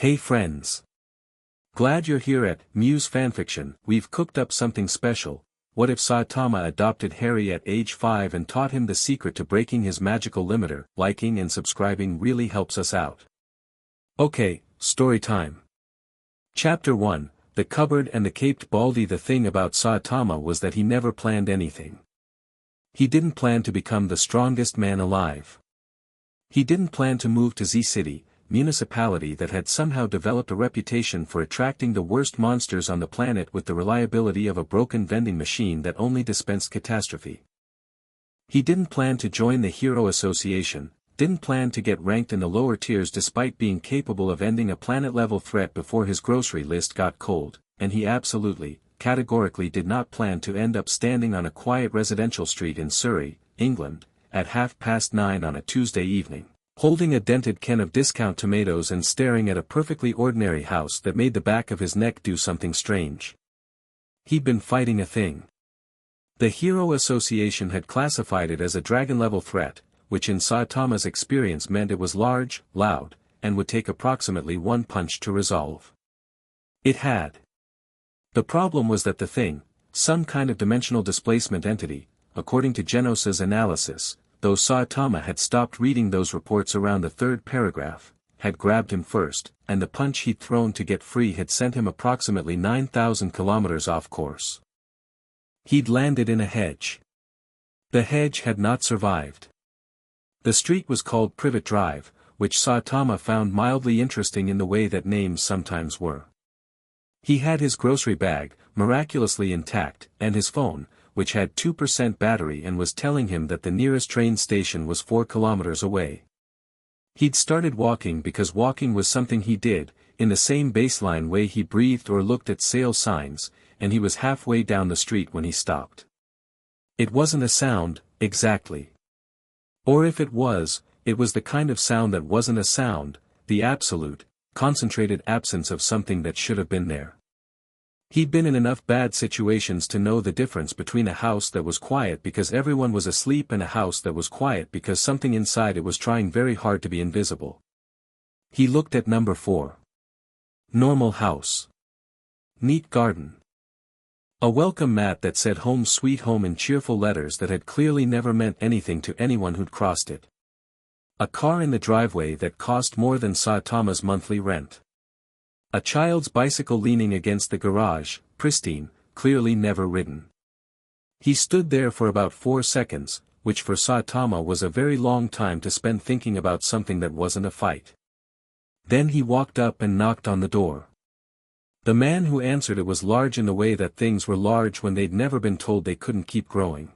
Hey friends! Glad you're here at Muse Fanfiction. We've cooked up something special. What if Saitama adopted Harry at age 5 and taught him the secret to breaking his magical limiter? Liking and subscribing really helps us out. Okay, story time. Chapter 1, The Cupboard and the Caped Baldy. The thing about Saitama was that he never planned anything. He didn't plan to become the strongest man alive. He didn't plan to move to Z-City, municipality that had somehow developed a reputation for attracting the worst monsters on the planet with the reliability of a broken vending machine that only dispensed catastrophe. He didn't plan to join the Hero Association, didn't plan to get ranked in the lower tiers despite being capable of ending a planet-level threat before his grocery list got cold, and he absolutely, categorically did not plan to end up standing on a quiet residential street in Surrey, England, at 9:30 on a Tuesday evening, holding a dented can of discount tomatoes and staring at a perfectly ordinary house that made the back of his neck do something strange. He'd been fighting a thing. The Hero Association had classified it as a dragon-level threat, which in Saitama's experience meant it was large, loud, and would take approximately one punch to resolve. It had. The problem was that the thing, some kind of dimensional displacement entity, according to Genos' analysis, though Saitama had stopped reading those reports around the third paragraph, had grabbed him first, and the punch he'd thrown to get free had sent him approximately 9,000 kilometers off course. He'd landed in a hedge. The hedge had not survived. The street was called Privet Drive, which Saitama found mildly interesting in the way that names sometimes were. He had his grocery bag, miraculously intact, and his phone, which had 2% battery and was telling him that the nearest train station was 4 kilometers away. He'd started walking because walking was something he did, in the same baseline way he breathed or looked at sale signs, and he was halfway down the street when he stopped. It wasn't a sound, exactly. Or if it was the kind of sound that wasn't a sound, the absolute, concentrated absence of something that should have been there. He'd been in enough bad situations to know the difference between a house that was quiet because everyone was asleep and a house that was quiet because something inside it was trying very hard to be invisible. He looked at number 4. Normal house. Neat garden. A welcome mat that said "Home Sweet Home" in cheerful letters that had clearly never meant anything to anyone who'd crossed it. A car in the driveway that cost more than Saitama's monthly rent. A child's bicycle leaning against the garage, pristine, clearly never ridden. He stood there for about 4 seconds, which for Saitama was a very long time to spend thinking about something that wasn't a fight. Then he walked up and knocked on the door. The man who answered it was large in the way that things were large when they'd never been told they couldn't keep growing.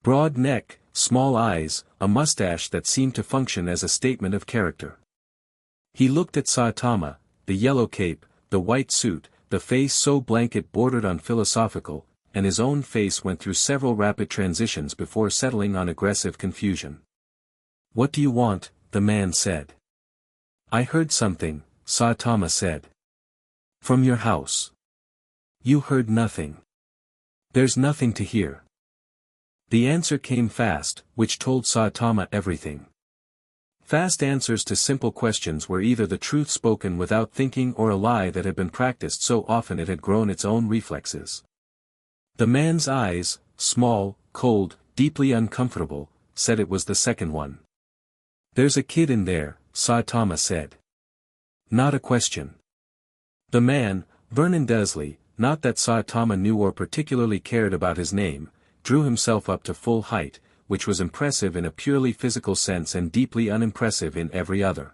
Broad neck, small eyes, a mustache that seemed to function as a statement of character. He looked at Saitama, the yellow cape, the white suit, the face so blanket bordered on philosophical, and his own face went through several rapid transitions before settling on aggressive confusion. "What do you want?" the man said. "I heard something," Saitama said. "From your house." "You heard nothing." "There's nothing to hear." The answer came fast, which told Saitama everything. Fast answers to simple questions were either the truth spoken without thinking or a lie that had been practiced so often it had grown its own reflexes. The man's eyes, small, cold, deeply uncomfortable, said it was the second one. "There's a kid in there," Saitama said. Not a question. The man, Vernon Dursley, not that Saitama knew or particularly cared about his name, drew himself up to full height, which was impressive in a purely physical sense and deeply unimpressive in every other.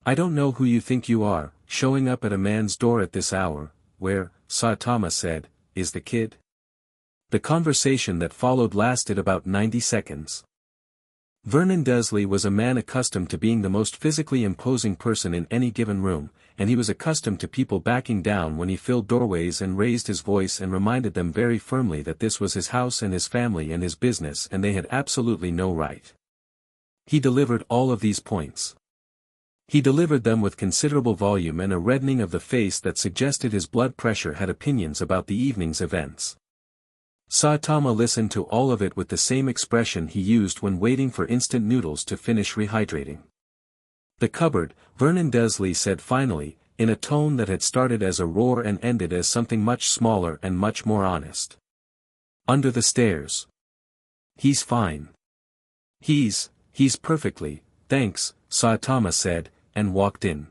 "I don't know who you think you are, showing up at a man's door at this hour. Where," Saitama said, "is the kid?" The conversation that followed lasted about 90 seconds. Vernon Dursley was a man accustomed to being the most physically imposing person in any given room, and he was accustomed to people backing down when he filled doorways and raised his voice and reminded them very firmly that this was his house and his family and his business and they had absolutely no right. He delivered all of these points. He delivered them with considerable volume and a reddening of the face that suggested his blood pressure had opinions about the evening's events. Saitama listened to all of it with the same expression he used when waiting for instant noodles to finish rehydrating. The cupboard, Vernon Dursley said finally, in a tone that had started as a roar and ended as something much smaller and much more honest. Under the stairs. He's fine. He's perfectly, thanks, Saitama said, and walked in.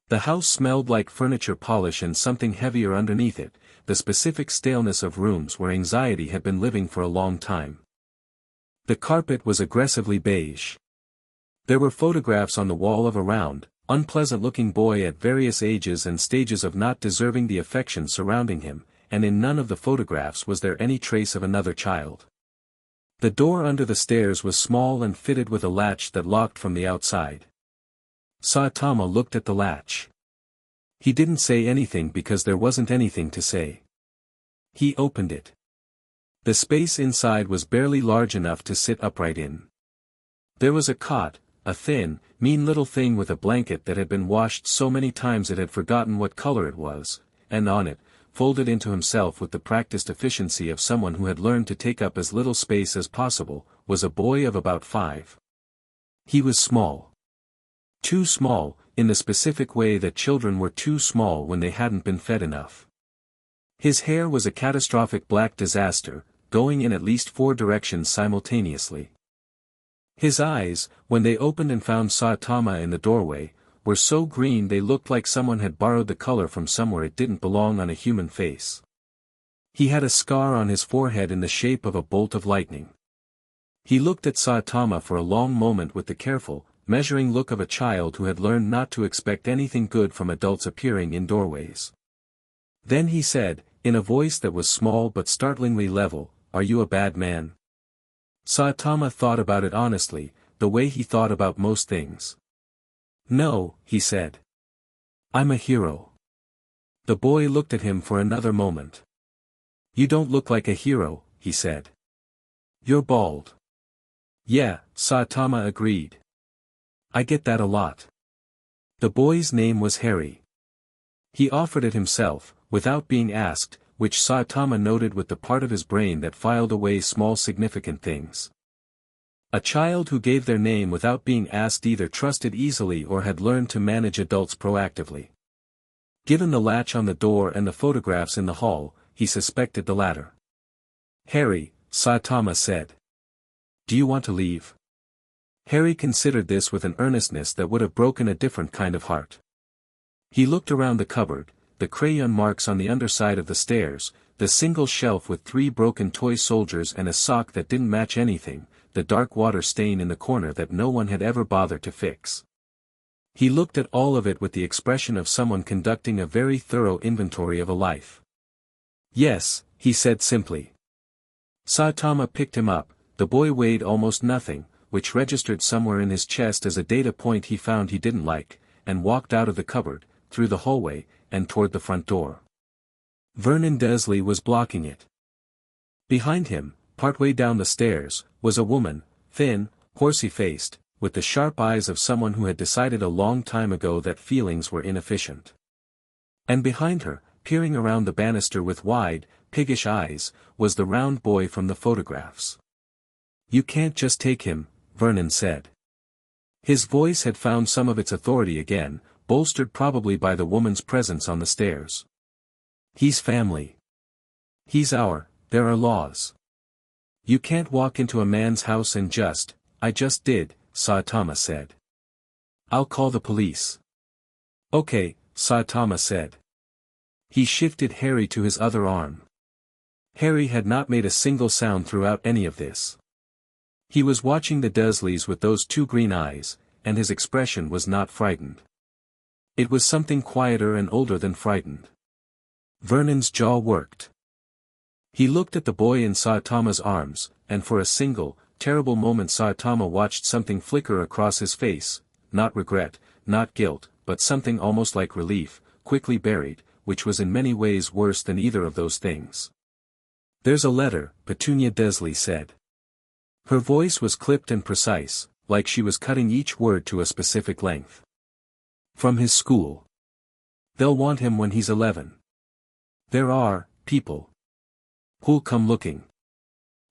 The house smelled like furniture polish and something heavier underneath it, the specific staleness of rooms where anxiety had been living for a long time. The carpet was aggressively beige. There were photographs on the wall of a round, unpleasant-looking boy at various ages and stages of not deserving the affection surrounding him, and in none of the photographs was there any trace of another child. The door under the stairs was small and fitted with a latch that locked from the outside. Saitama looked at the latch. He didn't say anything because there wasn't anything to say. He opened it. The space inside was barely large enough to sit upright in. There was a cot, a thin, mean little thing with a blanket that had been washed so many times it had forgotten what color it was, and on it, folded into himself with the practiced efficiency of someone who had learned to take up as little space as possible, was a boy of about 5. He was small. Too small, in the specific way that children were too small when they hadn't been fed enough. His hair was a catastrophic black disaster, going in at least 4 directions simultaneously. His eyes, when they opened and found Saitama in the doorway, were so green they looked like someone had borrowed the color from somewhere it didn't belong on a human face. He had a scar on his forehead in the shape of a bolt of lightning. He looked at Saitama for a long moment with the careful, measuring look of a child who had learned not to expect anything good from adults appearing in doorways. Then he said, in a voice that was small but startlingly level, "Are you a bad man?" Saitama thought about it honestly, the way he thought about most things. "No," he said. "I'm a hero." The boy looked at him for another moment. "You don't look like a hero," he said. "You're bald." "Yeah," Saitama agreed. "I get that a lot." The boy's name was Harry. He offered it himself, without being asked, which Saitama noted with the part of his brain that filed away small significant things. A child who gave their name without being asked either trusted easily or had learned to manage adults proactively. Given the latch on the door and the photographs in the hall, he suspected the latter. "Harry," Saitama said. "Do you want to leave?" Harry considered this with an earnestness that would have broken a different kind of heart. He looked around the cupboard, the crayon marks on the underside of the stairs, the single shelf with 3 broken toy soldiers and a sock that didn't match anything, the dark water stain in the corner that no one had ever bothered to fix. He looked at all of it with the expression of someone conducting a very thorough inventory of a life. "Yes," he said simply. Saitama picked him up, the boy weighed almost nothing, which registered somewhere in his chest as a data point he found he didn't like, and walked out of the cupboard, through the hallway, and toward the front door. Vernon Dursley was blocking it. Behind him, partway down the stairs, was a woman, thin, horsey-faced, with the sharp eyes of someone who had decided a long time ago that feelings were inefficient. And behind her, peering around the banister with wide, piggish eyes, was the round boy from the photographs. "You can't just take him," Vernon said. His voice had found some of its authority again, bolstered probably by the woman's presence on the stairs. "He's family. There are laws. You can't walk into a man's house and I just did," Saitama said. "I'll call the police." "Okay," Saitama said. He shifted Harry to his other arm. Harry had not made a single sound throughout any of this. He was watching the Dursleys with those 2 green eyes, and his expression was not frightened. It was something quieter and older than frightened. Vernon's jaw worked. He looked at the boy in Saitama's arms, and for a single, terrible moment Saitama watched something flicker across his face, not regret, not guilt, but something almost like relief, quickly buried, which was in many ways worse than either of those things. "There's a letter," Petunia Dursley said. Her voice was clipped and precise, like she was cutting each word to a specific length. "From his school. They'll want him when he's 11. There are people who'll come looking.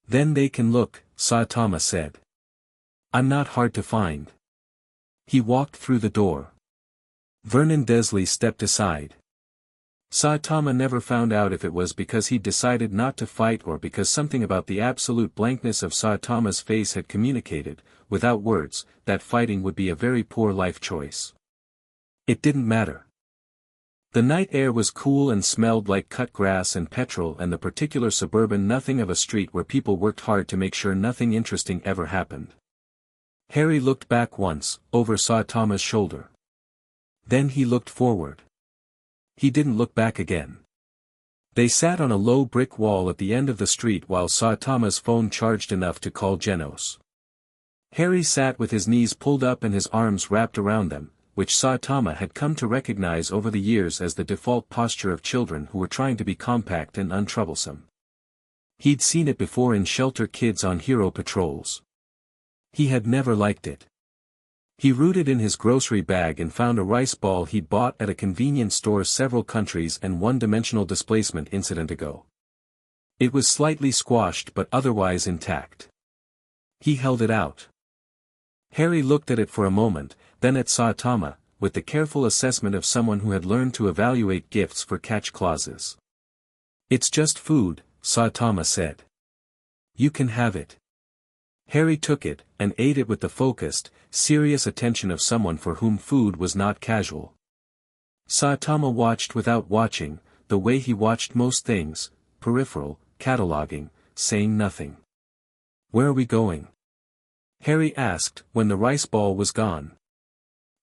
Then they can look," Saitama said. "I'm not hard to find." He walked through the door. Vernon Dursley stepped aside. Saitama never found out if it was because he'd decided not to fight or because something about the absolute blankness of Saitama's face had communicated, without words, that fighting would be a very poor life choice. It didn't matter. The night air was cool and smelled like cut grass and petrol and the particular suburban nothing of a street where people worked hard to make sure nothing interesting ever happened. Harry looked back once, over Saitama's shoulder. Then he looked forward. He didn't look back again. They sat on a low brick wall at the end of the street while Saitama's phone charged enough to call Genos. Harry sat with his knees pulled up and his arms wrapped around them, which Saitama had come to recognize over the years as the default posture of children who were trying to be compact and untroublesome. He'd seen it before in shelter kids on hero patrols. He had never liked it. He rooted in his grocery bag and found a rice ball he'd bought at a convenience store several countries and one-dimensional displacement incident ago. It was slightly squashed but otherwise intact. He held it out. Harry looked at it for a moment, then at Saitama, with the careful assessment of someone who had learned to evaluate gifts for catch clauses. "It's just food," Saitama said. "You can have it." Harry took it, and ate it with the focused, serious attention of someone for whom food was not casual. Saitama watched without watching, the way he watched most things, peripheral, cataloging, saying nothing. "Where are we going?" Harry asked, when the rice ball was gone.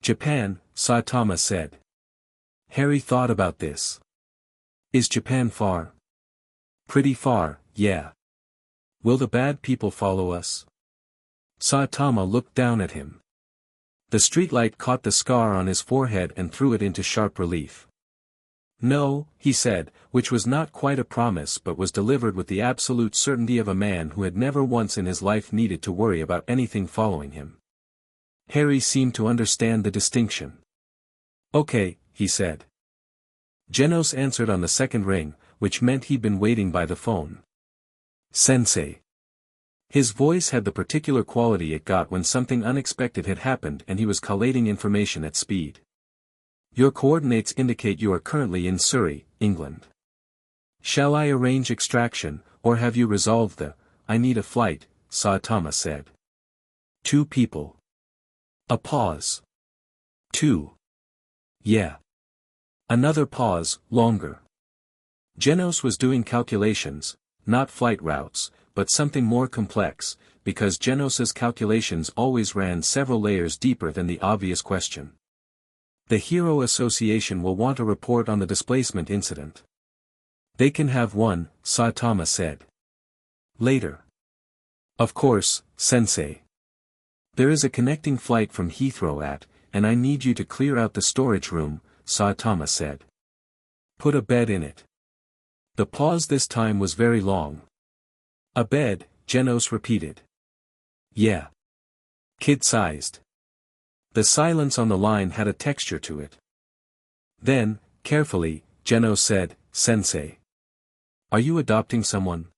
"Japan," Saitama said. Harry thought about this. "Is Japan far?" "Pretty far, yeah." "Will the bad people follow us?" Saitama looked down at him. The streetlight caught the scar on his forehead and threw it into sharp relief. "No," he said, which was not quite a promise but was delivered with the absolute certainty of a man who had never once in his life needed to worry about anything following him. Harry seemed to understand the distinction. "Okay," he said. Genos answered on the second ring, which meant he'd been waiting by the phone. "Sensei." His voice had the particular quality it got when something unexpected had happened and he was collating information at speed. "Your coordinates indicate you are currently in Surrey, England. Shall I arrange extraction, or have you resolved the, I need a flight," Saitama said. "2 people. A pause. 2. Yeah. Another pause, longer. Genos was doing calculations, not flight routes, but something more complex, because Genos's calculations always ran several layers deeper than the obvious question. "The Hero Association will want a report on the displacement incident." "They can have one," Saitama said. "Later." "Of course, Sensei. There is a connecting flight from Heathrow and I need you to clear out the storage room," Saitama said. "Put a bed in it." The pause this time was very long. "A bed," Genos repeated. "Yeah. Kid-sized." The silence on the line had a texture to it. Then, carefully, Genos said, "Sensei. Are you adopting someone?"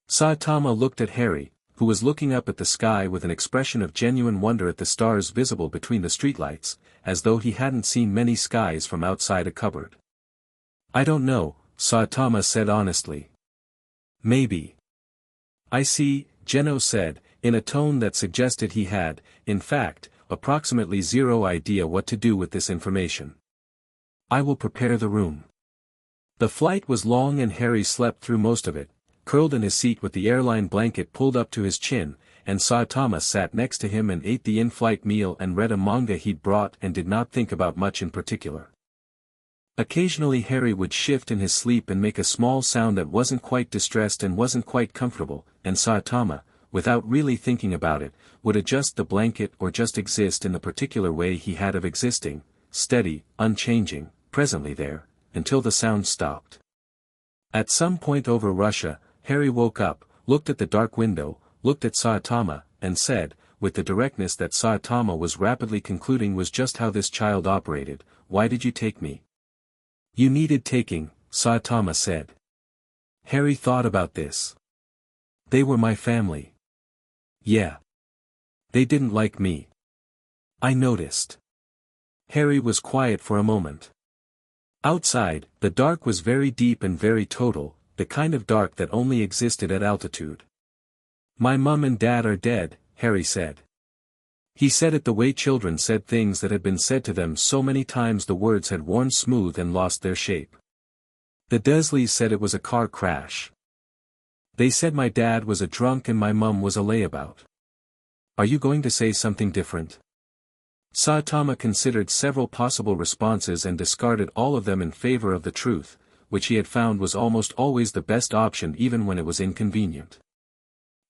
Saitama looked at Harry, who was looking up at the sky with an expression of genuine wonder at the stars visible between the streetlights, as though he hadn't seen many skies from outside a cupboard. "I don't know," Saitama said honestly. "Maybe." "I see," Genos said, in a tone that suggested he had, in fact, approximately zero idea what to do with this information. "I will prepare the room." The flight was long and Harry slept through most of it, curled in his seat with the airline blanket pulled up to his chin, and Saitama sat next to him and ate the in-flight meal and read a manga he'd brought and did not think about much in particular. Occasionally Harry would shift in his sleep and make a small sound that wasn't quite distressed and wasn't quite comfortable, and Saitama, without really thinking about it, would adjust the blanket or just exist in the particular way he had of existing, steady, unchanging, presently there, until the sound stopped. At some point over Russia, Harry woke up, looked at the dark window, looked at Saitama, and said, with the directness that Saitama was rapidly concluding was just how this child operated, "Why did you take me?" "You needed taking," Saitama said. Harry thought about this. "They were my family." "Yeah. They didn't like me." I noticed. Harry was quiet for a moment. Outside, the dark was very deep and very total, the kind of dark that only existed at altitude. My mum and dad are dead, Harry said. He said it the way children said things that had been said to them so many times the words had worn smooth and lost their shape. The Dursleys said it was a car crash. They said my dad was a drunk and my mum was a layabout. Are you going to say something different? Saitama considered several possible responses and discarded all of them in favor of the truth, which he had found was almost always the best option even when it was inconvenient.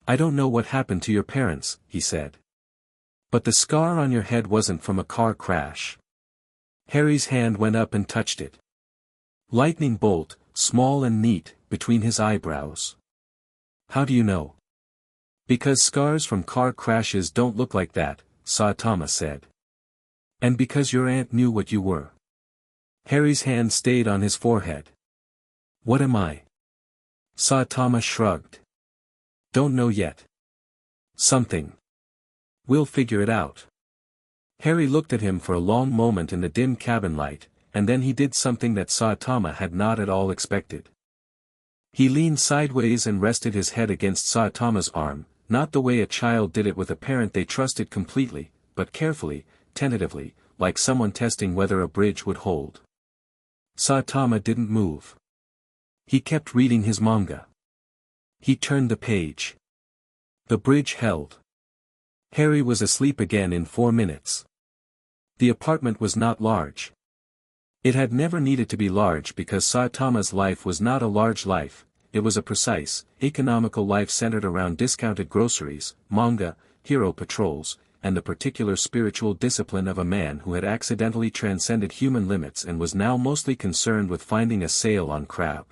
I don't know what happened to your parents, he said. But the scar on your head wasn't from a car crash. Harry's hand went up and touched it. Lightning bolt, small and neat, between his eyebrows. How do you know? Because scars from car crashes don't look like that, Saitama said. And because your aunt knew what you were. Harry's hand stayed on his forehead. What am I? Saitama shrugged. Don't know yet. Something. We'll figure it out. Harry looked at him for a long moment in the dim cabin light, and then he did something that Saitama had not at all expected. He leaned sideways and rested his head against Saitama's arm, not the way a child did it with a parent they trusted completely, but carefully, tentatively, like someone testing whether a bridge would hold. Saitama didn't move. He kept reading his manga. He turned the page. The bridge held. Harry was asleep again in 4 minutes. The apartment was not large. It had never needed to be large because Saitama's life was not a large life, it was a precise, economical life centered around discounted groceries, manga, hero patrols, and the particular spiritual discipline of a man who had accidentally transcended human limits and was now mostly concerned with finding a sale on crab.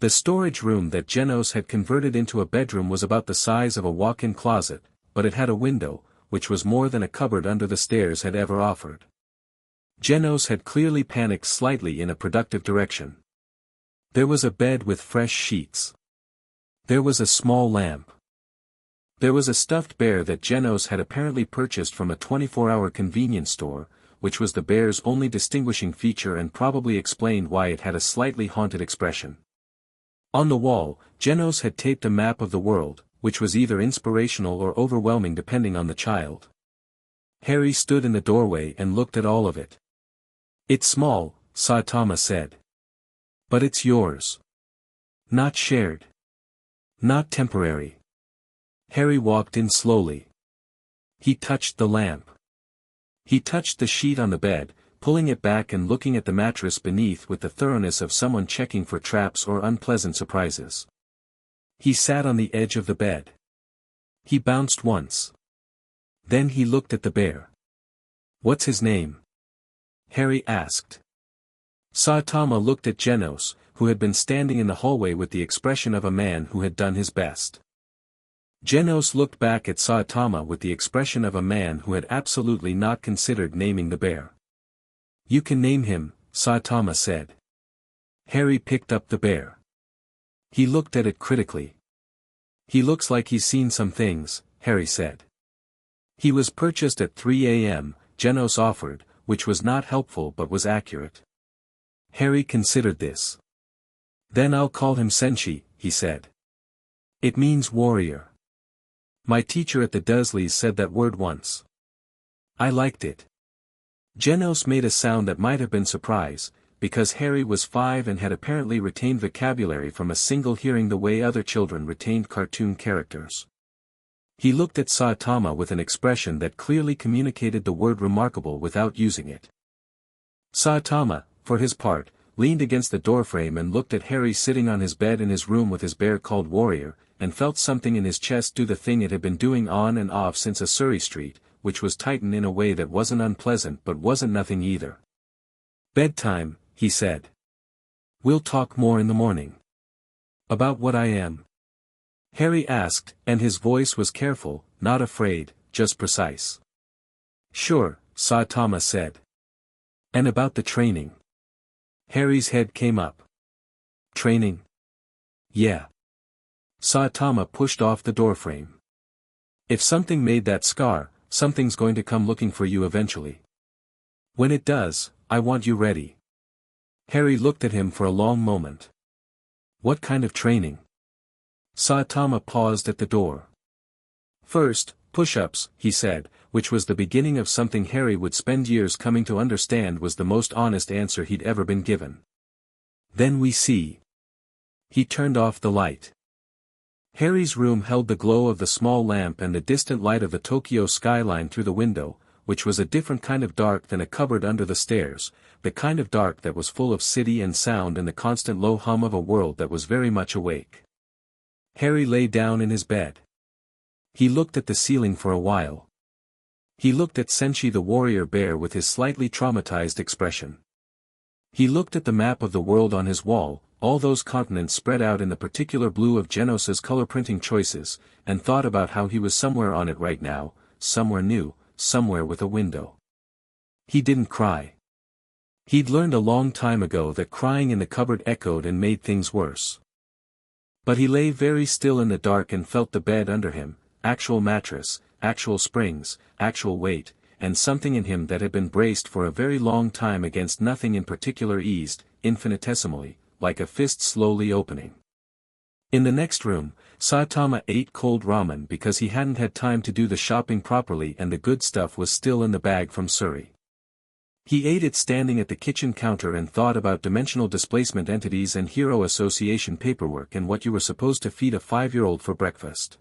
The storage room that Genos had converted into a bedroom was about the size of a walk-in closet, but it had a window, which was more than a cupboard under the stairs had ever offered. Genos had clearly panicked slightly in a productive direction. There was a bed with fresh sheets. There was a small lamp. There was a stuffed bear that Genos had apparently purchased from a 24-hour convenience store, which was the bear's only distinguishing feature and probably explained why it had a slightly haunted expression. On the wall, Genos had taped a map of the world, which was either inspirational or overwhelming depending on the child. Harry stood in the doorway and looked at all of it. It's small, Saitama said. But it's yours. Not shared. Not temporary. Harry walked in slowly. He touched the lamp. He touched the sheet on the bed, pulling it back and looking at the mattress beneath with the thoroughness of someone checking for traps or unpleasant surprises. He sat on the edge of the bed. He bounced once. Then he looked at the bear. What's his name? Harry asked. Saitama looked at Genos, who had been standing in the hallway with the expression of a man who had done his best. Genos looked back at Saitama with the expression of a man who had absolutely not considered naming the bear. You can name him, Saitama said. Harry picked up the bear. He looked at it critically. He looks like he's seen some things, Harry said. He was purchased at 3 a.m., Genos offered, which was not helpful but was accurate. Harry considered this. Then I'll call him Senshi, he said. It means warrior. My teacher at the Dursleys said that word once. I liked it. Genos made a sound that might have been surprise, because Harry was 5 and had apparently retained vocabulary from a single hearing the way other children retained cartoon characters. He looked at Saitama with an expression that clearly communicated the word remarkable without using it. Saitama, for his part, leaned against the doorframe and looked at Harry sitting on his bed in his room with his bear called Warrior, and felt something in his chest do the thing it had been doing on and off since a Surrey Street, which was tighten in a way that wasn't unpleasant but wasn't nothing either. Bedtime, he said. We'll talk more in the morning. About what I am? Harry asked, and his voice was careful, not afraid, just precise. Sure, Saitama said. And about the training? Harry's head came up. Training? Yeah. Saitama pushed off the doorframe. If something made that scar, something's going to come looking for you eventually. When it does, I want you ready. Harry looked at him for a long moment. What kind of training? Saitama paused at the door. First, push-ups, he said, which was the beginning of something Harry would spend years coming to understand was the most honest answer he'd ever been given. Then we see. He turned off the light. Harry's room held the glow of the small lamp and the distant light of the Tokyo skyline through the window, which was a different kind of dark than a cupboard under the stairs, the kind of dark that was full of city and sound and the constant low hum of a world that was very much awake. Harry lay down in his bed. He looked at the ceiling for a while. He looked at Senshi the warrior bear with his slightly traumatized expression. He looked at the map of the world on his wall, all those continents spread out in the particular blue of Genos's color printing choices, and thought about how he was somewhere on it right now, somewhere new, somewhere with a window. He didn't cry. He'd learned a long time ago that crying in the cupboard echoed and made things worse. But he lay very still in the dark and felt the bed under him, actual mattress, actual springs, actual weight, and something in him that had been braced for a very long time against nothing in particular eased, infinitesimally, like a fist slowly opening. In the next room, Saitama ate cold ramen because he hadn't had time to do the shopping properly and the good stuff was still in the bag from Surrey. He ate it standing at the kitchen counter and thought about dimensional displacement entities and Hero Association paperwork and what you were supposed to feed a 5-year-old for breakfast.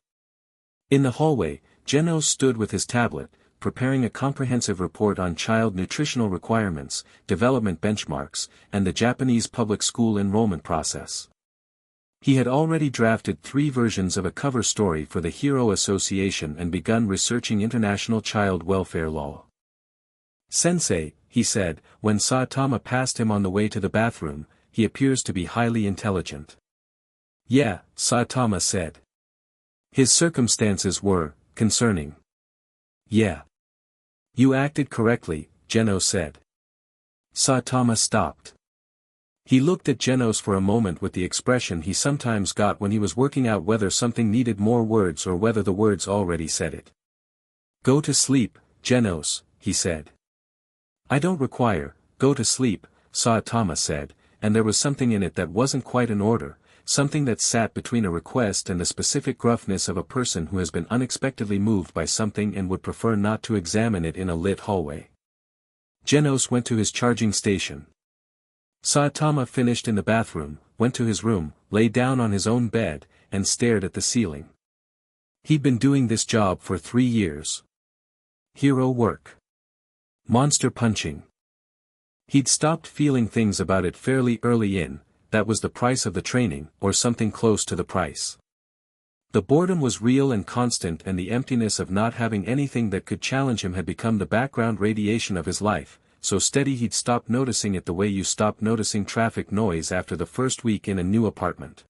In the hallway, Genos stood with his tablet, preparing a comprehensive report on child nutritional requirements, development benchmarks, and the Japanese public school enrollment process. He had already drafted 3 versions of a cover story for the Hero Association and begun researching international child welfare law. "Sensei," he said, when Saitama passed him on the way to the bathroom, "he appears to be highly intelligent." "Yeah," Saitama said. "His circumstances were concerning." "Yeah. You acted correctly," Genos said. Saitama stopped. He looked at Genos for a moment with the expression he sometimes got when he was working out whether something needed more words or whether the words already said it. "Go to sleep, Genos," he said. "I don't require, go to sleep," Saitama said, and there was something in it that wasn't quite an order, something that sat between a request and the specific gruffness of a person who has been unexpectedly moved by something and would prefer not to examine it in a lit hallway. Genos went to his charging station. Saitama finished in the bathroom, went to his room, lay down on his own bed, and stared at the ceiling. He'd been doing this job for 3 years. Hero work. Monster punching. He'd stopped feeling things about it fairly early in, that was the price of the training, or something close to the price. The boredom was real and constant and the emptiness of not having anything that could challenge him had become the background radiation of his life, so steady he'd stopped noticing it the way you stop noticing traffic noise after the first week in a new apartment.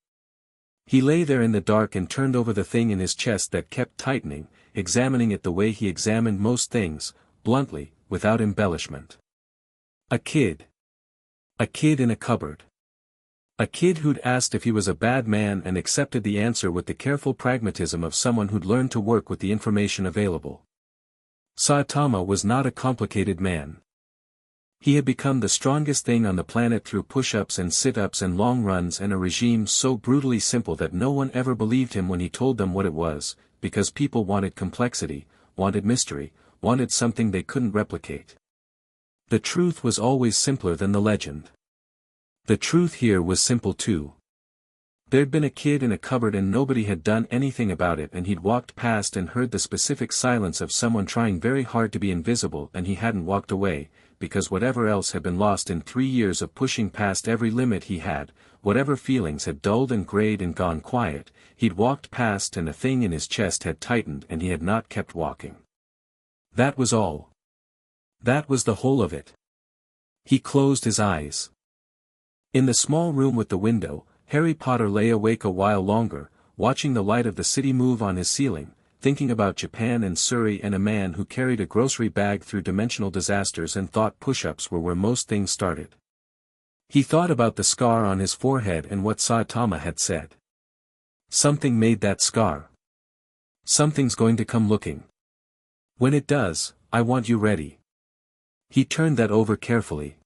He lay there in the dark and turned over the thing in his chest that kept tightening, examining it the way he examined most things, bluntly, without embellishment. A kid. A kid in a cupboard. A kid who'd asked if he was a bad man and accepted the answer with the careful pragmatism of someone who'd learned to work with the information available. Saitama was not a complicated man. He had become the strongest thing on the planet through push-ups and sit-ups and long runs and a regime so brutally simple that no one ever believed him when he told them what it was, because people wanted complexity, wanted mystery, wanted something they couldn't replicate. The truth was always simpler than the legend. The truth here was simple too. There'd been a kid in a cupboard and nobody had done anything about it and he'd walked past and heard the specific silence of someone trying very hard to be invisible and he hadn't walked away, because whatever else had been lost in 3 years of pushing past every limit he had, whatever feelings had dulled and grayed and gone quiet, he'd walked past and a thing in his chest had tightened and he had not kept walking. That was all. That was the whole of it. He closed his eyes. In the small room with the window, Harry Potter lay awake a while longer, watching the light of the city move on his ceiling, thinking about Japan and Surrey and a man who carried a grocery bag through dimensional disasters and thought push-ups were where most things started. He thought about the scar on his forehead and what Saitama had said. Something made that scar. Something's going to come looking. When it does, I want you ready. He turned that over carefully.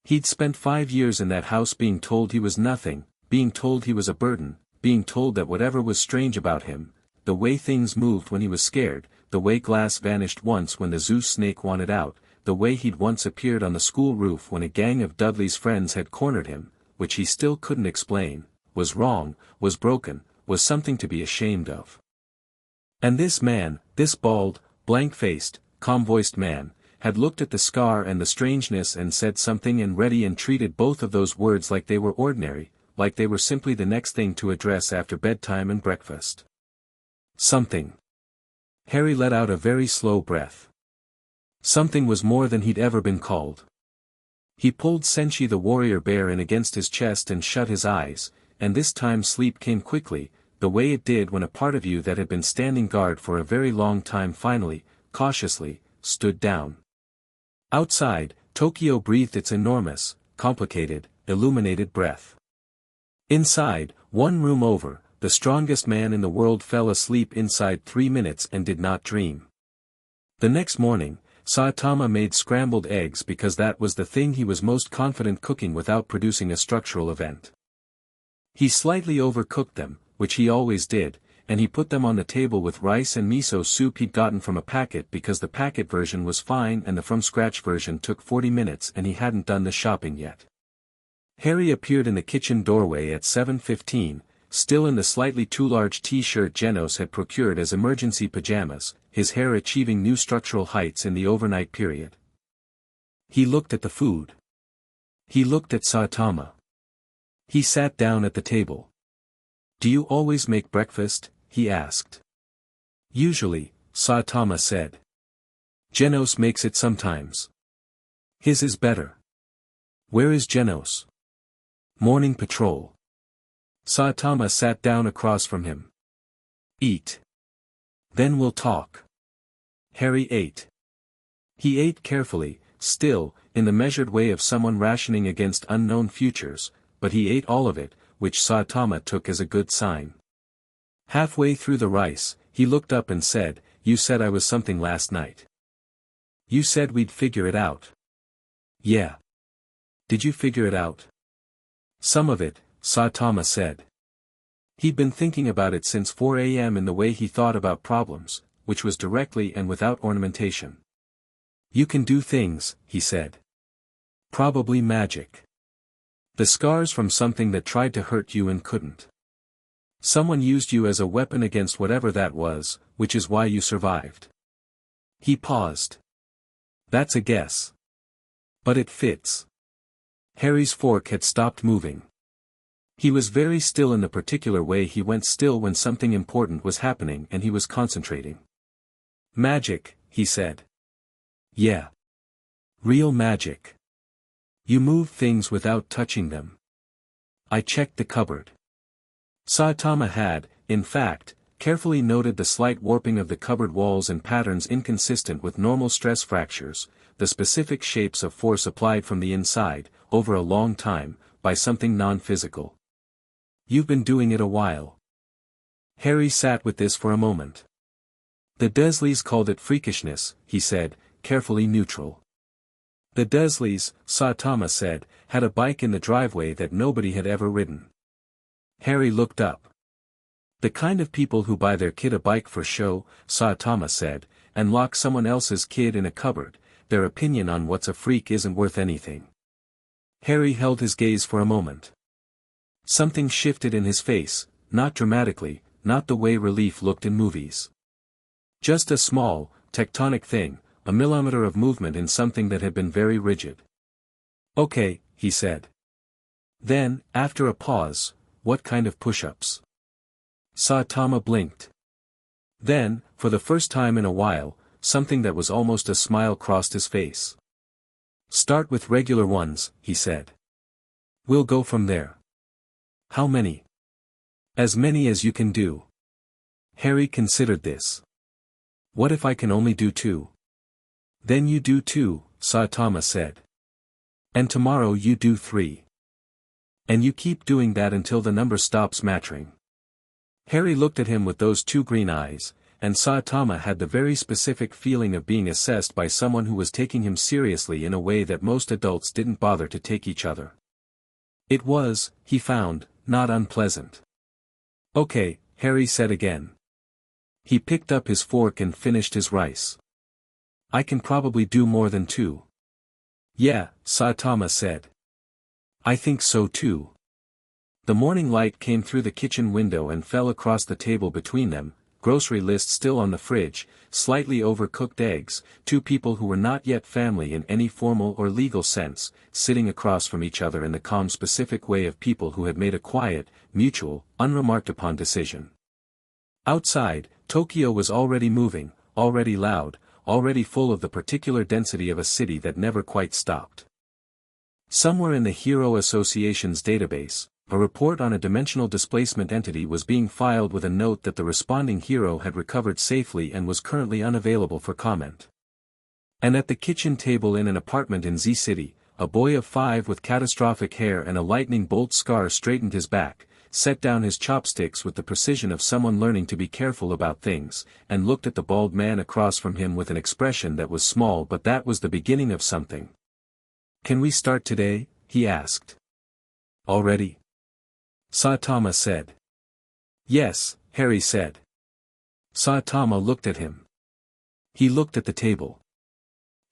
He'd spent 5 years in that house being told he was nothing, being told he was a burden, being told that whatever was strange about him, the way things moved when he was scared, the way glass vanished once when the Zeus snake wanted out, the way he'd once appeared on the school roof when a gang of Dudley's friends had cornered him, which he still couldn't explain, was wrong, was broken, was something to be ashamed of. And this man, this bald, blank-faced, calm-voiced man, had looked at the scar and the strangeness and said something and ready and treated both of those words like they were ordinary, like they were simply the next thing to address after bedtime and breakfast. Something. Harry let out a very slow breath. Something was more than he'd ever been called. He pulled Senshi the warrior bear in against his chest and shut his eyes, and this time sleep came quickly, the way it did when a part of you that had been standing guard for a very long time finally, cautiously, stood down. Outside, Tokyo breathed its enormous, complicated, illuminated breath. Inside, one room over, the strongest man in the world fell asleep inside 3 minutes and did not dream. The next morning, Saitama made scrambled eggs because that was the thing he was most confident cooking without producing a structural event. He slightly overcooked them, which he always did, and he put them on the table with rice and miso soup he'd gotten from a packet because the packet version was fine and the from-scratch version took 40 minutes and he hadn't done the shopping yet. Harry appeared in the kitchen doorway at 7:15, still in the slightly too large t-shirt Genos had procured as emergency pajamas, his hair achieving new structural heights in the overnight period. He looked at the food. He looked at Saitama. He sat down at the table. "Do you always make breakfast?" he asked. "Usually," Saitama said. "Genos makes it sometimes. His is better." "Where is Genos?" "Morning patrol." Saitama sat down across from him. "Eat. Then we'll talk." Harry ate. He ate carefully, still, in the measured way of someone rationing against unknown futures, but he ate all of it, which Saitama took as a good sign. Halfway through the rice, he looked up and said, "You said I was something last night. You said we'd figure it out." "Yeah. Did you figure it out?" "Some of it," Saitama said. He'd been thinking about it since 4 a.m. in the way he thought about problems, which was directly and without ornamentation. "You can do things," he said. "Probably magic. The scars from something that tried to hurt you and couldn't. Someone used you as a weapon against whatever that was, which is why you survived." He paused. "That's a guess. But it fits." Harry's fork had stopped moving. He was very still in the particular way he went still when something important was happening and he was concentrating. "Magic," he said. "Yeah. Real magic. You move things without touching them." I checked the cupboard. Saitama had, in fact, carefully noted the slight warping of the cupboard walls and patterns inconsistent with normal stress fractures, the specific shapes of force applied from the inside, over a long time, by something non-physical. "You've been doing it a while." Harry sat with this for a moment. "The Dursleys called it freakishness," he said, carefully neutral. "The Dursleys," Saitama said, "had a bike in the driveway that nobody had ever ridden." Harry looked up. "The kind of people who buy their kid a bike for show," Saitama said, "and lock someone else's kid in a cupboard, their opinion on what's a freak isn't worth anything." Harry held his gaze for a moment. Something shifted in his face, not dramatically, not the way relief looked in movies. Just a small, tectonic thing, a millimeter of movement in something that had been very rigid. "Okay," he said. Then, after a pause, "What kind of push-ups?" Saitama blinked. Then, for the first time in a while, something that was almost a smile crossed his face. "Start with regular ones," he said. "We'll go from there." "How many?" "As many as you can do." Harry considered this. "What if I can only do 2? "Then you do 2, Saitama said. "And tomorrow you do 3. "And you keep doing that until the number stops mattering." Harry looked at him with those 2 green eyes, and Saitama had the very specific feeling of being assessed by someone who was taking him seriously in a way that most adults didn't bother to take each other. It was, he found, not unpleasant. "Okay," Harry said again. He picked up his fork and finished his rice. "I can probably do more than 2. "Yeah," Saitama said. "I think so too." The morning light came through the kitchen window and fell across the table between them, grocery list still on the fridge, slightly overcooked eggs, 2 people who were not yet family in any formal or legal sense, sitting across from each other in the calm specific way of people who had made a quiet, mutual, unremarked upon decision. Outside, Tokyo was already moving, already loud, already full of the particular density of a city that never quite stopped. Somewhere in the Hero Association's database, a report on a dimensional displacement entity was being filed with a note that the responding hero had recovered safely and was currently unavailable for comment. And at the kitchen table in an apartment in Z City, a boy of 5 with catastrophic hair and a lightning bolt scar straightened his back, set down his chopsticks with the precision of someone learning to be careful about things, and looked at the bald man across from him with an expression that was small but that was the beginning of something. "Can we start today?" he asked. "Already?" Saitama said. "Yes," Harry said. Saitama looked at him. He looked at the table.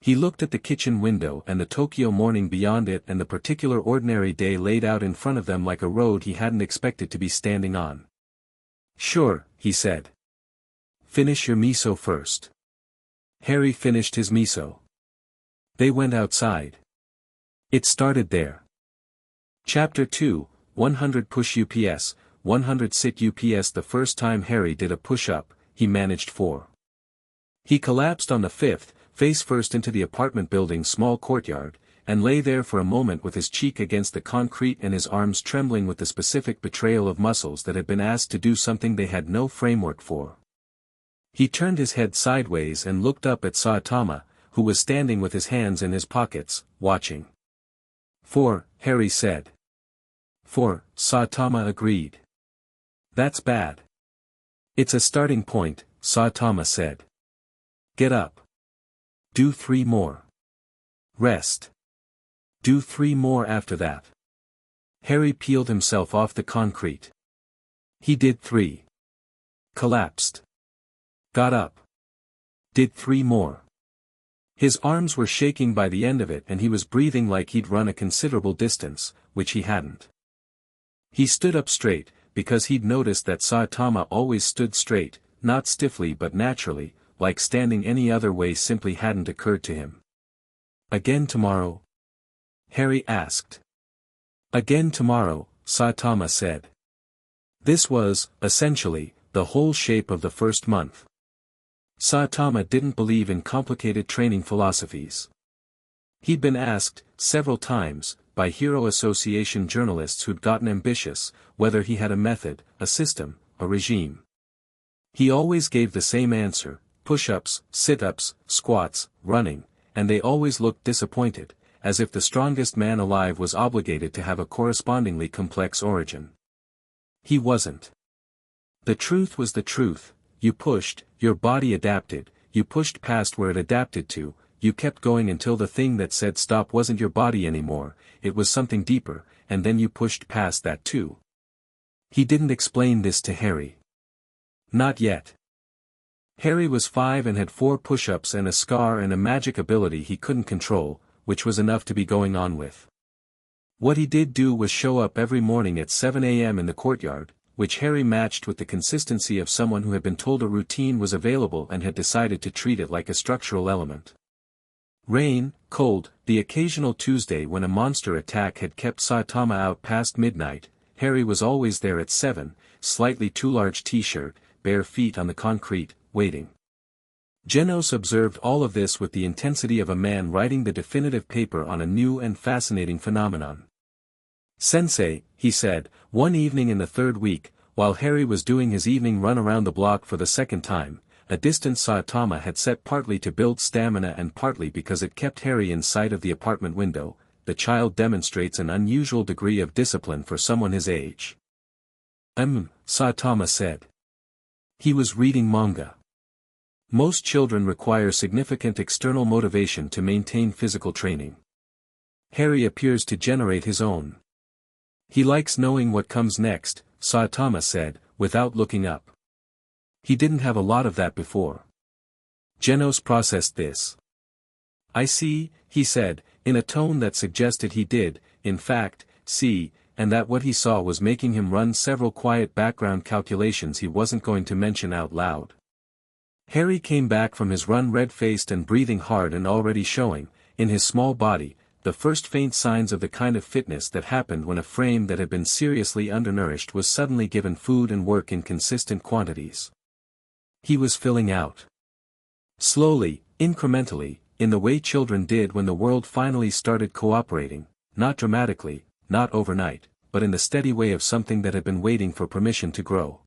He looked at the kitchen window and the Tokyo morning beyond it and the particular ordinary day laid out in front of them like a road he hadn't expected to be standing on. "Sure," he said. "Finish your miso first." Harry finished his miso. They went outside. It started there. Chapter 2, 100 push UPS, 100 sit UPS. The first time Harry did a push-up, he managed 4. He collapsed on the 5th, face first into the apartment building's small courtyard, and lay there for a moment with his cheek against the concrete and his arms trembling with the specific betrayal of muscles that had been asked to do something they had no framework for. He turned his head sideways and looked up at Saitama, who was standing with his hands in his pockets, watching. 4, Harry said. 4, Saitama agreed. "That's bad." "It's a starting point," Saitama said. "Get up. Do 3 more. Rest. Do 3 more after that." Harry peeled himself off the concrete. He did 3. Collapsed. Got up. Did 3 more. His arms were shaking by the end of it and he was breathing like he'd run a considerable distance, which he hadn't. He stood up straight, because he'd noticed that Saitama always stood straight, not stiffly but naturally, like standing any other way simply hadn't occurred to him. "Again tomorrow?" Harry asked. "Again tomorrow," Saitama said. This was, essentially, the whole shape of the first month. Saitama didn't believe in complicated training philosophies. He'd been asked, several times, by Hero Association journalists who'd gotten ambitious, whether he had a method, a system, a regime. He always gave the same answer: push-ups, sit-ups, squats, running, and they always looked disappointed, as if the strongest man alive was obligated to have a correspondingly complex origin. He wasn't. The truth was the truth: you pushed, your body adapted, you pushed past where it adapted to, you kept going until the thing that said stop wasn't your body anymore, it was something deeper, and then you pushed past that too. He didn't explain this to Harry. Not yet. Harry was 5 and had 4 push-ups and a scar and a magic ability he couldn't control, which was enough to be going on with. What he did do was show up every morning at 7 a.m. in the courtyard, which Harry matched with the consistency of someone who had been told a routine was available and had decided to treat it like a structural element. Rain, cold, the occasional Tuesday when a monster attack had kept Saitama out past midnight, Harry was always there at 7, slightly too large t-shirt, bare feet on the concrete, waiting. Genos observed all of this with the intensity of a man writing the definitive paper on a new and fascinating phenomenon. "Sensei," he said, one evening in the 3rd week, while Harry was doing his evening run around the block for the 2nd time, a distance Saitama had set partly to build stamina and partly because it kept Harry in sight of the apartment window. "The child demonstrates an unusual degree of discipline for someone his age." Saitama said. He was reading manga. Most children require significant external motivation to maintain physical training. Harry appears to generate his own. He likes knowing what comes next, Saitama said, without looking up. He didn't have a lot of that before. Genos processed this. I see, he said, in a tone that suggested he did, in fact, see, and that what he saw was making him run several quiet background calculations he wasn't going to mention out loud. Harry came back from his run red-faced and breathing hard and already showing, in his small body, the first faint signs of the kind of fitness that happened when a frame that had been seriously undernourished was suddenly given food and work in consistent quantities. He was filling out. Slowly, incrementally, in the way children did when the world finally started cooperating, not dramatically, not overnight, but in the steady way of something that had been waiting for permission to grow.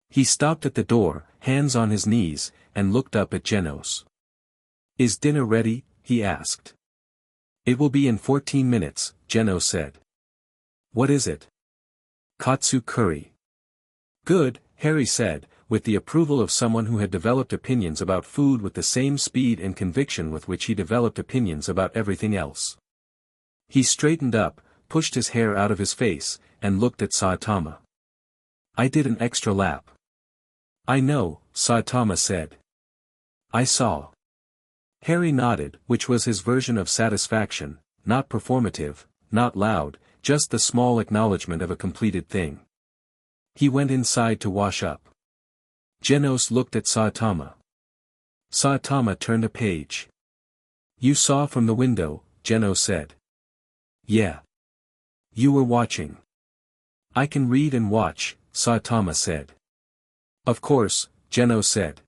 He stopped at the door, hands on his knees, and looked up at Genos. Is dinner ready? He asked. It will be in 14 minutes, Genos said. What is it? Katsu curry. Good, Harry said, with the approval of someone who had developed opinions about food with the same speed and conviction with which he developed opinions about everything else. He straightened up, pushed his hair out of his face, and looked at Saitama. I did an extra lap. I know, Saitama said. I saw. Harry nodded, which was his version of satisfaction, not performative, not loud, just the small acknowledgement of a completed thing. He went inside to wash up. Genos looked at Saitama. Saitama turned a page. You saw from the window, Genos said. Yeah. You were watching. I can read and watch, Saitama said. Of course, Genos said.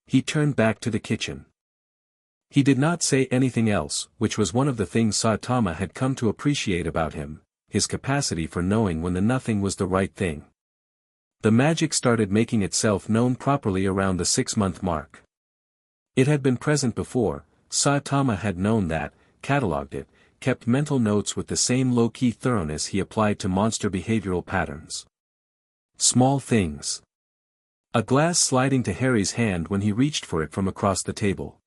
He turned back to the kitchen. He did not say anything else, which was one of the things Saitama had come to appreciate about him, his capacity for knowing when the nothing was the right thing. The magic started making itself known properly around the 6-month mark. It had been present before, Saitama had known that, catalogued it, kept mental notes with the same low-key thoroughness he applied to monster behavioral patterns. Small things. A glass sliding to Harry's hand when he reached for it from across the table.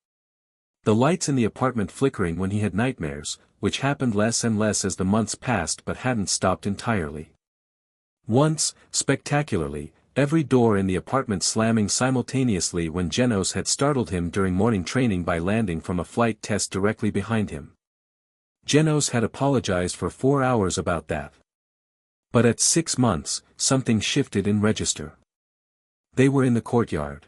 The lights in the apartment flickering when he had nightmares, which happened less and less as the months passed but hadn't stopped entirely. Once, spectacularly, every door in the apartment slamming simultaneously when Genos had startled him during morning training by landing from a flight test directly behind him. Genos had apologized for 4 hours about that. But at 6 months, something shifted in register. They were in the courtyard.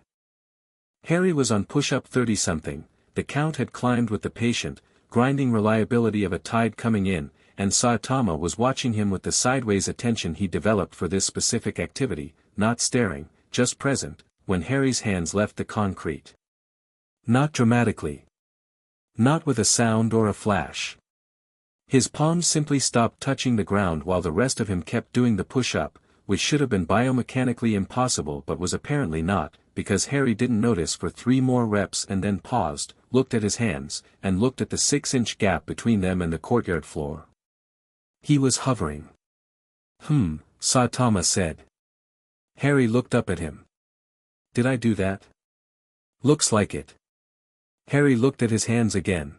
Harry was on push-up 30-something, the count had climbed with the patient, grinding reliability of a tide coming in, and Saitama was watching him with the sideways attention he developed for this specific activity, not staring, just present, when Harry's hands left the concrete. Not dramatically. Not with a sound or a flash. His palms simply stopped touching the ground while the rest of him kept doing the push-up, which should have been biomechanically impossible but was apparently not, because Harry didn't notice for 3 more reps and then paused, looked at his hands, and looked at the 6-inch gap between them and the courtyard floor. He was hovering. Saitama said. Harry looked up at him. Did I do that? Looks like it. Harry looked at his hands again.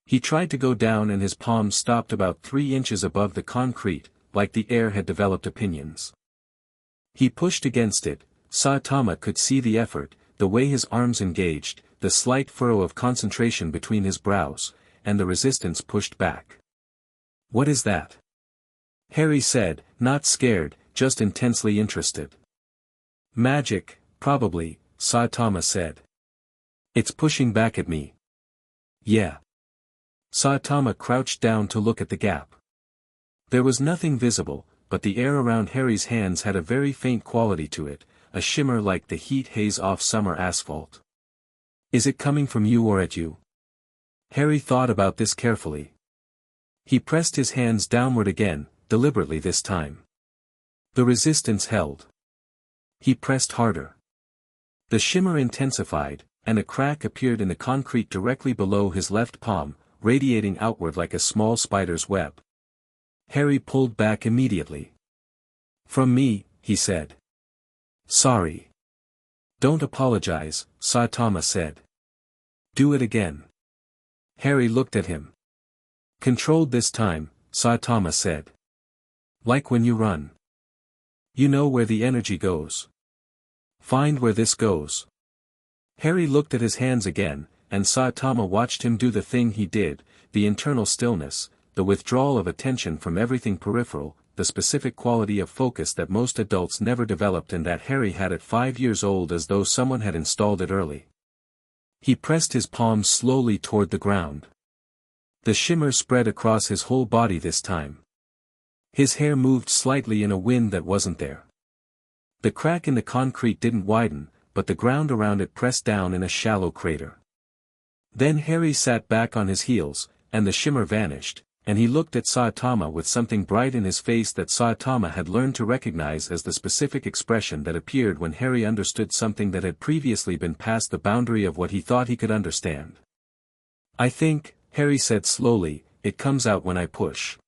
He tried to go down and his palms stopped about 3 inches above the concrete, like the air had developed opinions. He pushed against it. Saitama could see the effort, the way his arms engaged, the slight furrow of concentration between his brows, and the resistance pushed back. What is that? Harry said, not scared, just intensely interested. Magic, probably, Saitama said. It's pushing back at me. Yeah. Saitama crouched down to look at the gap. There was nothing visible, but the air around Harry's hands had a very faint quality to it, a shimmer like the heat haze off summer asphalt. Is it coming from you or at you? Harry thought about this carefully. He pressed his hands downward again, deliberately this time. The resistance held. He pressed harder. The shimmer intensified, and a crack appeared in the concrete directly below his left palm, radiating outward like a small spider's web. Harry pulled back immediately. From me, he said. Sorry. Don't apologize, Saitama said. Do it again. Harry looked at him. Controlled this time, Saitama said. Like when you run. You know where the energy goes. Find where this goes. Harry looked at his hands again, and Saitama watched him do the thing he did, the internal stillness, the withdrawal of attention from everything peripheral, the specific quality of focus that most adults never developed and that Harry had at 5 years old as though someone had installed it early. He pressed his palms slowly toward the ground. The shimmer spread across his whole body this time. His hair moved slightly in a wind that wasn't there. The crack in the concrete didn't widen, but the ground around it pressed down in a shallow crater. Then Harry sat back on his heels, and the shimmer vanished, and he looked at Saitama with something bright in his face that Saitama had learned to recognize as the specific expression that appeared when Harry understood something that had previously been past the boundary of what he thought he could understand. I think, Harry said slowly, it comes out when I push.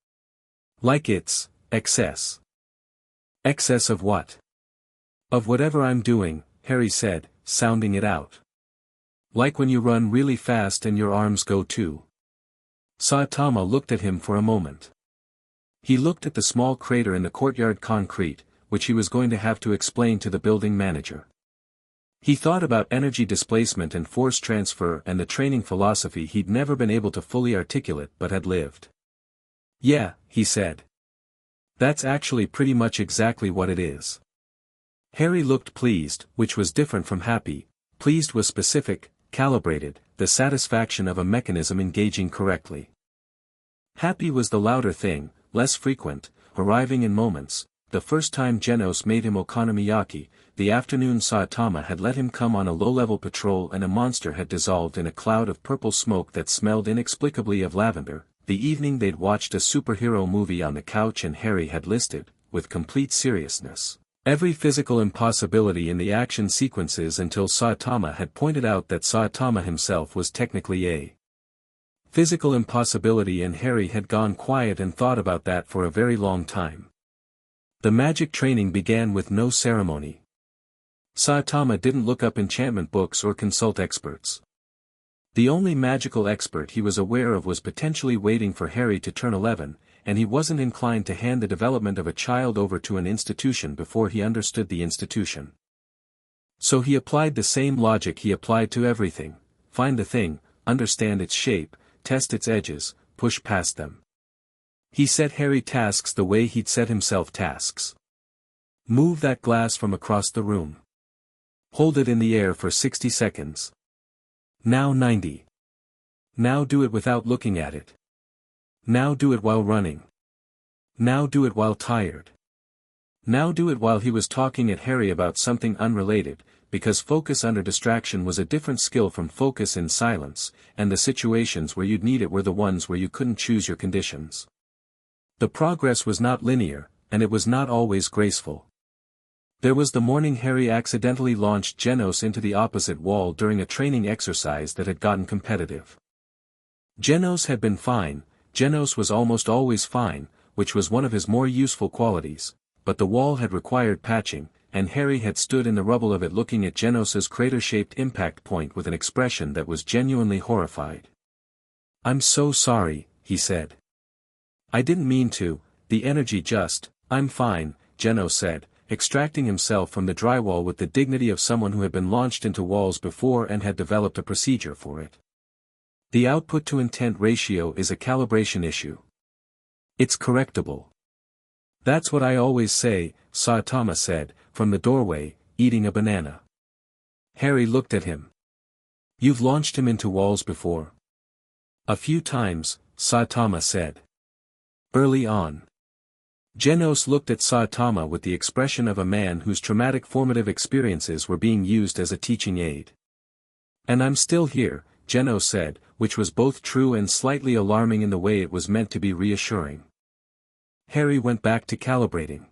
Like it's excess. Excess of what? Of whatever I'm doing, Harry said, sounding it out. Like when you run really fast and your arms go too. Saitama looked at him for a moment. He looked at the small crater in the courtyard concrete, which he was going to have to explain to the building manager. He thought about energy displacement and force transfer and the training philosophy he'd never been able to fully articulate but had lived. Yeah, he said. That's actually pretty much exactly what it is. Harry looked pleased, which was different from happy. Pleased was specific, calibrated, the satisfaction of a mechanism engaging correctly. Happy was the louder thing, less frequent, arriving in moments. The first time Genos made him okonomiyaki, the afternoon Saitama had let him come on a low-level patrol and a monster had dissolved in a cloud of purple smoke that smelled inexplicably of lavender, the evening they'd watched a superhero movie on the couch and Harry had listed, with complete seriousness, every physical impossibility in the action sequences until Saitama had pointed out that Saitama himself was technically a physical impossibility and Harry had gone quiet and thought about that for a very long time. The magic training began with no ceremony. Saitama didn't look up enchantment books or consult experts. The only magical expert he was aware of was potentially waiting for Harry to turn 11, and he wasn't inclined to hand the development of a child over to an institution before he understood the institution. So he applied the same logic he applied to everything: find the thing, understand its shape, test its edges, push past them. He set Harry tasks the way he'd set himself tasks. Move that glass from across the room. Hold it in the air for 60 seconds. Now 90. Now do it without looking at it. Now do it while running. Now do it while tired. Now do it while he was talking at Harry about something unrelated, because focus under distraction was a different skill from focus in silence, and the situations where you'd need it were the ones where you couldn't choose your conditions. The progress was not linear, and it was not always graceful. There was the morning Harry accidentally launched Genos into the opposite wall during a training exercise that had gotten competitive. Genos had been fine, Genos was almost always fine, which was one of his more useful qualities, but the wall had required patching, and Harry had stood in the rubble of it looking at Genos's crater-shaped impact point with an expression that was genuinely horrified. "I'm so sorry," he said. "I didn't mean to, the energy just, I'm fine," Genos said, extracting himself from the drywall with the dignity of someone who had been launched into walls before and had developed a procedure for it. "The output-to-intent ratio is a calibration issue. It's correctable." "That's what I always say," Saitama said, from the doorway, eating a banana. Harry looked at him. "You've launched him into walls before?" "A few times," Saitama said. "Early on." Genos looked at Saitama with the expression of a man whose traumatic formative experiences were being used as a teaching aid. "And I'm still here," Genos said, which was both true and slightly alarming in the way it was meant to be reassuring. Harry went back to calibrating.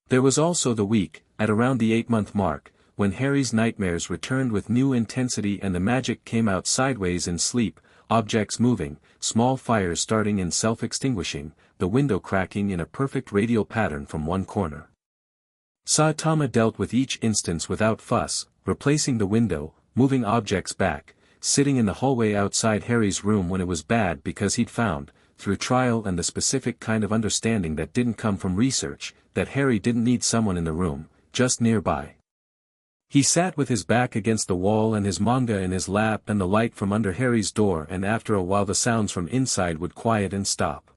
There was also the week, at around the 8-month mark, when Harry's nightmares returned with new intensity and the magic came out sideways in sleep, objects moving, small fires starting and self-extinguishing, the window cracking in a perfect radial pattern from one corner. Saitama dealt with each instance without fuss, replacing the window, moving objects back, sitting in the hallway outside Harry's room when it was bad because he'd found, through trial and the specific kind of understanding that didn't come from research, that Harry didn't need someone in the room, just nearby. He sat with his back against the wall and his manga in his lap and the light from under Harry's door, and after a while the sounds from inside would quiet and stop.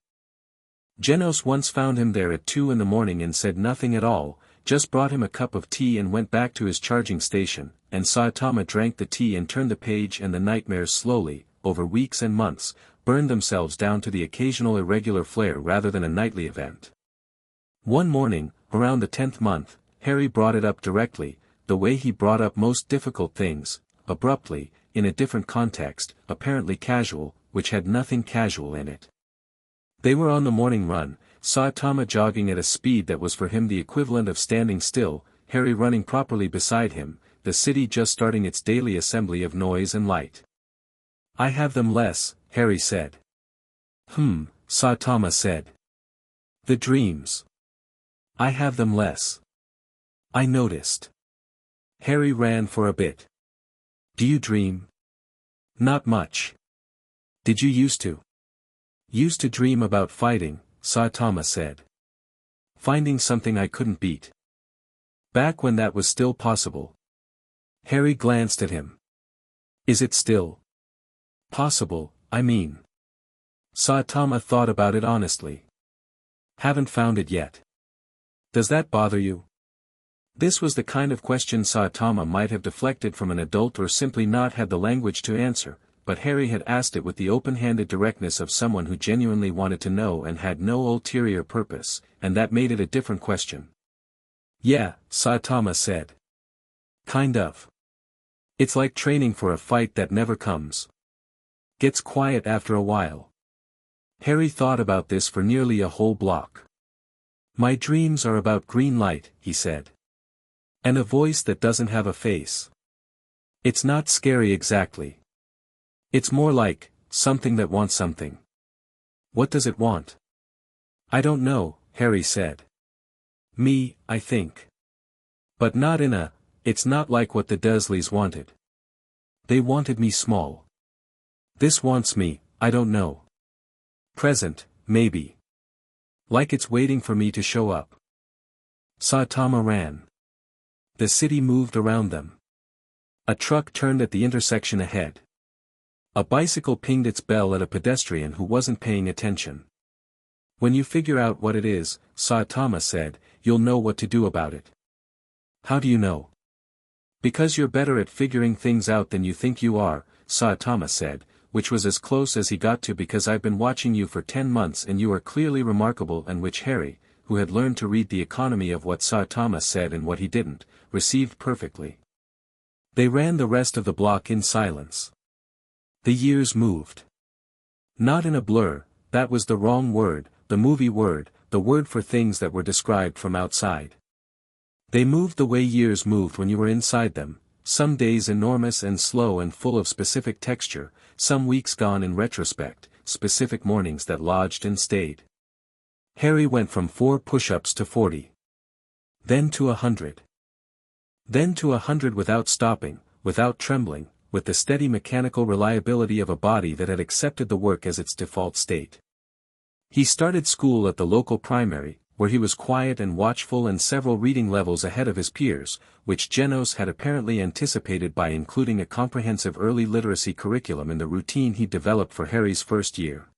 Genos once found him there at 2 a.m. and said nothing at all, just brought him a cup of tea and went back to his charging station, and Saitama drank the tea and turned the page, and the nightmares slowly, over weeks and months, burned themselves down to the occasional irregular flare rather than a nightly event. One morning, around the 10th month, Harry brought it up directly, the way he brought up most difficult things, abruptly, in a different context, apparently casual, which had nothing casual in it. They were on the morning run, Saitama jogging at a speed that was for him the equivalent of standing still, Harry running properly beside him, the city just starting its daily assembly of noise and light. "I have them less," Harry said. Saitama said. "The dreams. I have them less. I noticed." Harry ran for a bit. "Do you dream?" "Not much." "Did you used to?" "Used to dream about fighting," Saitama said. "Finding something I couldn't beat. Back when that was still possible." Harry glanced at him. "Is it still possible, I mean?" Saitama thought about it honestly. "Haven't found it yet." "Does that bother you?" This was the kind of question Saitama might have deflected from an adult or simply not had the language to answer, but Harry had asked it with the open-handed directness of someone who genuinely wanted to know and had no ulterior purpose, and that made it a different question. "Yeah," Saitama said. "Kind of. It's like training for a fight that never comes. Gets quiet after a while." Harry thought about this for nearly a whole block. "My dreams are about green light," he said. "And a voice that doesn't have a face. It's not scary exactly. It's more like, something that wants something." "What does it want?" "I don't know," Harry said. "Me, I think. But not in a, it's not like what the Dursleys wanted. They wanted me small. This wants me, I don't know. Present, maybe. Like it's waiting for me to show up." Saitama ran. The city moved around them. A truck turned at the intersection ahead. A bicycle pinged its bell at a pedestrian who wasn't paying attention. "When you figure out what it is," Saitama said, "you'll know what to do about it." "How do you know?" "Because you're better at figuring things out than you think you are," Saitama said, which was as close as he got to "because I've been watching you for 10 months and you are clearly remarkable," and which Harry, who had learned to read the economy of what Saitama said and what he didn't, received perfectly. They ran the rest of the block in silence. The years moved. Not in a blur, that was the wrong word, the movie word, the word for things that were described from outside. They moved the way years moved when you were inside them, some days enormous and slow and full of specific texture, some weeks gone in retrospect, specific mornings that lodged and stayed. Harry went from 4 push-ups to 40. Then to 100. Then to 100 without stopping, without trembling, with the steady mechanical reliability of a body that had accepted the work as its default state. He started school at the local primary, where he was quiet and watchful and several reading levels ahead of his peers, which Genos had apparently anticipated by including a comprehensive early literacy curriculum in the routine he developed for Harry's first year.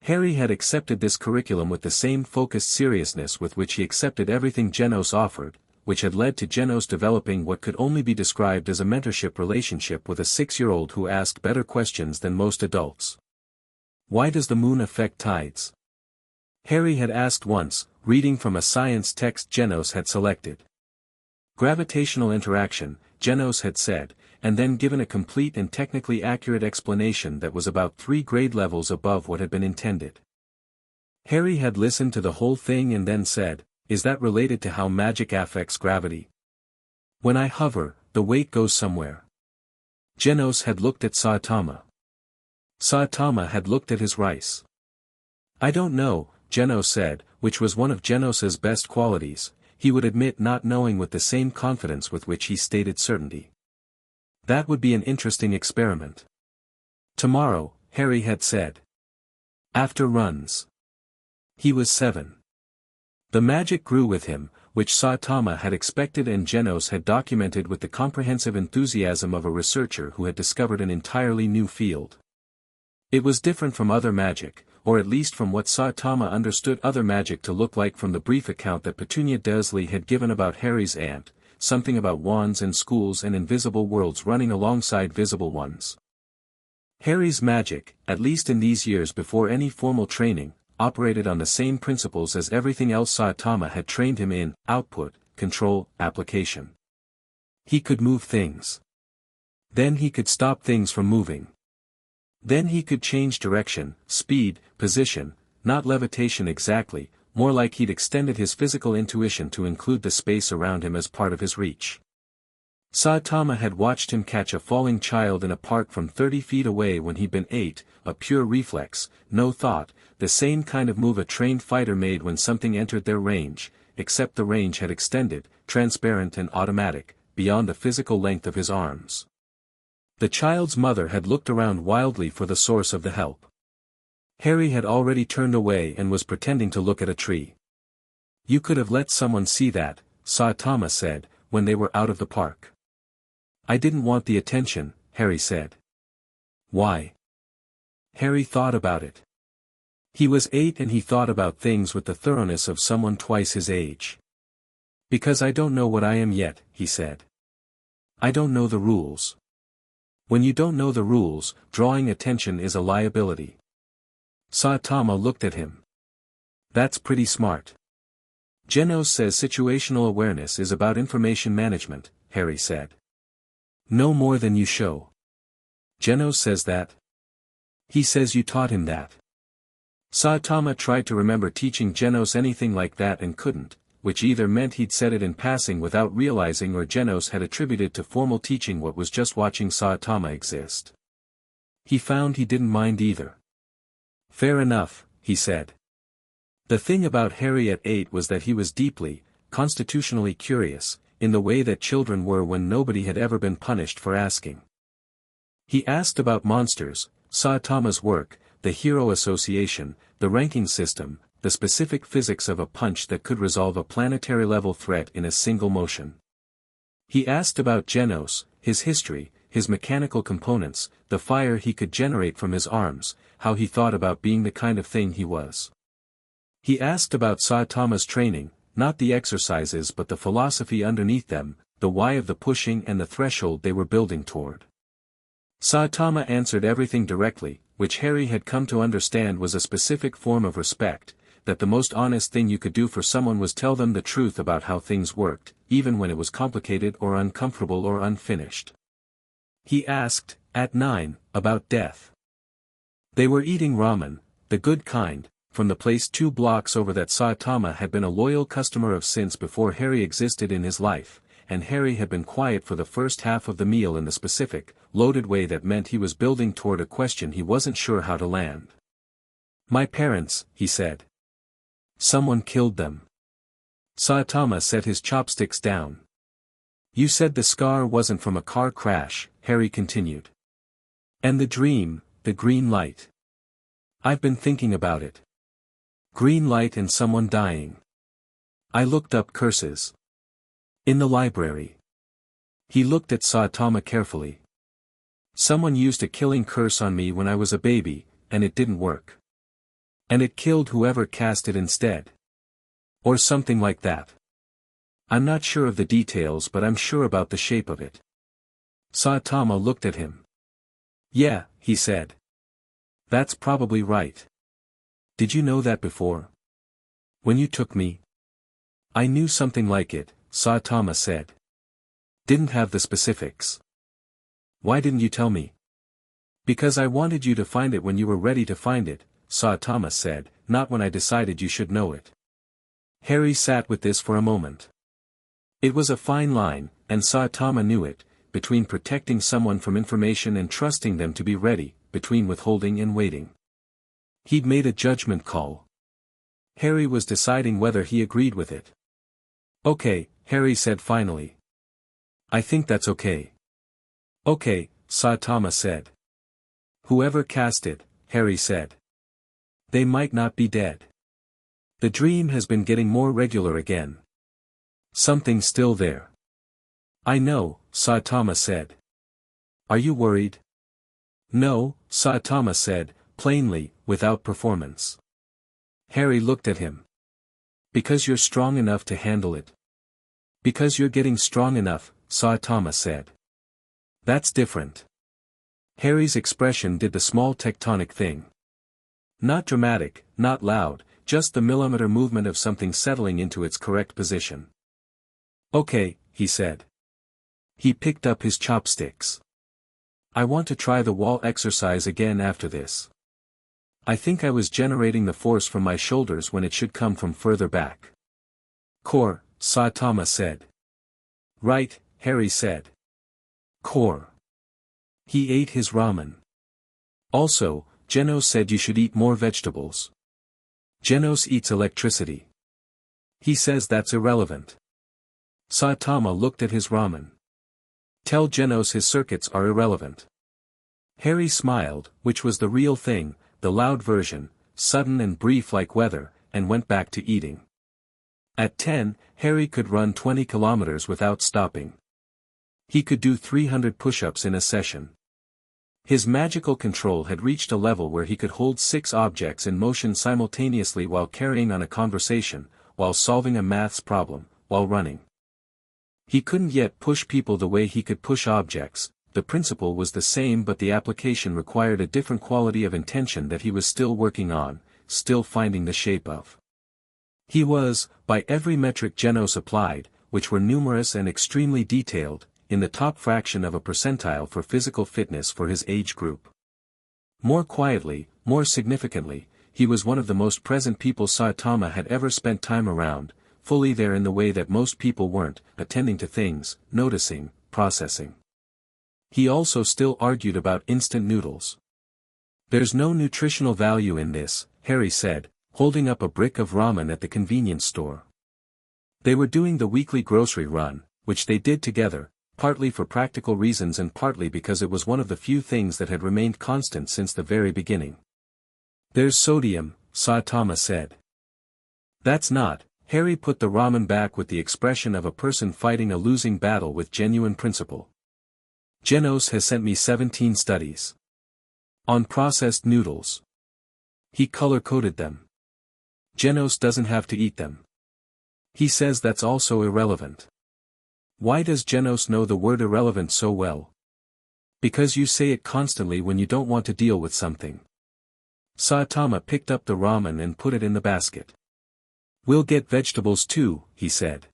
Harry had accepted this curriculum with the same focused seriousness with which he accepted everything Genos offered, which had led to Genos developing what could only be described as a mentorship relationship with a 6-year-old who asked better questions than most adults. "Why does the moon affect tides?" Harry had asked once, reading from a science text Genos had selected. "Gravitational interaction," Genos had said, and then given a complete and technically accurate explanation that was about 3 grade levels above what had been intended. Harry had listened to the whole thing and then said, "Is that related to how magic affects gravity? When I hover, the weight goes somewhere." Genos had looked at Saitama. Saitama had looked at his rice. "I don't know," Genos said, which was one of Genos's best qualities. he would admit not knowing with the same confidence with which he stated certainty. That would be an interesting experiment. Tomorrow, Harry had said. After runs. He was 7. The magic grew with him, which Saitama had expected and Genos had documented with the comprehensive enthusiasm of a researcher who had discovered an entirely new field. It was different from other magic, or at least from what Saitama understood other magic to look like from the brief account that Petunia Dursley had given about Harry's aunt, something about wands and schools and invisible worlds running alongside visible ones. Harry's magic, at least in these years before any formal training, operated on the same principles as everything else Saitama had trained him in: output, control, application. He could move things. Then he could stop things from moving. Then he could change direction, speed, position, not levitation exactly, more like he'd extended his physical intuition to include the space around him as part of his reach. Saitama had watched him catch a falling child in a park from 30 feet away when he'd been 8, a pure reflex, no thought, the same kind of move a trained fighter made when something entered their range, except the range had extended, transparent and automatic, beyond the physical length of his arms. The child's mother had looked around wildly for the source of the help. Harry had already turned away and was pretending to look at a tree. "You could have let someone see that," Saitama said, when they were out of the park. "I didn't want the attention," Harry said. "Why?" Harry thought about it. He was 8 and he thought about things with the thoroughness of someone twice his age. "Because I don't know what I am yet," he said. "I don't know the rules." When you don't know the rules, drawing attention is a liability. Saitama looked at him. "That's pretty smart." "Genos says situational awareness is about information management," Harry said. "No more than you show." "Genos says that?" "He says you taught him that." Saitama tried to remember teaching Genos anything like that and couldn't, which either meant he'd said it in passing without realizing or Genos had attributed to formal teaching what was just watching Saitama exist. He found he didn't mind either. "Fair enough," he said. The thing about Harry at 8 was that he was deeply, constitutionally curious, in the way that children were when nobody had ever been punished for asking. He asked about monsters, Saitama's work, the hero association, the ranking system, the specific physics of a punch that could resolve a planetary-level threat in a single motion. He asked about Genos, his history, his mechanical components, the fire he could generate from his arms, how he thought about being the kind of thing he was. He asked about Saitama's training, not the exercises but the philosophy underneath them, the why of the pushing and the threshold they were building toward. Saitama answered everything directly, which Harry had come to understand was a specific form of respect, that the most honest thing you could do for someone was tell them the truth about how things worked, even when it was complicated or uncomfortable or unfinished. He asked, at 9, about death. They were eating ramen, the good kind, from the place 2 blocks over that Saitama had been a loyal customer of since before Harry existed in his life, and Harry had been quiet for the first half of the meal in the specific, loaded way that meant he was building toward a question he wasn't sure how to land. "My parents," he said. "Someone killed them." Saitama set his chopsticks down. "You said the scar wasn't from a car crash," Harry continued. "And the dream, the green light. I've been thinking about it. Green light and someone dying. I looked up curses. In the library." He looked at Saitama carefully. "Someone used a killing curse on me when I was a baby, and it didn't work. And it killed whoever cast it instead. Or something like that. I'm not sure of the details but I'm sure about the shape of it." Saitama looked at him. "Yeah," he said. "That's probably right. Did you know that before? When you took me?" "I knew something like it," Saitama said. "Didn't have the specifics." "Why didn't you tell me?" "Because I wanted you to find it when you were ready to find it," Saitama said, "not when I decided you should know it." Harry sat with this for a moment. It was a fine line, and Saitama knew it, between protecting someone from information and trusting them to be ready, between withholding and waiting. He'd made a judgment call. Harry was deciding whether he agreed with it. Okay, Harry said finally. I think that's okay. Okay, Saitama said. Whoever cast it, Harry said. They might not be dead. The dream has been getting more regular again. Something's still there. I know, Saitama said. Are you worried? No, Saitama said, plainly, without performance. Harry looked at him. Because you're strong enough to handle it. Because you're getting strong enough, Saitama said. That's different. Harry's expression did the small tectonic thing. Not dramatic, not loud, just the millimeter movement of something settling into its correct position. Okay, he said. He picked up his chopsticks. I want to try the wall exercise again after this. I think I was generating the force from my shoulders when it should come from further back. Core, Saitama said. Right, Harry said. Core. He ate his ramen. Also, Genos said you should eat more vegetables. Genos eats electricity. He says that's irrelevant. Saitama looked at his ramen. Tell Genos his circuits are irrelevant. Harry smiled, which was the real thing, the loud version, sudden and brief like weather, and went back to eating. At 10, Harry could run 20 kilometers without stopping. He could do 300 push-ups in a session. His magical control had reached a level where he could hold 6 objects in motion simultaneously while carrying on a conversation, while solving a maths problem, while running. He couldn't yet push people the way he could push objects. The principle was the same but the application required a different quality of intention that he was still working on, still finding the shape of. He was, by every metric Genos applied, which were numerous and extremely detailed, in the top fraction of a percentile for physical fitness for his age group. More quietly, more significantly, he was one of the most present people Saitama had ever spent time around, fully there in the way that most people weren't, attending to things, noticing, processing. He also still argued about instant noodles. There's no nutritional value in this, Harry said, holding up a brick of ramen at the convenience store. They were doing the weekly grocery run, which they did together, partly for practical reasons and partly because it was one of the few things that had remained constant since the very beginning. There's sodium, Saitama said. That's not. Harry put the ramen back with the expression of a person fighting a losing battle with genuine principle. Genos has sent me 17 studies. On processed noodles. He color-coded them. Genos doesn't have to eat them. He says that's also irrelevant. Why does Genos know the word irrelevant so well? Because you say it constantly when you don't want to deal with something. Saitama picked up the ramen and put it in the basket. We'll get vegetables too, he said.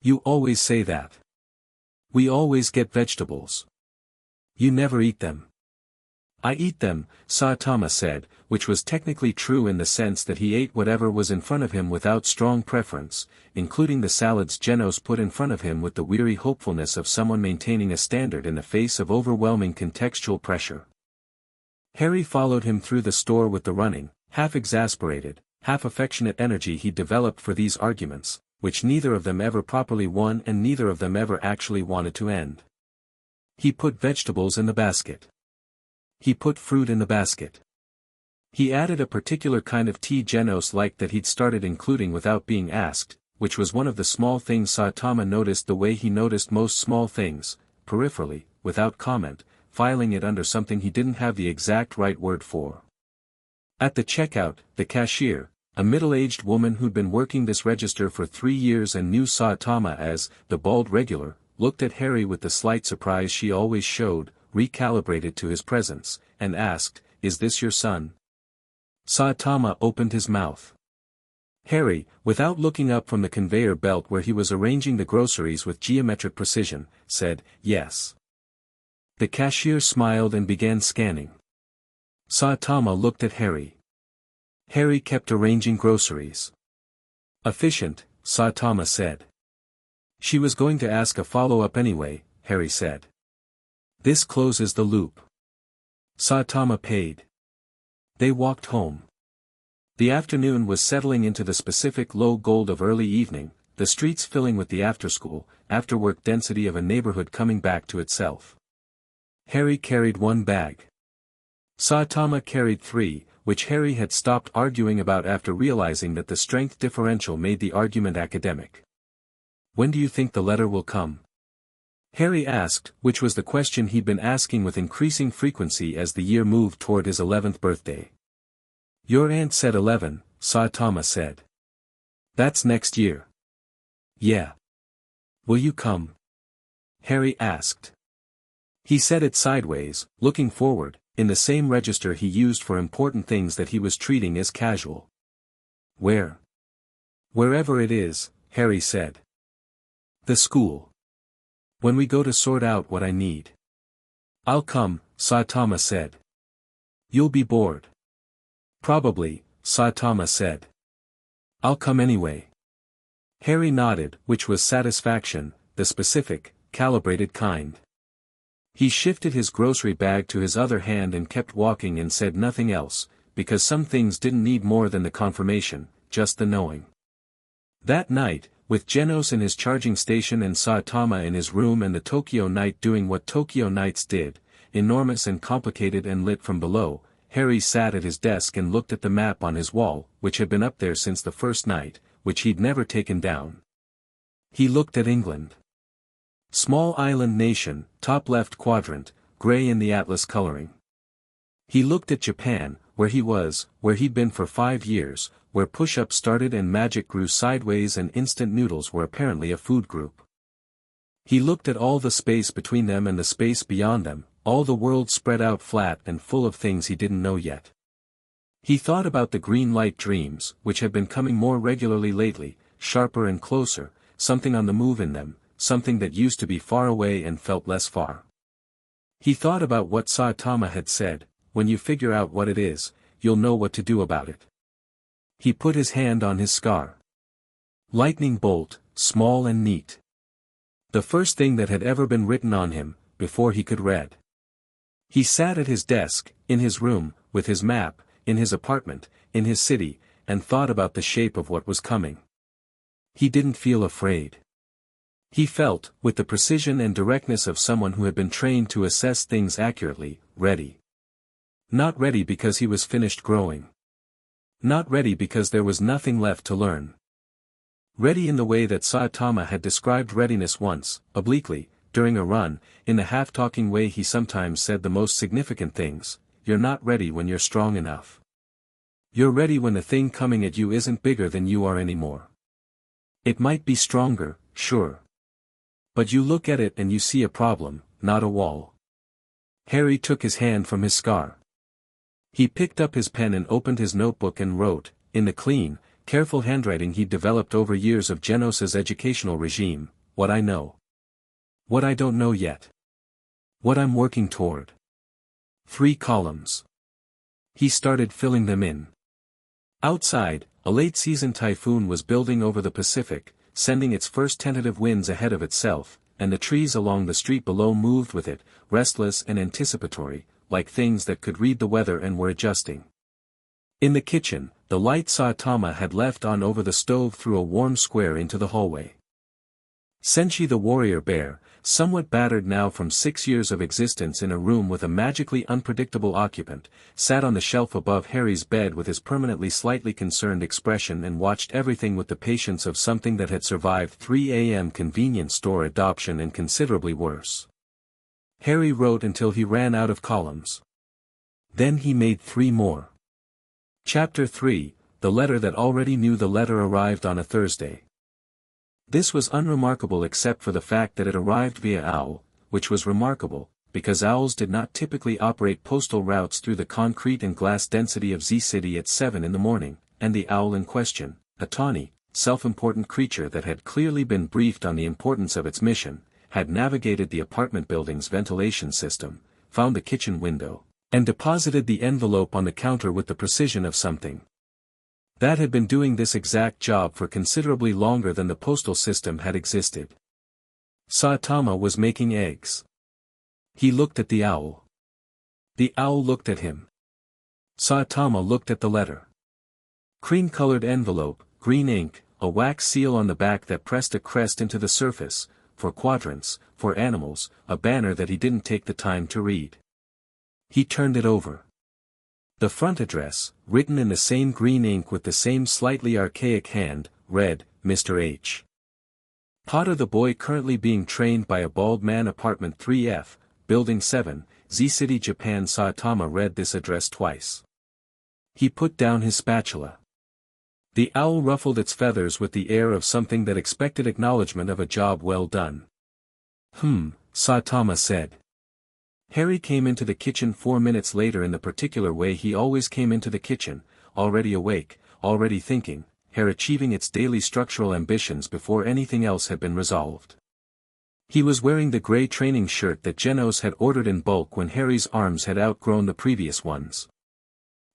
You always say that. We always get vegetables. You never eat them. I eat them, Saitama said, which was technically true in the sense that he ate whatever was in front of him without strong preference, including the salads Genos put in front of him with the weary hopefulness of someone maintaining a standard in the face of overwhelming contextual pressure. Harry followed him through the store with the running, half-exasperated, half-affectionate energy he developed for these arguments, which neither of them ever properly won and neither of them ever actually wanted to end. He put vegetables in the basket. He put fruit in the basket. He added a particular kind of tea Genos liked that he'd started including without being asked, which was one of the small things Saitama noticed the way he noticed most small things, peripherally, without comment, filing it under something he didn't have the exact right word for. At the checkout, the cashier, a middle-aged woman who'd been working this register for 3 years and knew Saitama as the bald regular, looked at Harry with the slight surprise she always showed, recalibrated to his presence, and asked, "Is this your son?" Saitama opened his mouth. Harry, without looking up from the conveyor belt where he was arranging the groceries with geometric precision, said, "Yes." The cashier smiled and began scanning. Saitama looked at Harry. Harry kept arranging groceries. "Efficient," Saitama said. "She was going to ask a follow-up anyway," Harry said. "This closes the loop." Saitama paid. They walked home. The afternoon was settling into the specific low gold of early evening, the streets filling with the after-school, after-work density of a neighborhood coming back to itself. Harry carried one bag. Saitama carried three, which Harry had stopped arguing about after realizing that the strength differential made the argument academic. "When do you think the letter will come?" Harry asked, which was the question he'd been asking with increasing frequency as the year moved toward his 11th birthday. "Your aunt said 11, Saitama said. "That's next year." "Yeah. Will you come?" Harry asked. He said it sideways, looking forward, in the same register he used for important things that he was treating as casual. "Where?" "Wherever it is," Harry said. "The school. When we go to sort out what I need." "I'll come," Saitama said. "You'll be bored." "Probably," Saitama said. "I'll come anyway." Harry nodded, which was satisfaction, the specific, calibrated kind. He shifted his grocery bag to his other hand and kept walking and said nothing else, because some things didn't need more than the confirmation, just the knowing. That night, with Genos in his charging station and Saitama in his room and the Tokyo night doing what Tokyo nights did, enormous and complicated and lit from below, Harry sat at his desk and looked at the map on his wall, which had been up there since the first night, which he'd never taken down. He looked at England. Small island nation, top left quadrant, gray in the atlas coloring. He looked at Japan, where he'd been for 5 years, where push-ups started and magic grew sideways and instant noodles were apparently a food group. He looked at all the space between them and the space beyond them, all the world spread out flat and full of things he didn't know yet. He thought about the green light dreams, which had been coming more regularly lately, sharper and closer, something on the move in them, something that used to be far away and felt less far. He thought about what Saitama had said, "When you figure out what it is, you'll know what to do about it." He put his hand on his scar. Lightning bolt, small and neat. The first thing that had ever been written on him, before he could read. He sat at his desk, in his room, with his map, in his apartment, in his city, and thought about the shape of what was coming. He didn't feel afraid. He felt, with the precision and directness of someone who had been trained to assess things accurately, ready. Not ready because he was finished growing. Not ready because there was nothing left to learn. Ready in the way that Saitama had described readiness once, obliquely, during a run, in the half-talking way he sometimes said the most significant things: "You're not ready when you're strong enough. You're ready when the thing coming at you isn't bigger than you are anymore. It might be stronger, sure. But you look at it and you see a problem, not a wall." Harry took his hand from his scar. He picked up his pen and opened his notebook and wrote, in the clean, careful handwriting he'd developed over years of Genos's educational regime, "What I know. What I don't know yet. What I'm working toward." 3 columns. He started filling them in. Outside, a late-season typhoon was building over the Pacific, sending its first tentative winds ahead of itself, and the trees along the street below moved with it, restless and anticipatory, like things that could read the weather and were adjusting. In the kitchen, the light Saitama had left on over the stove threw a warm square into the hallway. Senshi the warrior bear, somewhat battered now from 6 years of existence in a room with a magically unpredictable occupant, sat on the shelf above Harry's bed with his permanently slightly concerned expression and watched everything with the patience of something that had survived 3 a.m. convenience store adoption and considerably worse. Harry wrote until he ran out of columns. Then he made 3 more. Chapter 3, The Letter That Already Knew. The letter arrived on a Thursday. This was unremarkable except for the fact that it arrived via owl, which was remarkable, because owls did not typically operate postal routes through the concrete and glass density of Z-City at 7 in the morning, and the owl in question, a tawny, self-important creature that had clearly been briefed on the importance of its mission, had navigated the apartment building's ventilation system, found the kitchen window, and deposited the envelope on the counter with the precision of something that had been doing this exact job for considerably longer than the postal system had existed. Saitama was making eggs. He looked at the owl. The owl looked at him. Saitama looked at the letter. Cream-colored envelope, green ink, a wax seal on the back that pressed a crest into the surface, for quadrants, for animals, a banner that he didn't take the time to read. He turned it over. The front address, written in the same green ink with the same slightly archaic hand, read, Mr. H. Potter, the boy currently being trained by a bald man, apartment 3F, building 7, Z City, Japan. Saitama read this address twice. He put down his spatula. The owl ruffled its feathers with the air of something that expected acknowledgement of a job well done. Saitama said. Harry came into the kitchen 4 minutes later in the particular way he always came into the kitchen, already awake, already thinking, hair achieving its daily structural ambitions before anything else had been resolved. He was wearing the grey training shirt that Genos had ordered in bulk when Harry's arms had outgrown the previous ones.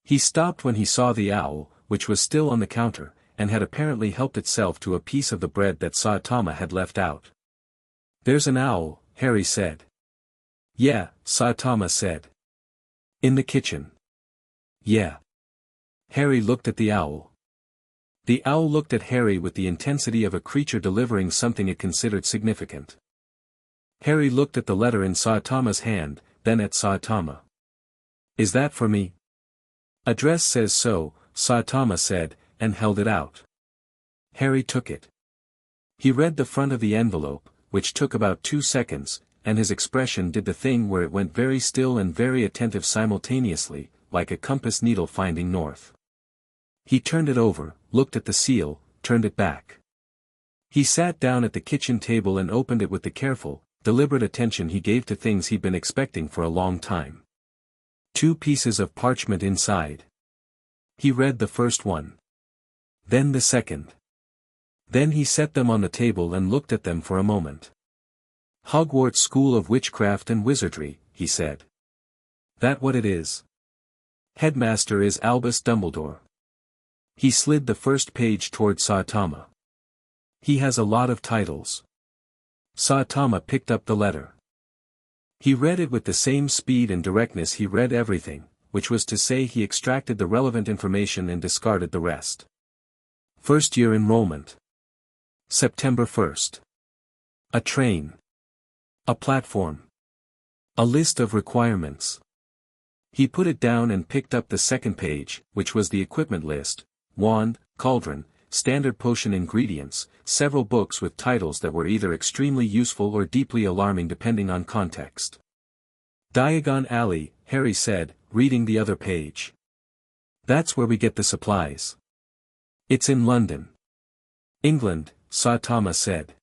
He stopped when he saw the owl, which was still on the counter, and had apparently helped itself to a piece of the bread that Saitama had left out. "There's an owl," Harry said. "Yeah," Saitama said. "In the kitchen." "Yeah." Harry looked at the owl. The owl looked at Harry with the intensity of a creature delivering something it considered significant. Harry looked at the letter in Saitama's hand, then at Saitama. "Is that for me?" "Address says so," Saitama said, and held it out. Harry took it. He read the front of the envelope, which took about 2 seconds, and his expression did the thing where it went very still and very attentive simultaneously, like a compass needle finding north. He turned it over, looked at the seal, turned it back. He sat down at the kitchen table and opened it with the careful, deliberate attention he gave to things he'd been expecting for a long time. 2 pieces of parchment inside. He read the first one. Then the second. Then he set them on the table and looked at them for a moment. "Hogwarts School of Witchcraft and Wizardry," he said. "That what it is?" "Headmaster is Albus Dumbledore." He slid the first page toward Saitama. "He has a lot of titles." Saitama picked up the letter. He read it with the same speed and directness he read everything, which was to say he extracted the relevant information and discarded the rest. First year enrollment. September 1st. A train. A platform. A list of requirements. He put it down and picked up the second page, which was the equipment list: wand, cauldron, standard potion ingredients, several books with titles that were either extremely useful or deeply alarming depending on context. Diagon Alley, Harry said, reading the other page. "That's where we get the supplies." "It's in London." "England," Saitama said.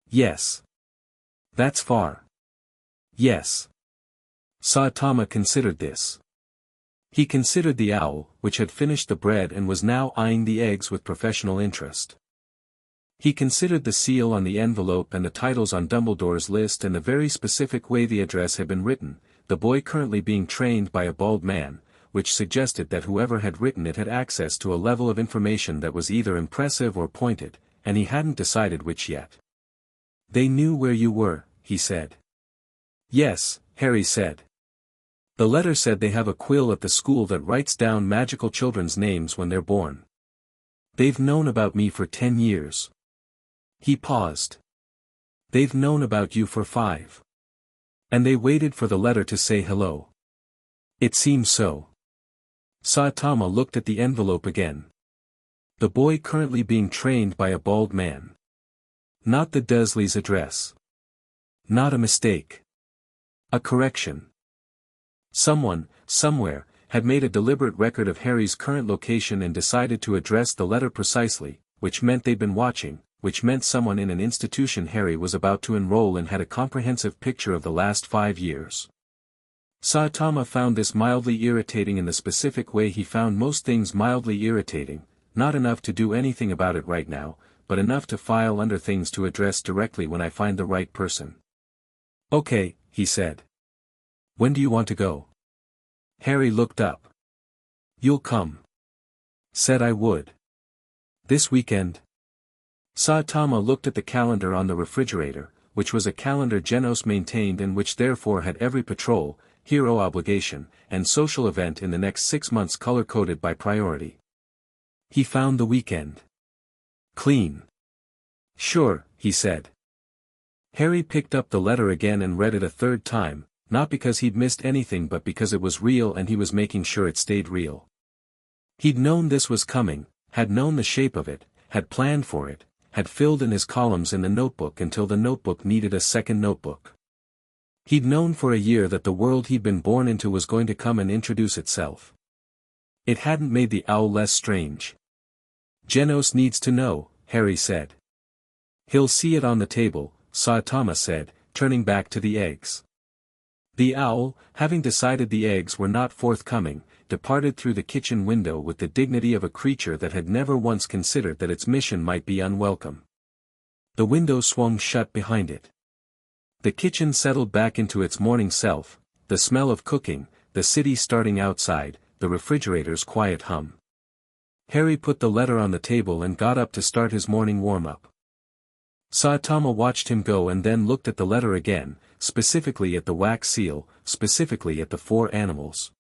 "Yes. That's far." "Yes." Saitama considered this. He considered the owl, which had finished the bread and was now eyeing the eggs with professional interest. He considered the seal on the envelope and the titles on Dumbledore's list and the very specific way the address had been written, the boy currently being trained by a bald man, which suggested that whoever had written it had access to a level of information that was either impressive or pointed, and he hadn't decided which yet. "They knew where you were," he said. "Yes," Harry said. "The letter said they have a quill at the school that writes down magical children's names when they're born. They've known about me for 10 years. He paused. "They've known about you for 5. And they waited for the letter to say hello." "It seems so." Saitama looked at the envelope again. The boy currently being trained by a bald man. Not the Dursleys' address. Not a mistake. A correction. Someone, somewhere, had made a deliberate record of Harry's current location and decided to address the letter precisely, which meant they'd been watching, which meant someone in an institution Harry was about to enroll in had a comprehensive picture of the last 5 years. Saitama found this mildly irritating in the specific way he found most things mildly irritating, not enough to do anything about it right now, but enough to file under things to address directly when I find the right person. "Okay," he said. "When do you want to go?" Harry looked up. "You'll come." "Said I would." "This weekend?" Saitama looked at the calendar on the refrigerator, which was a calendar Genos maintained and which therefore had every patrol, hero obligation, and social event in the next 6 months color-coded by priority. He found the weekend. Clean. Sure, he said. Harry picked up the letter again and read it a third time, not because he'd missed anything but because it was real and he was making sure it stayed real. He'd known this was coming, had known the shape of it, had planned for it, had filled in his columns in the notebook until the notebook needed a second notebook. He'd known for a year that the world he'd been born into was going to come and introduce itself. It hadn't made the owl less strange. Genos needs to know, Harry said. He'll see it on the table, Saitama said, turning back to the eggs. The owl, having decided the eggs were not forthcoming, departed through the kitchen window with the dignity of a creature that had never once considered that its mission might be unwelcome. The window swung shut behind it. The kitchen settled back into its morning self, the smell of cooking, the city starting outside, the refrigerator's quiet hum. Harry put the letter on the table and got up to start his morning warm-up. Saitama watched him go and then looked at the letter again, specifically at the wax seal, specifically at the 4 animals.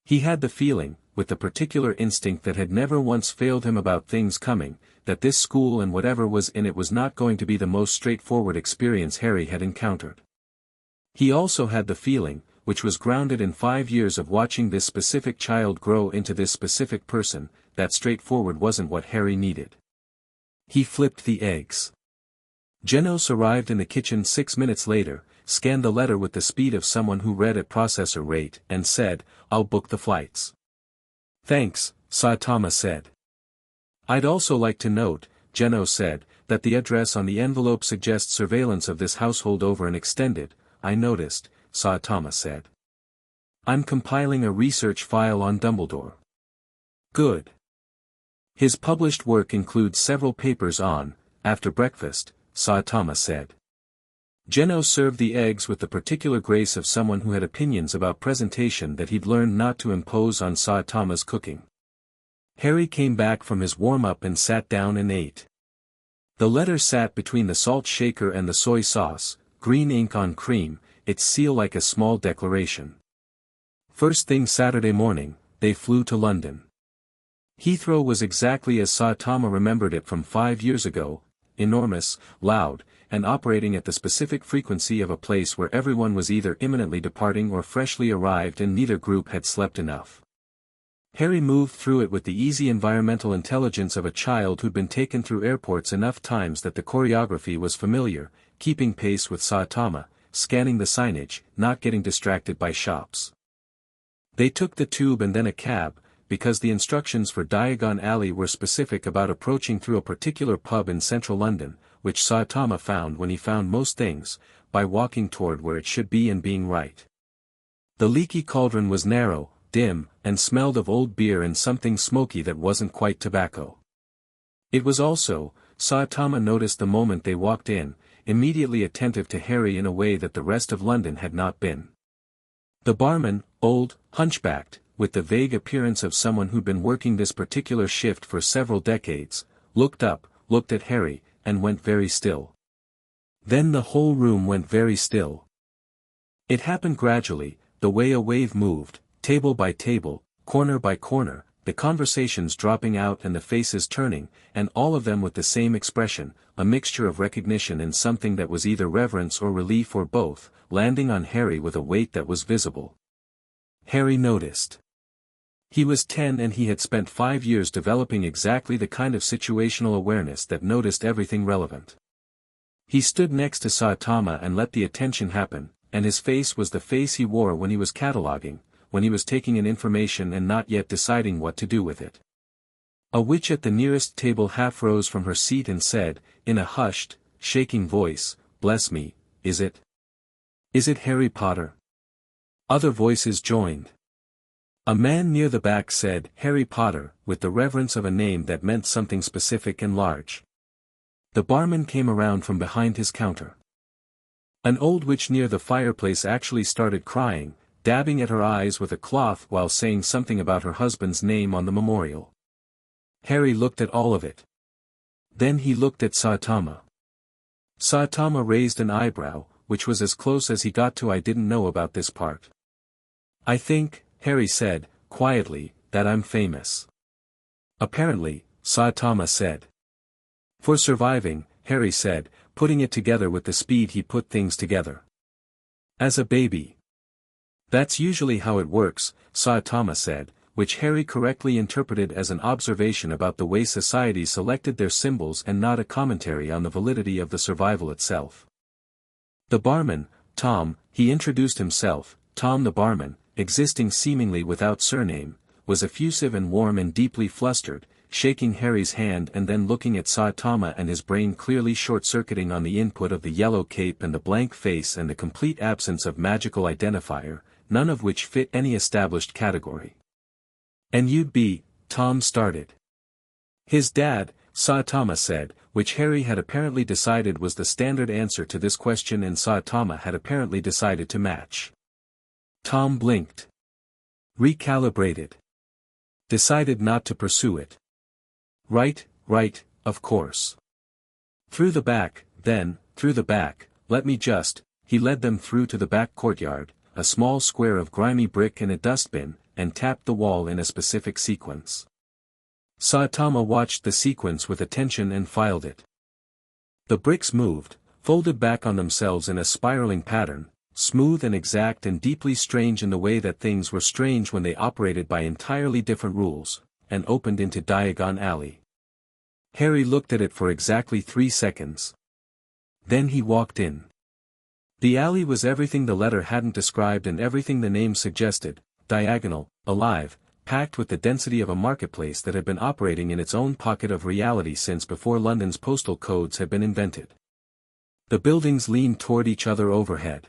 He had the feeling, with the particular instinct that had never once failed him about things coming, that this school and whatever was in it was not going to be the most straightforward experience Harry had encountered. He also had the feeling, which was grounded in 5 years of watching this specific child grow into this specific person, that straightforward wasn't what Harry needed. He flipped the eggs. Genos arrived in the kitchen 6 minutes later, scanned the letter with the speed of someone who read at processor rate, and said, "I'll book the flights." "Thanks," Saitama said. "I'd also like to note," Genos said, "that the address on the envelope suggests surveillance of this household over an extended." "I noticed," Saitama said. "I'm compiling a research file on Dumbledore." "Good." His published work includes several papers on, after breakfast, Saitama said. Genos served the eggs with the particular grace of someone who had opinions about presentation that he'd learned not to impose on Saitama's cooking. Harry came back from his warm-up and sat down and ate. The letter sat between the salt shaker and the soy sauce, green ink on cream, its seal like a small declaration. First thing Saturday morning, they flew to London. Heathrow was exactly as Saitama remembered it from 5 years ago, enormous, loud, and operating at the specific frequency of a place where everyone was either imminently departing or freshly arrived and neither group had slept enough. Harry moved through it with the easy environmental intelligence of a child who'd been taken through airports enough times that the choreography was familiar, keeping pace with Saitama, scanning the signage, not getting distracted by shops. They took the tube and then a cab, because the instructions for Diagon Alley were specific about approaching through a particular pub in central London, which Saitama found when he found most things, by walking toward where it should be and being right. The leaky cauldron was narrow, dim, and smelled of old beer and something smoky that wasn't quite tobacco. It was also, Saitama noticed the moment they walked in, immediately attentive to Harry in a way that the rest of London had not been. The barman, old, hunchbacked, with the vague appearance of someone who'd been working this particular shift for several decades, looked up, looked at Harry, and went very still. Then the whole room went very still. It happened gradually, the way a wave moved, table by table, corner by corner, the conversations dropping out and the faces turning, and all of them with the same expression, a mixture of recognition and something that was either reverence or relief or both, landing on Harry with a weight that was visible. Harry noticed. He was 10 and he had spent 5 years developing exactly the kind of situational awareness that noticed everything relevant. He stood next to Saitama and let the attention happen, and his face was the face he wore when he was cataloging, when he was taking in information and not yet deciding what to do with it. A witch at the nearest table half rose from her seat and said, in a hushed, shaking voice, "Bless me, is it? Is it Harry Potter?" Other voices joined. A man near the back said, "Harry Potter," with the reverence of a name that meant something specific and large. The barman came around from behind his counter. An old witch near the fireplace actually started crying, dabbing at her eyes with a cloth while saying something about her husband's name on the memorial. Harry looked at all of it. Then he looked at Saitama. Saitama raised an eyebrow, which was as close as he got to "I didn't know about this part." "I think," Harry said, quietly, "that I'm famous." "Apparently," Saitama said. For surviving, Harry said, putting it together with the speed he put things together. As a baby. That's usually how it works, Saitama said, which Harry correctly interpreted as an observation about the way society selected their symbols and not a commentary on the validity of the survival itself. The barman, Tom, he introduced himself, Tom the barman, existing seemingly without surname, was effusive and warm and deeply flustered, shaking Harry's hand and then looking at Saitama and his brain clearly short-circuiting on the input of the yellow cape and the blank face and the complete absence of magical identifier, none of which fit any established category. And you'd be, Tom started. His dad, Saitama said, which Harry had apparently decided was the standard answer to this question and Saitama had apparently decided to match. Tom blinked. Recalibrated. Decided not to pursue it. Right, of course. Through the back, then, through the back, let me just, he led them through to the back courtyard, a small square of grimy brick and a dustbin, and tapped the wall in a specific sequence. Saitama watched the sequence with attention and filed it. The bricks moved, folded back on themselves in a spiraling pattern, smooth and exact and deeply strange in the way that things were strange when they operated by entirely different rules, and opened into Diagon Alley. Harry looked at it for exactly 3 seconds. Then he walked in. The alley was everything the letter hadn't described and everything the name suggested, diagonal, alive, packed with the density of a marketplace that had been operating in its own pocket of reality since before London's postal codes had been invented. The buildings leaned toward each other overhead.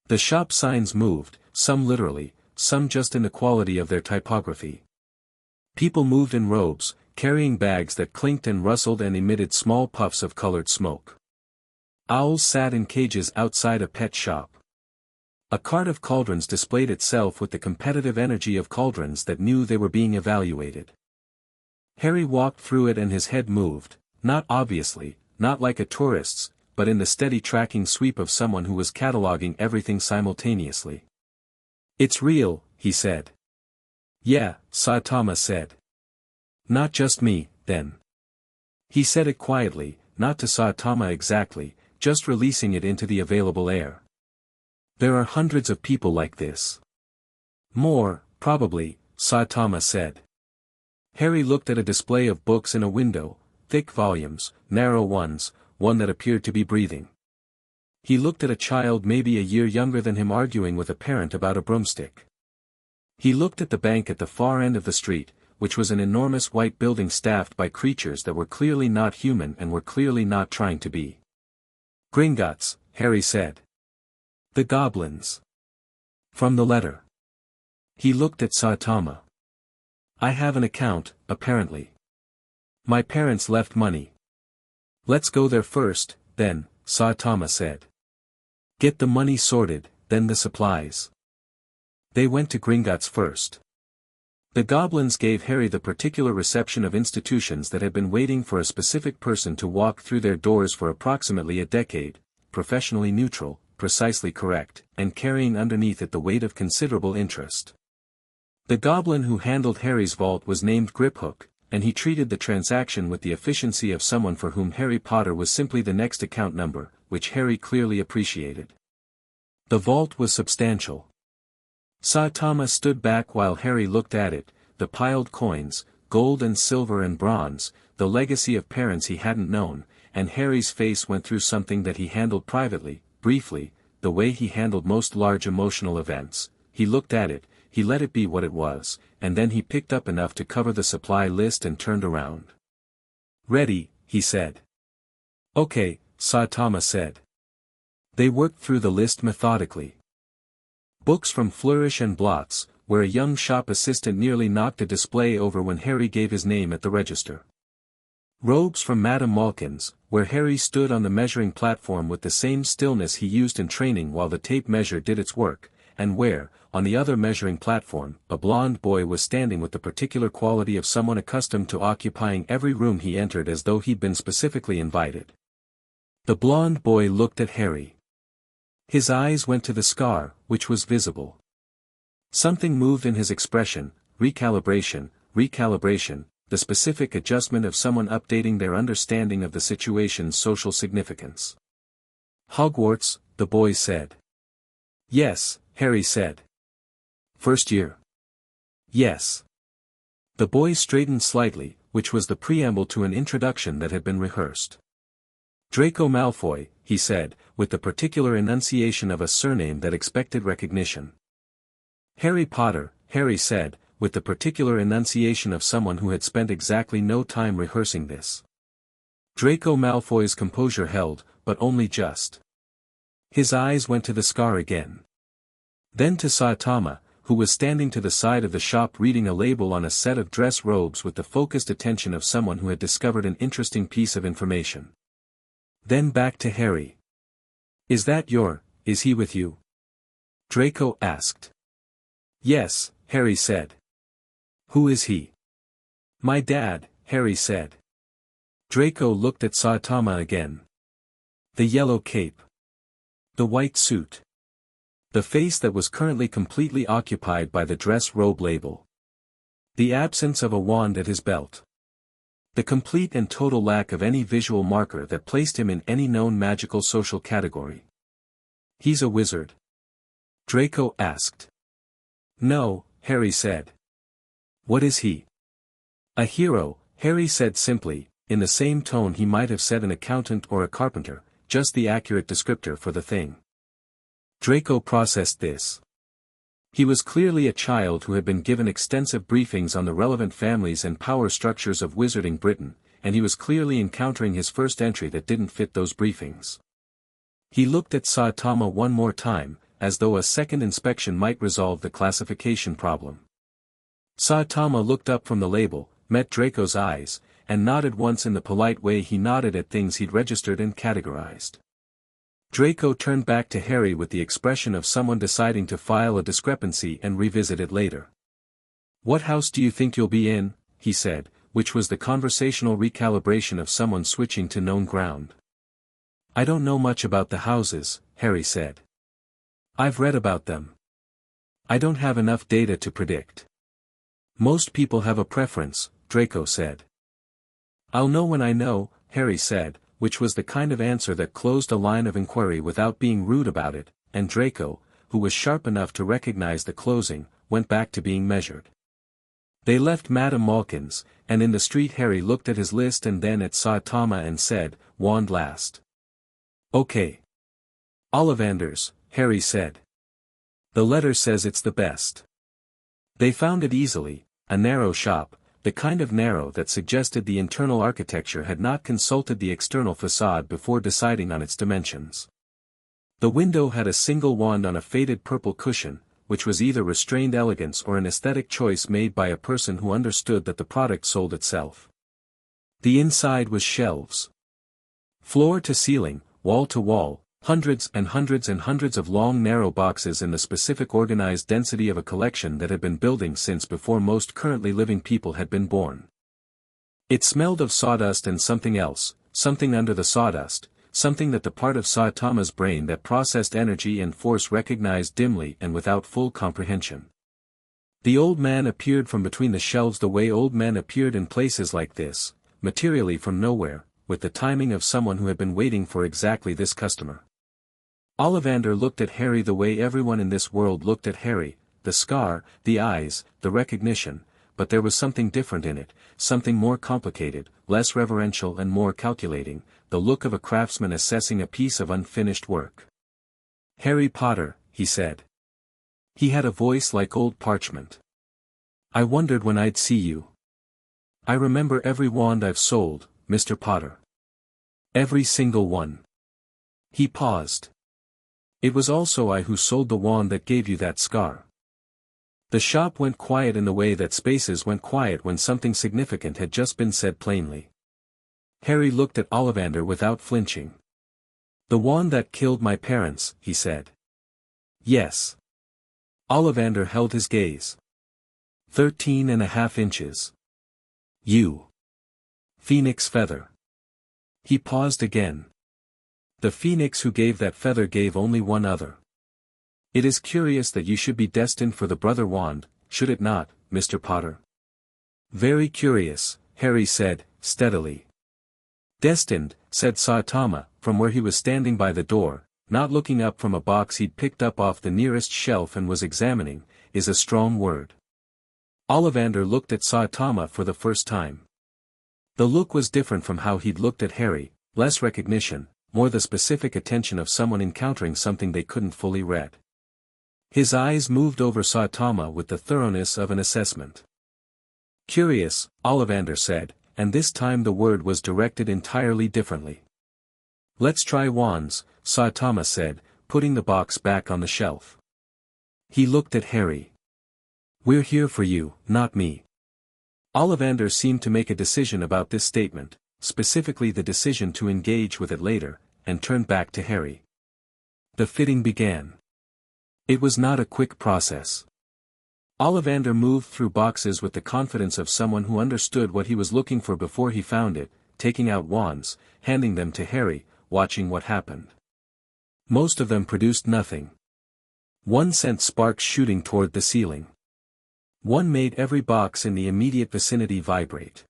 The shop signs moved, some literally, some just in the quality of their typography. People moved in robes, carrying bags that clinked and rustled and emitted small puffs of colored smoke. Owls sat in cages outside a pet shop. A cart of cauldrons displayed itself with the competitive energy of cauldrons that knew they were being evaluated. Harry walked through it and his head moved, not obviously, not like a tourist's, but in the steady tracking sweep of someone who was cataloging everything simultaneously. It's real, he said. Yeah, Saitama said. Not just me, then. He said it quietly, not to Saitama exactly, just releasing it into the available air. There are hundreds of people like this. More, probably, Saitama said. Harry looked at a display of books in a window, thick volumes, narrow ones, one that appeared to be breathing. He looked at a child maybe a year younger than him arguing with a parent about a broomstick. He looked at the bank at the far end of the street, which was an enormous white building staffed by creatures that were clearly not human and were clearly not trying to be. Gringotts, Harry said. The goblins. From the letter. He looked at Saitama. I have an account, apparently. My parents left money. Let's go there first, then, Saitama said. Get the money sorted, then the supplies. They went to Gringotts first. The goblins gave Harry the particular reception of institutions that had been waiting for a specific person to walk through their doors for approximately a decade, professionally neutral, precisely correct, and carrying underneath it the weight of considerable interest. The goblin who handled Harry's vault was named Griphook, and he treated the transaction with the efficiency of someone for whom Harry Potter was simply the next account number, which Harry clearly appreciated. The vault was substantial. Saitama stood back while Harry looked at it, the piled coins, gold and silver and bronze, the legacy of parents he hadn't known, and Harry's face went through something that he handled privately, briefly, the way he handled most large emotional events. He looked at it, he let it be what it was, and then he picked up enough to cover the supply list and turned around. Ready, he said. Okay, Saitama said. They worked through the list methodically. Books from Flourish and Blots, where a young shop assistant nearly knocked a display over when Harry gave his name at the register. Robes from Madame Malkin's, where Harry stood on the measuring platform with the same stillness he used in training while the tape measure did its work, and where, on the other measuring platform, a blond boy was standing with the particular quality of someone accustomed to occupying every room he entered as though he'd been specifically invited. The blond boy looked at Harry. His eyes went to the scar, which was visible. Something moved in his expression, recalibration, the specific adjustment of someone updating their understanding of the situation's social significance. Hogwarts, the boy said. Yes, Harry said. First year? Yes. The boy straightened slightly, which was the preamble to an introduction that had been rehearsed. Draco Malfoy, he said, with the particular enunciation of a surname that expected recognition. Harry Potter, Harry said, with the particular enunciation of someone who had spent exactly no time rehearsing this. Draco Malfoy's composure held, but only just. His eyes went to the scar again. Then to Saitama, who was standing to the side of the shop reading a label on a set of dress robes with the focused attention of someone who had discovered an interesting piece of information. Then back to Harry. Is he with you? Draco asked. Yes, Harry said. Who is he? My dad, Harry said. Draco looked at Saitama again. The yellow cape. The white suit. The face that was currently completely occupied by the dress robe label. The absence of a wand at his belt. The complete and total lack of any visual marker that placed him in any known magical social category. He's a wizard? Draco asked. No, Harry said. What is he? A hero, Harry said simply, in the same tone he might have said an accountant or a carpenter, just the accurate descriptor for the thing. Draco processed this. He was clearly a child who had been given extensive briefings on the relevant families and power structures of Wizarding Britain, and he was clearly encountering his first entry that didn't fit those briefings. He looked at Saitama one more time, as though a second inspection might resolve the classification problem. Saitama looked up from the label, met Draco's eyes, and nodded once in the polite way he nodded at things he'd registered and categorized. Draco turned back to Harry with the expression of someone deciding to file a discrepancy and revisit it later. What house do you think you'll be in? He said, which was the conversational recalibration of someone switching to known ground. I don't know much about the houses, Harry said. I've read about them. I don't have enough data to predict. Most people have a preference, Draco said. I'll know when I know, Harry said, which was the kind of answer that closed a line of inquiry without being rude about it, and Draco, who was sharp enough to recognize the closing, went back to being measured. They left Madame Malkin's, and in the street Harry looked at his list and then at Saitama and said, wand last. Okay. Ollivanders, Harry said. The letter says it's the best. They found it easily, a narrow shop, the kind of narrow that suggested the internal architecture had not consulted the external facade before deciding on its dimensions. The window had a single wand on a faded purple cushion, which was either restrained elegance or an aesthetic choice made by a person who understood that the product sold itself. The inside was shelves. Floor to ceiling, wall to wall, hundreds and hundreds and hundreds of long narrow boxes in the specific organized density of a collection that had been building since before most currently living people had been born. It smelled of sawdust and something else, something under the sawdust, something that the part of Saitama's brain that processed energy and force recognized dimly and without full comprehension. The old man appeared from between the shelves the way old men appeared in places like this, materially from nowhere, with the timing of someone who had been waiting for exactly this customer. Ollivander looked at Harry the way everyone in this world looked at Harry, the scar, the eyes, the recognition, but there was something different in it, something more complicated, less reverential and more calculating, the look of a craftsman assessing a piece of unfinished work. Harry Potter, he said. He had a voice like old parchment. I wondered when I'd see you. I remember every wand I've sold, Mr. Potter. Every single one. He paused. It was also I who sold the wand that gave you that scar. The shop went quiet in the way that spaces went quiet when something significant had just been said plainly. Harry looked at Ollivander without flinching. The wand that killed my parents, he said. Yes. Ollivander held his gaze. 13.5 inches. You. Phoenix feather. He paused again. The phoenix who gave that feather gave only one other. It is curious that you should be destined for the brother wand, should it not, Mr. Potter? Very curious, Harry said, steadily. Destined, said Saitama, from where he was standing by the door, not looking up from a box he'd picked up off the nearest shelf and was examining, is a strong word. Ollivander looked at Saitama for the first time. The look was different from how he'd looked at Harry, less recognition, more the specific attention of someone encountering something they couldn't fully read. His eyes moved over Saitama with the thoroughness of an assessment. Curious, Ollivander said, and this time the word was directed entirely differently. Let's try wands, Saitama said, putting the box back on the shelf. He looked at Harry. We're here for you, not me. Ollivander seemed to make a decision about this statement, specifically the decision to engage with it later, and turned back to Harry. The fitting began. It was not a quick process. Ollivander moved through boxes with the confidence of someone who understood what he was looking for before he found it, taking out wands, handing them to Harry, watching what happened. Most of them produced nothing. One sent sparks shooting toward the ceiling. One made every box in the immediate vicinity vibrate.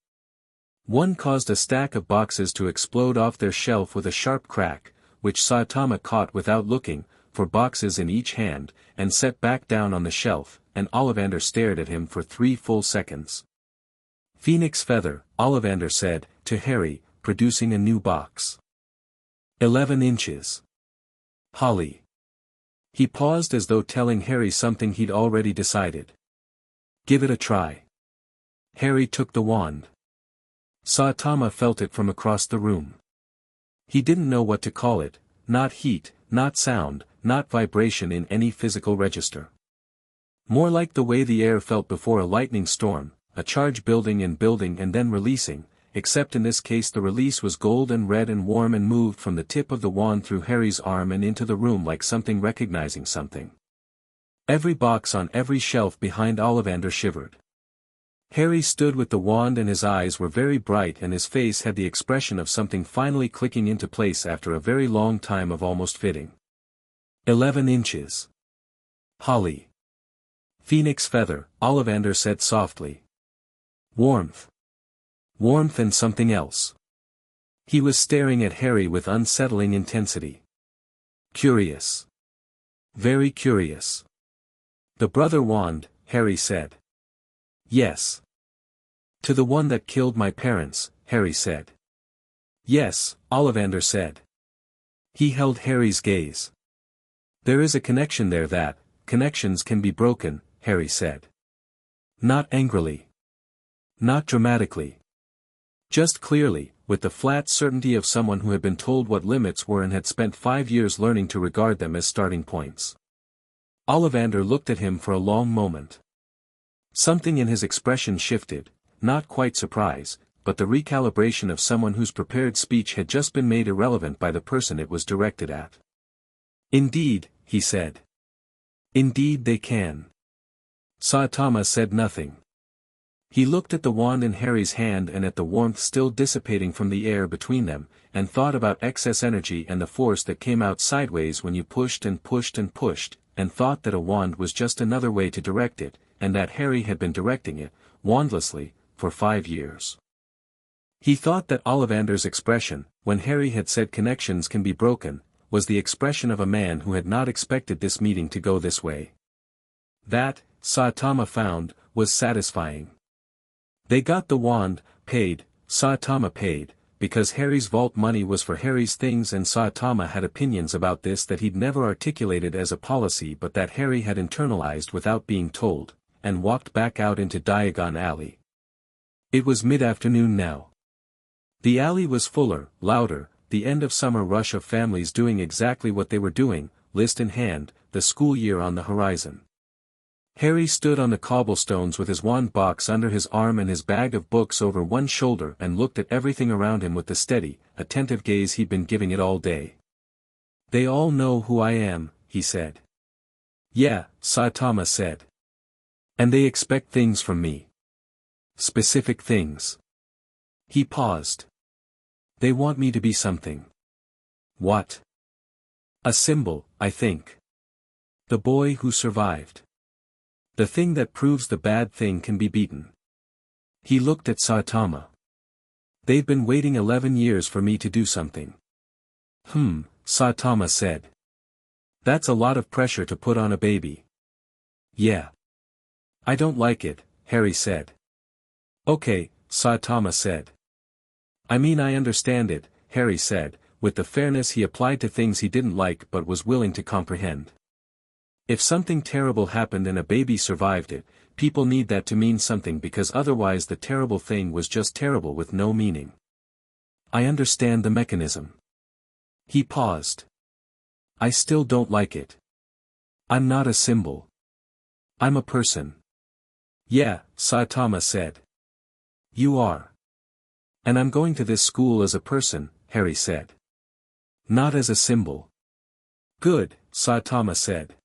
One caused a stack of boxes to explode off their shelf with a sharp crack, which Saitama caught without looking, for boxes in each hand, and set back down on the shelf, and Ollivander stared at him for 3 full seconds. Phoenix feather, Ollivander said, to Harry, producing a new box. 11 inches. Holly. He paused as though telling Harry something he'd already decided. Give it a try. Harry took the wand. Saitama felt it from across the room. He didn't know what to call it, not heat, not sound, not vibration in any physical register. More like the way the air felt before a lightning storm, a charge building and then releasing, except in this case the release was gold and red and warm and moved from the tip of the wand through Harry's arm and into the room like something recognizing something. Every box on every shelf behind Ollivander shivered. Harry stood with the wand and his eyes were very bright and his face had the expression of something finally clicking into place after a very long time of almost fitting. 11 inches. Holly. Phoenix feather, Ollivander said softly. Warmth. Warmth and something else. He was staring at Harry with unsettling intensity. Curious. Very curious. The brother wand, Harry said. Yes. To the one that killed my parents, Harry said. Yes, Ollivander said. He held Harry's gaze. There is a connection there that, connections can be broken, Harry said. Not angrily. Not dramatically. Just clearly, with the flat certainty of someone who had been told what limits were and had spent 5 years learning to regard them as starting points. Ollivander looked at him for a long moment. Something in his expression shifted, not quite surprise, but the recalibration of someone whose prepared speech had just been made irrelevant by the person it was directed at. Indeed, he said. Indeed they can. Saitama said nothing. He looked at the wand in Harry's hand and at the warmth still dissipating from the air between them, and thought about excess energy and the force that came out sideways when you pushed and pushed and pushed, and thought that a wand was just another way to direct it, and that Harry had been directing it, wandlessly, for 5 years. He thought that Ollivander's expression, when Harry had said connections can be broken, was the expression of a man who had not expected this meeting to go this way. That, Saitama found, was satisfying. They got the wand, paid, Saitama paid, because Harry's vault money was for Harry's things and Saitama had opinions about this that he'd never articulated as a policy but that Harry had internalized without being told, and walked back out into Diagon Alley. It was mid-afternoon now. The alley was fuller, louder, the end-of-summer rush of families doing exactly what they were doing, list in hand, the school year on the horizon. Harry stood on the cobblestones with his wand box under his arm and his bag of books over one shoulder and looked at everything around him with the steady, attentive gaze he'd been giving it all day. They all know who I am, he said. Yeah, Saitama said. And they expect things from me. Specific things. He paused. They want me to be something. What? A symbol, I think. The boy who survived. The thing that proves the bad thing can be beaten. He looked at Saitama. They've been waiting 11 years for me to do something. Saitama said. That's a lot of pressure to put on a baby. Yeah. I don't like it, Harry said. Okay, Saitama said. I mean, I understand it, Harry said, with the fairness he applied to things he didn't like but was willing to comprehend. If something terrible happened and a baby survived it, people need that to mean something, because otherwise the terrible thing was just terrible with no meaning. I understand the mechanism. He paused. I still don't like it. I'm not a symbol. I'm a person. Yeah, Saitama said. You are. And I'm going to this school as a person, Harry said. Not as a symbol. Good, Saitama said.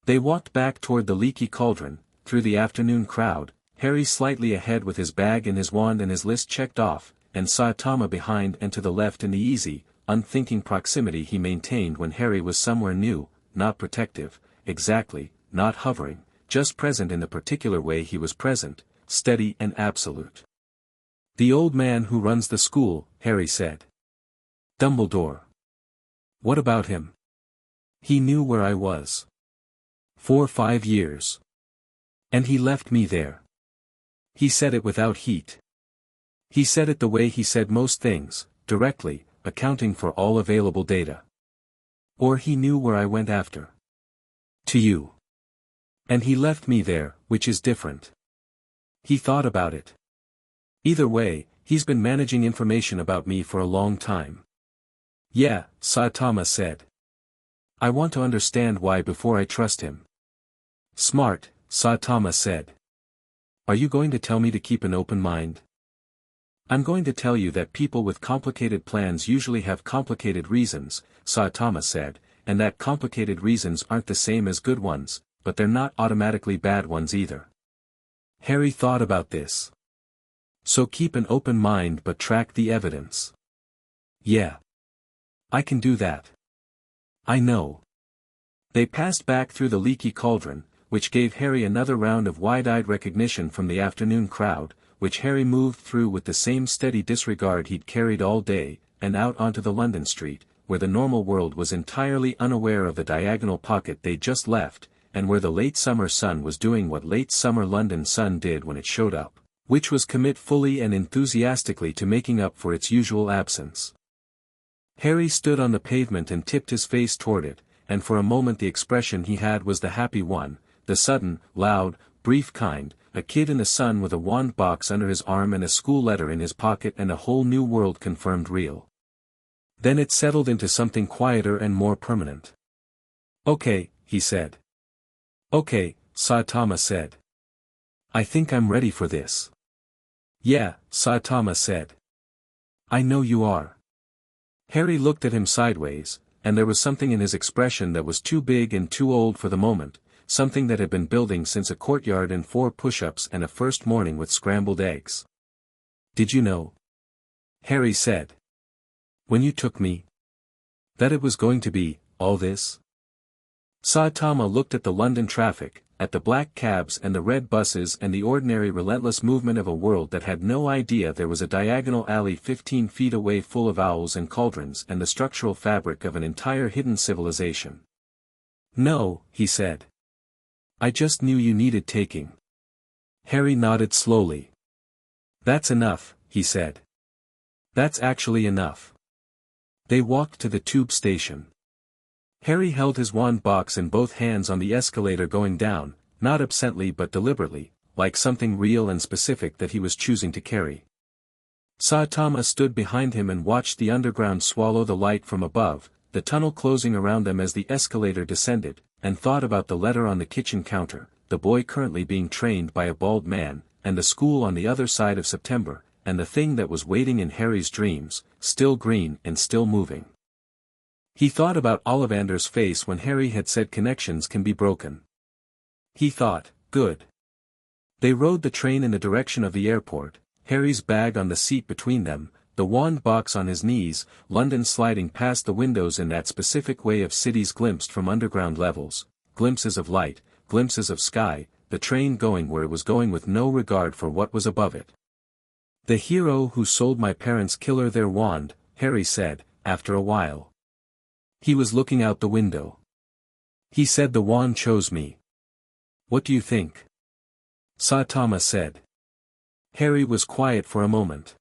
They walked back toward the leaky cauldron, through the afternoon crowd, Harry slightly ahead with his bag and his wand and his list checked off, and Saitama behind and to the left in the easy, unthinking proximity he maintained when Harry was somewhere new, not protective, exactly, not hovering, just present in the particular way he was present, steady and absolute. The old man who runs the school, Harry said. Dumbledore. What about him? He knew where I was. 4 or 5 years. And he left me there. He said it without heat. He said it the way he said most things, directly, accounting for all available data. Or he knew where I went after. To you. And he left me there, which is different. He thought about it. Either way, he's been managing information about me for a long time. Yeah, Saitama said. I want to understand why before I trust him. Smart, Saitama said. Are you going to tell me to keep an open mind? I'm going to tell you that people with complicated plans usually have complicated reasons, Saitama said, and that complicated reasons aren't the same as good ones, but they're not automatically bad ones either. Harry thought about this. So keep an open mind but track the evidence. Yeah. I can do that. I know. They passed back through the leaky cauldron, which gave Harry another round of wide-eyed recognition from the afternoon crowd, which Harry moved through with the same steady disregard he'd carried all day, and out onto the London street, where the normal world was entirely unaware of the diagonal pocket they'd just left, and where the late summer sun was doing what late summer London sun did when it showed up, which was commit fully and enthusiastically to making up for its usual absence. Harry stood on the pavement and tipped his face toward it, and for a moment the expression he had was the happy one, the sudden, loud, brief kind, a kid in the sun with a wand box under his arm and a school letter in his pocket and a whole new world confirmed real. Then it settled into something quieter and more permanent. Okay, he said. Okay, Saitama said. I think I'm ready for this. Yeah, Saitama said. I know you are. Harry looked at him sideways, and there was something in his expression that was too big and too old for the moment, something that had been building since a courtyard and 4 push-ups and a first morning with scrambled eggs. Did you know? Harry said. When you took me? That it was going to be, all this? Saitama looked at the London traffic, at the black cabs and the red buses and the ordinary relentless movement of a world that had no idea there was a diagonal alley 15 feet away full of owls and cauldrons and the structural fabric of an entire hidden civilization. No, he said. I just knew you needed taking. Harry nodded slowly. That's enough, he said. That's actually enough. They walked to the tube station. Harry held his wand box in both hands on the escalator going down, not absently but deliberately, like something real and specific that he was choosing to carry. Saitama stood behind him and watched the underground swallow the light from above, the tunnel closing around them as the escalator descended, and thought about the letter on the kitchen counter, the boy currently being trained by a bald man, and the school on the other side of September, and the thing that was waiting in Harry's dreams, still green and still moving. He thought about Ollivander's face when Harry had said connections can be broken. He thought, good. They rode the train in the direction of the airport, Harry's bag on the seat between them, the wand box on his knees, London sliding past the windows in that specific way of cities glimpsed from underground levels, glimpses of light, glimpses of sky, the train going where it was going with no regard for what was above it. The hero who sold my parents' killer their wand, Harry said, after a while. He was looking out the window. He said the wand chose me. What do you think? Saitama said. Harry was quiet for a moment.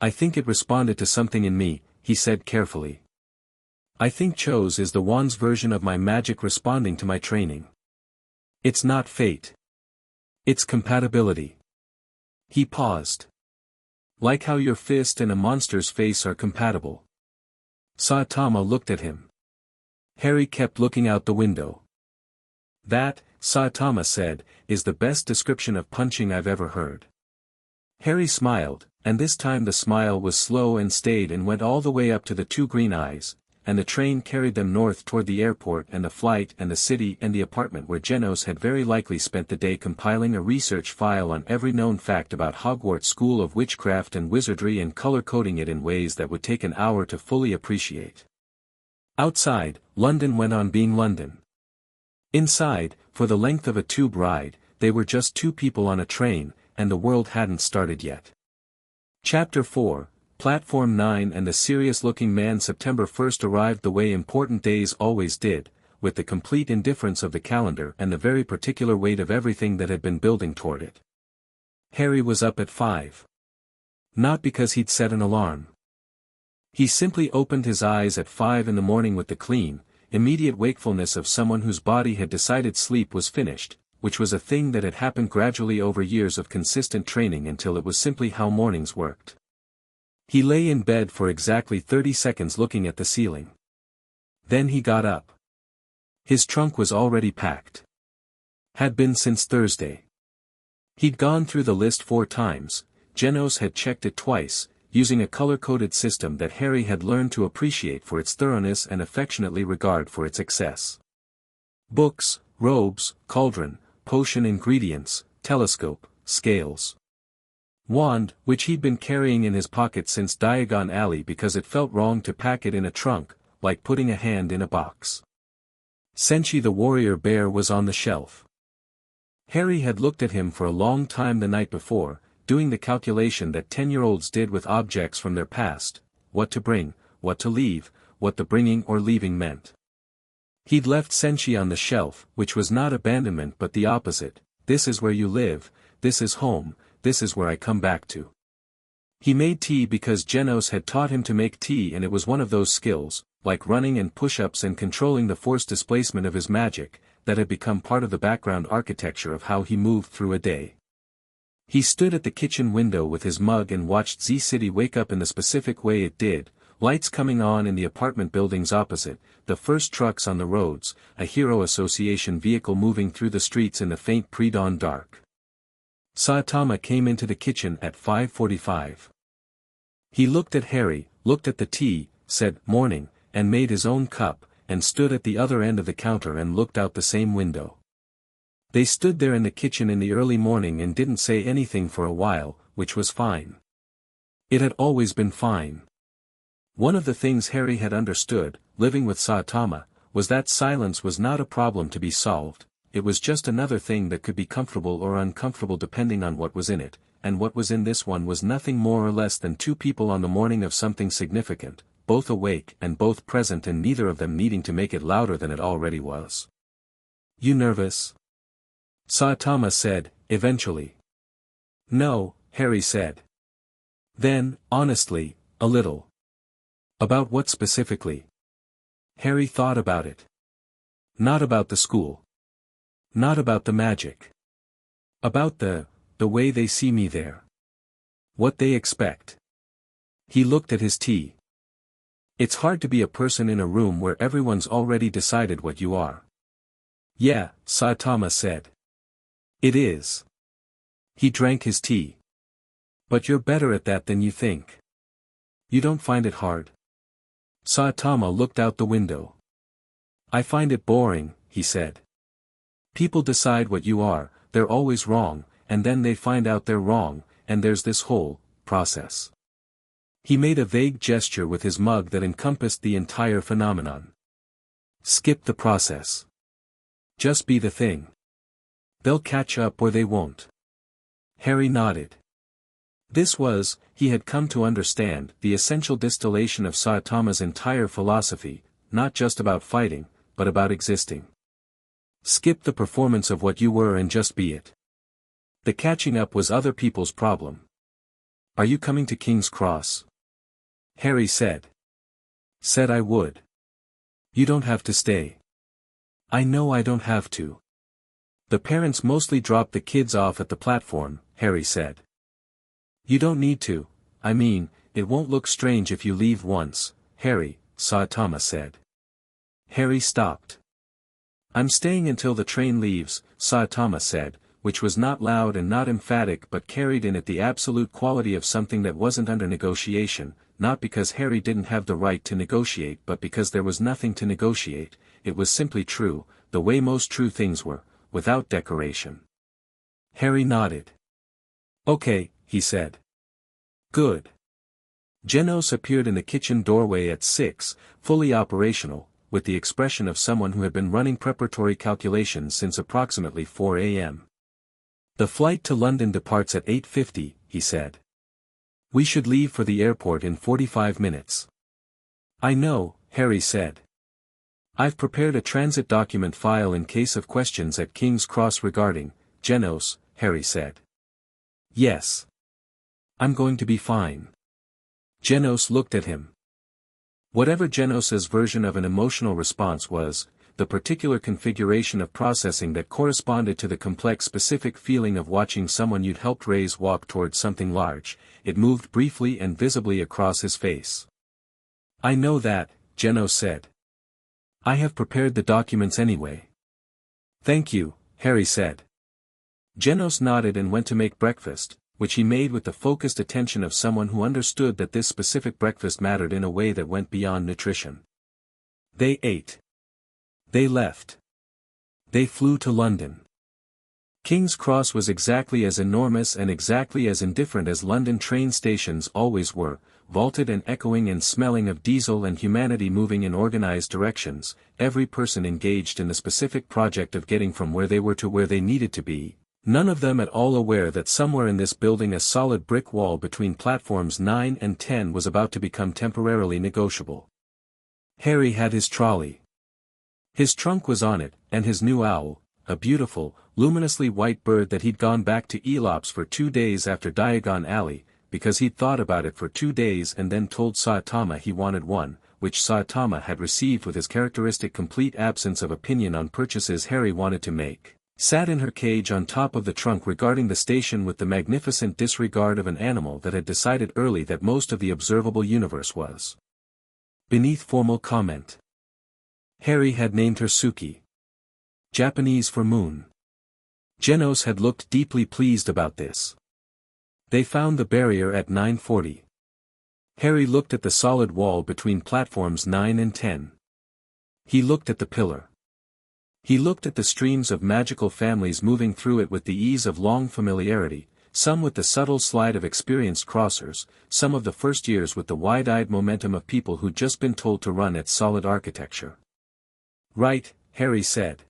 I think it responded to something in me, he said carefully. I think chose is the wand's version of my magic responding to my training. It's not fate. It's compatibility. He paused. Like how your fist and a monster's face are compatible. Saitama looked at him. Harry kept looking out the window. That, Saitama said, is the best description of punching I've ever heard. Harry smiled, and this time the smile was slow and stayed and went all the way up to the two green eyes, and the train carried them north toward the airport and the flight and the city and the apartment where Genos had very likely spent the day compiling a research file on every known fact about Hogwarts School of Witchcraft and Wizardry and color-coding it in ways that would take an hour to fully appreciate. Outside, London went on being London. Inside, for the length of a tube ride, they were just two people on a train, and the world hadn't started yet. Chapter 4, Platform 9 and the serious-looking man. September 1st arrived the way important days always did, with the complete indifference of the calendar and the very particular weight of everything that had been building toward it. Harry was up at 5. Not because he'd set an alarm. He simply opened his eyes at 5 in the morning with the clean, immediate wakefulness of someone whose body had decided sleep was finished, which was a thing that had happened gradually over years of consistent training until it was simply how mornings worked. He lay in bed for exactly 30 seconds looking at the ceiling. Then he got up. His trunk was already packed. Had been since Thursday. He'd gone through the list 4 times, Genos had checked it twice, using a color-coded system that Harry had learned to appreciate for its thoroughness and affectionately regard for its excess. Books, robes, cauldron, potion ingredients, telescope, scales. Wand, which he'd been carrying in his pocket since Diagon Alley because it felt wrong to pack it in a trunk, like putting a hand in a box. Senshi the warrior bear was on the shelf. Harry had looked at him for a long time the night before, doing the calculation that 10-year-olds did with objects from their past, what to bring, what to leave, what the bringing or leaving meant. He'd left Senshi on the shelf, which was not abandonment but the opposite. This is where you live, this is home, this is where I come back to. He made tea because Genos had taught him to make tea, and it was one of those skills, like running and push-ups and controlling the force displacement of his magic, that had become part of the background architecture of how he moved through a day. He stood at the kitchen window with his mug and watched Z-City wake up in the specific way it did, lights coming on in the apartment buildings opposite, the first trucks on the roads, a Hero Association vehicle moving through the streets in the faint pre-dawn dark. Saitama came into the kitchen at 5:45. He looked at Harry, looked at the tea, said "morning," and made his own cup, and stood at the other end of the counter and looked out the same window. They stood there in the kitchen in the early morning and didn't say anything for a while, which was fine. It had always been fine. One of the things Harry had understood, living with Saitama, was that silence was not a problem to be solved. It was just another thing that could be comfortable or uncomfortable depending on what was in it, and what was in this one was nothing more or less than two people on the morning of something significant, both awake and both present and neither of them needing to make it louder than it already was. "You nervous?" Saitama said, eventually. "No," Harry said. Then, honestly, a little. "About what specifically?" Harry thought about it. "Not about the school. Not about the magic. About the way they see me there. What they expect." He looked at his tea. "It's hard to be a person in a room where everyone's already decided what you are." "Yeah," Saitama said. "It is." He drank his tea. "But you're better at that than you think. You don't find it hard?" Saitama looked out the window. "I find it boring," he said. "People decide what you are, they're always wrong, and then they find out they're wrong, and there's this whole process." He made a vague gesture with his mug that encompassed the entire phenomenon. "Skip the process. Just be the thing. They'll catch up or they won't." Harry nodded. This was, he had come to understand, the essential distillation of Saitama's entire philosophy, not just about fighting, but about existing. Skip the performance of what you were and just be it. The catching up was other people's problem. Are you coming to King's Cross? Harry said. Said I would. You don't have to stay. I know I don't have to. The parents mostly dropped the kids off at the platform, Harry said. You don't need to, I mean, it won't look strange if you leave once, Harry, Saitama said. Harry stopped. I'm staying until the train leaves, Saitama said, which was not loud and not emphatic but carried in it the absolute quality of something that wasn't under negotiation, not because Harry didn't have the right to negotiate but because there was nothing to negotiate, it was simply true, the way most true things were, without decoration. Harry nodded. Okay, he said. Good. Genos appeared in the kitchen doorway at 6, fully operational, with the expression of someone who had been running preparatory calculations since approximately 4 a.m. The flight to London departs at 8:50, he said. We should leave for the airport in 45 minutes. I know, Harry said. I've prepared a transit document file in case of questions at King's Cross regarding Genos, Harry said. Yes. I'm going to be fine. Genos looked at him. Whatever Genos's version of an emotional response was, the particular configuration of processing that corresponded to the complex specific feeling of watching someone you'd helped raise walk towards something large, it moved briefly and visibly across his face. I know that, Genos said. I have prepared the documents anyway. Thank you, Harry said. Genos nodded and went to make breakfast, which he made with the focused attention of someone who understood that this specific breakfast mattered in a way that went beyond nutrition. They ate. They left. They flew to London. King's Cross was exactly as enormous and exactly as indifferent as London train stations always were, vaulted and echoing and smelling of diesel and humanity moving in organized directions, every person engaged in the specific project of getting from where they were to where they needed to be, none of them at all aware that somewhere in this building a solid brick wall between platforms 9 and 10 was about to become temporarily negotiable. Harry had his trolley. His trunk was on it, and his new owl, a beautiful, luminously white bird that he'd gone back to Elops for 2 days after Diagon Alley, because he'd thought about it for 2 days and then told Saitama he wanted one, which Saitama had received with his characteristic complete absence of opinion on purchases Harry wanted to make, sat in her cage on top of the trunk regarding the station with the magnificent disregard of an animal that had decided early that most of the observable universe was beneath formal comment. Harry had named her Suki. Japanese for moon. Genos had looked deeply pleased about this. They found the barrier at 9:40. Harry looked at the solid wall between platforms 9 and 10. He looked at the pillar. He looked at the streams of magical families moving through it with the ease of long familiarity, some with the subtle slide of experienced crossers, some of the first years with the wide-eyed momentum of people who'd just been told to run at solid architecture. Right, Harry said.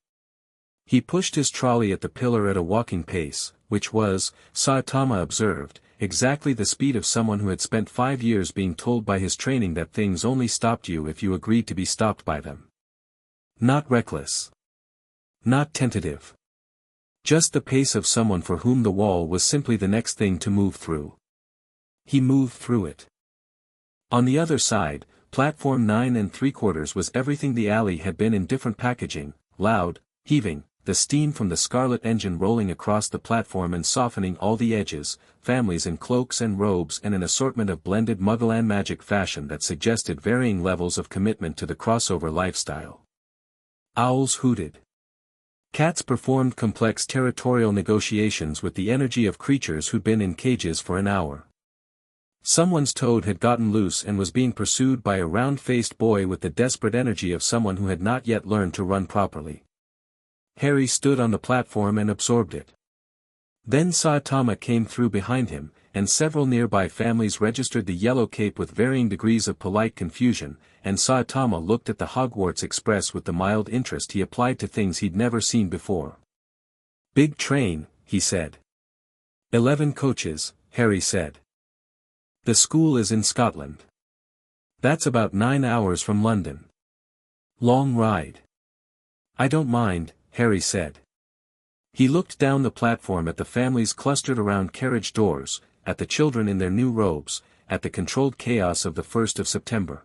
He pushed his trolley at the pillar at a walking pace, which was, Saitama observed, exactly the speed of someone who had spent 5 years being told by his training that things only stopped you if you agreed to be stopped by them. Not reckless. Not tentative. Just the pace of someone for whom the wall was simply the next thing to move through. He moved through it. On the other side, platform 9 3/4 was everything the alley had been in different packaging, loud, heaving, the steam from the scarlet engine rolling across the platform and softening all the edges, families in cloaks and robes and an assortment of blended Muggleland magic fashion that suggested varying levels of commitment to the crossover lifestyle. Owls hooted. Cats performed complex territorial negotiations with the energy of creatures who'd been in cages for an hour. Someone's toad had gotten loose and was being pursued by a round-faced boy with the desperate energy of someone who had not yet learned to run properly. Harry stood on the platform and absorbed it. Then Saitama came through behind him, and several nearby families registered the yellow cape with varying degrees of polite confusion, and Saitama looked at the Hogwarts Express with the mild interest he applied to things he'd never seen before. Big train, he said. 11 coaches, Harry said. The school is in Scotland. That's about 9 hours from London. Long ride. I don't mind, Harry said. He looked down the platform at the families clustered around carriage doors, at the children in their new robes, at the controlled chaos of the 1st of September.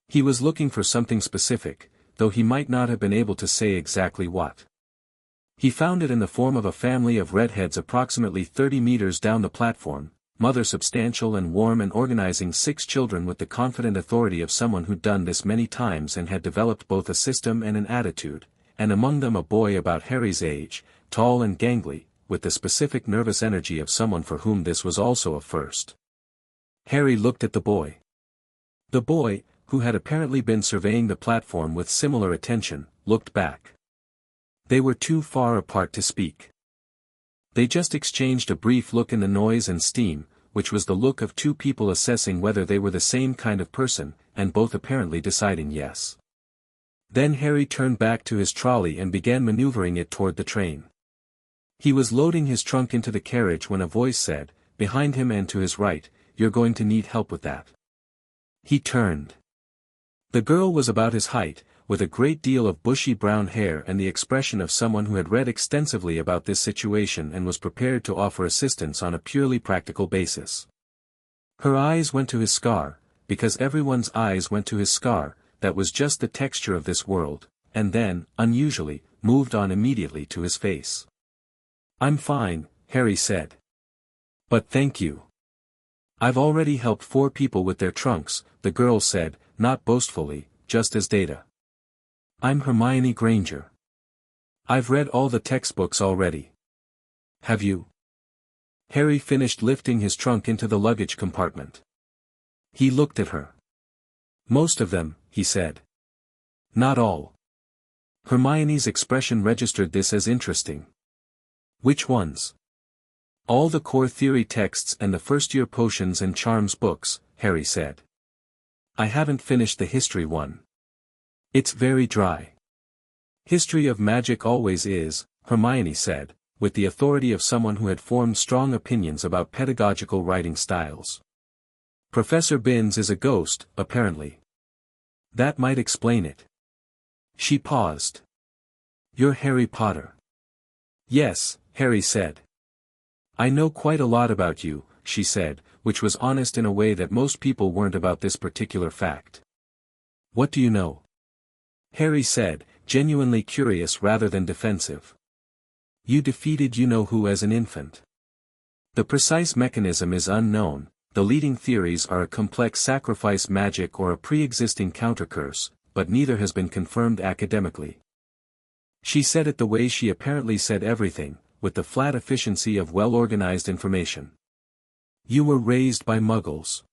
He was looking for something specific, though he might not have been able to say exactly what. He found it in the form of a family of redheads approximately 30 meters down the platform, mother substantial and warm and organizing 6 children with the confident authority of someone who'd done this many times and had developed both a system and an attitude, and among them a boy about Harry's age, tall and gangly, with the specific nervous energy of someone for whom this was also a first. Harry looked at the boy. The boy, who had apparently been surveying the platform with similar attention, looked back. They were too far apart to speak. They just exchanged a brief look in the noise and steam, which was the look of two people assessing whether they were the same kind of person, and both apparently deciding yes. Then Harry turned back to his trolley and began maneuvering it toward the train. He was loading his trunk into the carriage when a voice said, behind him and to his right, "You're going to need help with that." He turned. The girl was about his height, with a great deal of bushy brown hair and the expression of someone who had read extensively about this situation and was prepared to offer assistance on a purely practical basis. Her eyes went to his scar, because everyone's eyes went to his scar, that was just the texture of this world, and then, unusually, moved on immediately to his face. "I'm fine," Harry said. "But thank you. I've already helped 4 people with their trunks," the girl said, not boastfully, just as data. "I'm Hermione Granger. I've read all the textbooks already." "Have you?" Harry finished lifting his trunk into the luggage compartment. He looked at her. "Most of them," he said. "Not all." Hermione's expression registered this as interesting. "Which ones?" "All the core theory texts and the first-year potions and charms books," Harry said. "I haven't finished the history one. It's very dry." "History of magic always is," Hermione said, with the authority of someone who had formed strong opinions about pedagogical writing styles. "Professor Binns is a ghost, apparently. That might explain it." She paused. "You're Harry Potter." "Yes," Harry said. "I know quite a lot about you," she said, which was honest in a way that most people weren't about this particular fact. "What do you know?" Harry said, genuinely curious rather than defensive. "You defeated you-know-who as an infant. The precise mechanism is unknown, the leading theories are a complex sacrifice magic or a pre-existing countercurse, but neither has been confirmed academically." She said it the way she apparently said everything, with the flat efficiency of well-organized information. "You were raised by Muggles.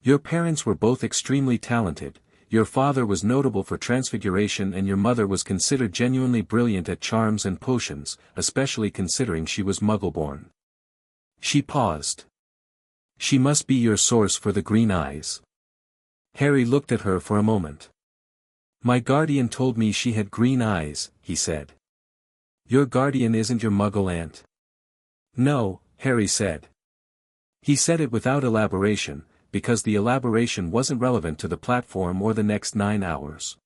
Your parents were both extremely talented. Your father was notable for transfiguration and your mother was considered genuinely brilliant at charms and potions, especially considering she was Muggle-born." She paused. "She must be your source for the green eyes." Harry looked at her for a moment. "My guardian told me she had green eyes," he said. "Your guardian isn't your Muggle aunt?" "No," Harry said. He said it without elaboration, because the elaboration wasn't relevant to the platform or the next 9 hours.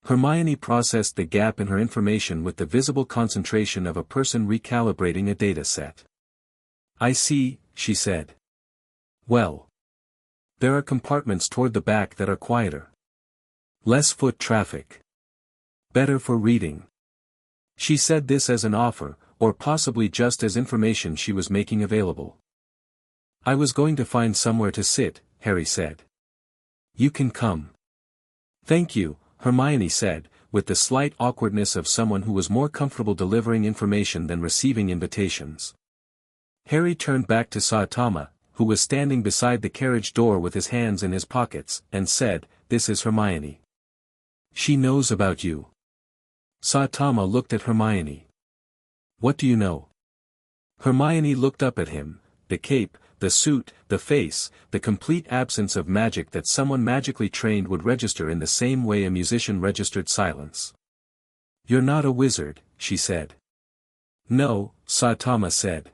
Hermione processed the gap in her information with the visible concentration of a person recalibrating a data set. "I see," she said. "Well. There are compartments toward the back that are quieter. Less foot traffic. Better for reading." She said this as an offer, or possibly just as information she was making available. "I was going to find somewhere to sit," Harry said. "You can come." "Thank you," Hermione said, with the slight awkwardness of someone who was more comfortable delivering information than receiving invitations. Harry turned back to Saitama, who was standing beside the carriage door with his hands in his pockets, and said, "This is Hermione. She knows about you." Saitama looked at Hermione. "What do you know?" Hermione looked up at him. The cape, the suit, the face, the complete absence of magic that someone magically trained would register in the same way a musician registered silence. "You're not a wizard," she said. "No," Saitama said.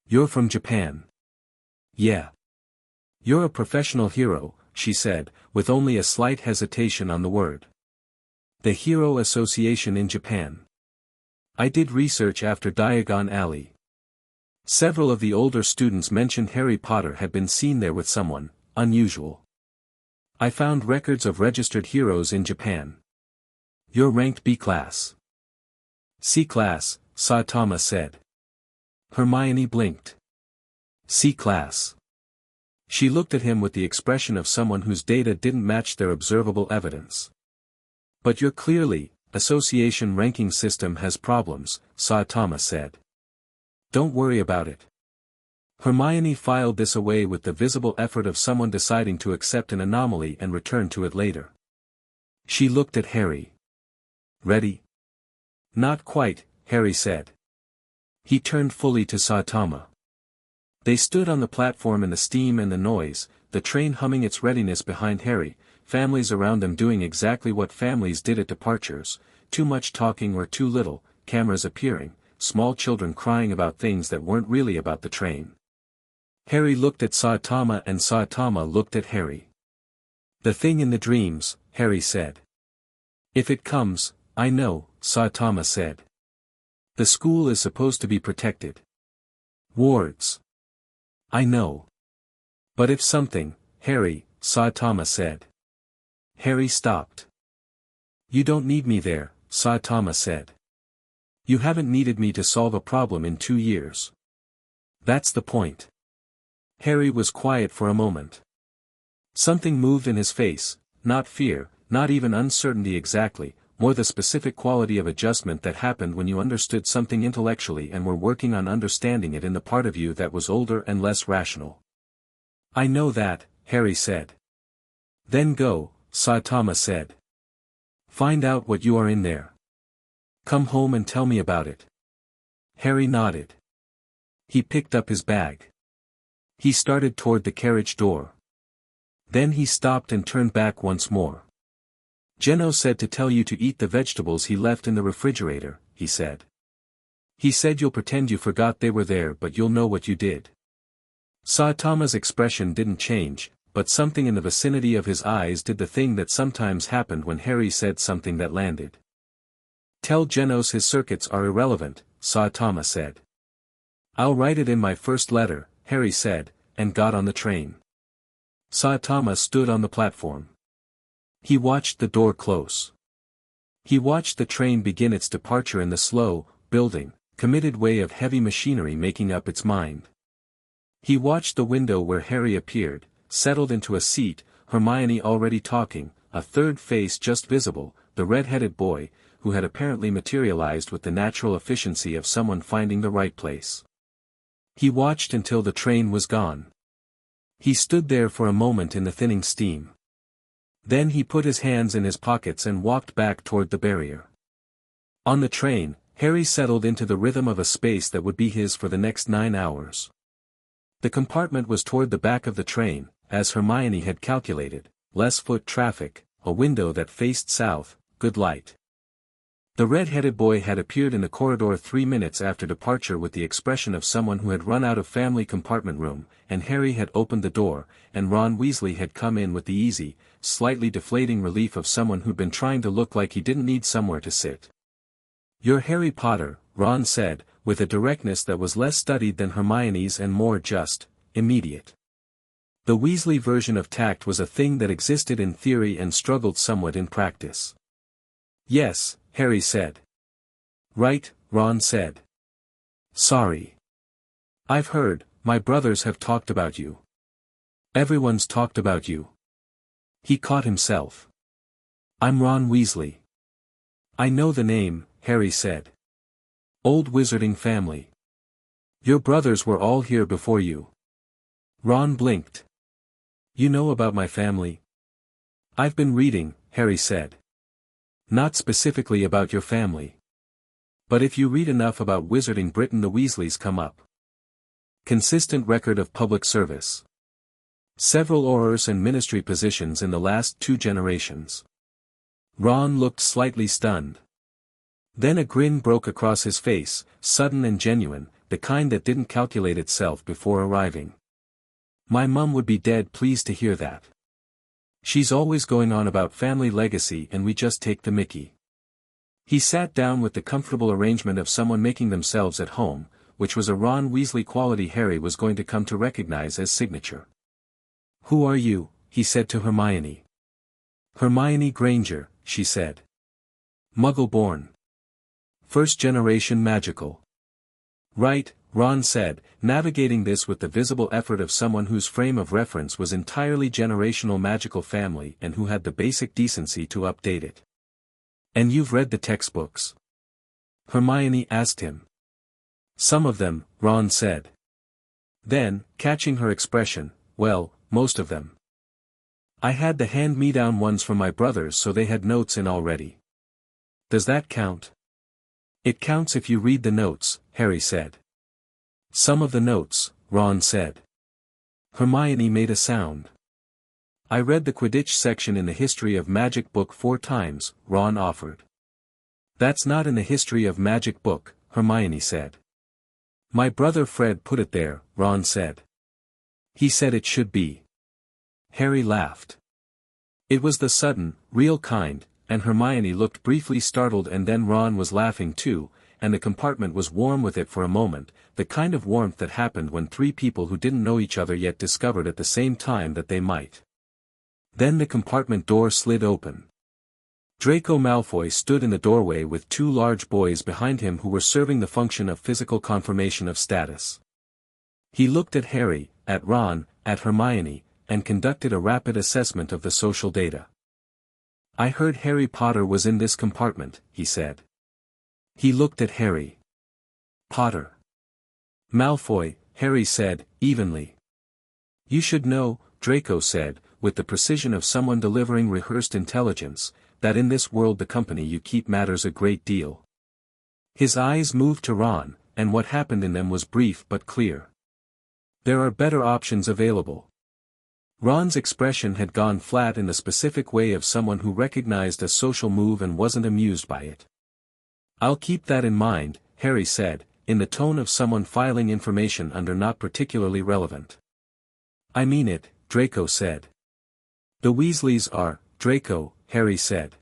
"You're from Japan." "Yeah. You're a professional hero, she said, with only a slight hesitation on the word. The Hero Association in Japan. I did research after Diagon Alley. Several of the older students mentioned Harry Potter had been seen there with someone unusual. I found records of registered heroes in Japan. You're ranked B class. C class, Saitama said. Hermione blinked. C class. She looked at him with the expression of someone whose data didn't match their observable evidence. But you're clearly, association ranking system has problems, Saitama said. Don't worry about it. Hermione filed this away with the visible effort of someone deciding to accept an anomaly and return to it later. She looked at Harry. Ready? Not quite, Harry said. He turned fully to Saitama. They stood on the platform in the steam and the noise, the train humming its readiness behind Harry, families around them doing exactly what families did at departures, too much talking or too little, cameras appearing, small children crying about things that weren't really about the train. Harry looked at Saitama and Saitama looked at Harry. The thing in the dreams, Harry said. If it comes, I know, Saitama said. The school is supposed to be protected. Wards. I know. But if something, Harry, Saitama said. Harry stopped. You don't need me there, Saitama said. You haven't needed me to solve a problem in 2 years. That's the point. Harry was quiet for a moment. Something moved in his face, not fear, not even uncertainty exactly, more the specific quality of adjustment that happened when you understood something intellectually and were working on understanding it in the part of you that was older and less rational. I know that, Harry said. Then go, Saitama said. Find out what you are in there. Come home and tell me about it. Harry nodded. He picked up his bag. He started toward the carriage door. Then he stopped and turned back once more. Genos said to tell you to eat the vegetables he left in the refrigerator, he said. He said you'll pretend you forgot they were there but you'll know what you did. Saitama's expression didn't change, but something in the vicinity of his eyes did the thing that sometimes happened when Harry said something that landed. Tell Genos his circuits are irrelevant, Saitama said. I'll write it in my first letter, Harry said, and got on the train. Saitama stood on the platform. He watched the door close. He watched the train begin its departure in the slow, building, committed way of heavy machinery making up its mind. He watched the window where Harry appeared, settled into a seat, Hermione already talking, a third face just visible, the red-headed boy, who had apparently materialized with the natural efficiency of someone finding the right place. He watched until the train was gone. He stood there for a moment in the thinning steam. Then he put his hands in his pockets and walked back toward the barrier. On the train, Harry settled into the rhythm of a space that would be his for the next 9 hours. The compartment was toward the back of the train, as Hermione had calculated, less foot traffic, a window that faced south, good light. The red-headed boy had appeared in the corridor 3 minutes after departure with the expression of someone who had run out of family compartment room, and Harry had opened the door, and Ron Weasley had come in with the easy, slightly deflating relief of someone who'd been trying to look like he didn't need somewhere to sit. You're Harry Potter, Ron said, with a directness that was less studied than Hermione's and more just, immediate. The Weasley version of tact was a thing that existed in theory and struggled somewhat in practice. Yes, Harry said. Right, Ron said. Sorry. I've heard, my brothers have talked about you. Everyone's talked about you. He caught himself. I'm Ron Weasley. I know the name, Harry said. Old wizarding family. Your brothers were all here before you. Ron blinked. You know about my family? I've been reading, Harry said. Not specifically about your family. But if you read enough about Wizarding Britain, the Weasleys come up. Consistent record of public service. Several Aurors and ministry positions in the last 2 generations. Ron looked slightly stunned. Then a grin broke across his face, sudden and genuine, the kind that didn't calculate itself before arriving. My mum would be dead pleased to hear that. She's always going on about family legacy and we just take the mickey. He sat down with the comfortable arrangement of someone making themselves at home, which was a Ron Weasley quality Harry was going to come to recognize as signature. "Who are you?" he said to Hermione. "Hermione Granger," she said. "Muggle-born. First-generation magical." "Right," Ron said, navigating this with the visible effort of someone whose frame of reference was entirely generational magical family and who had the basic decency to update it. "And you've read the textbooks?" Hermione asked him. "Some of them," Ron said. Then, catching her expression, "Well, most of them. I had the hand-me-down ones from my brothers so they had notes in already." "Does that count?" "It counts if you read the notes," Harry said. "Some of the notes," Ron said. Hermione made a sound. "I read the Quidditch section in the History of Magic book 4 times, Ron offered. "That's not in the History of Magic book," Hermione said. "My brother Fred put it there," Ron said. "He said it should be." Harry laughed. It was the sudden, real kind, and Hermione looked briefly startled and then Ron was laughing too, and the compartment was warm with it for a moment, the kind of warmth that happened when 3 people who didn't know each other yet discovered at the same time that they might. Then the compartment door slid open. Draco Malfoy stood in the doorway with 2 large boys behind him who were serving the function of physical confirmation of status. He looked at Harry, at Ron, at Hermione, and conducted a rapid assessment of the social data. "I heard Harry Potter was in this compartment," he said. He looked at Harry. "Potter." "Malfoy," Harry said, evenly. "You should know," Draco said, with the precision of someone delivering rehearsed intelligence, "that in this world the company you keep matters a great deal." His eyes moved to Ron, and what happened in them was brief but clear. "There are better options available." Ron's expression had gone flat in the specific way of someone who recognized a social move and wasn't amused by it. "I'll keep that in mind," Harry said, in the tone of someone filing information under not particularly relevant. "I mean it," Draco said. "The Weasleys are, Draco," Harry said.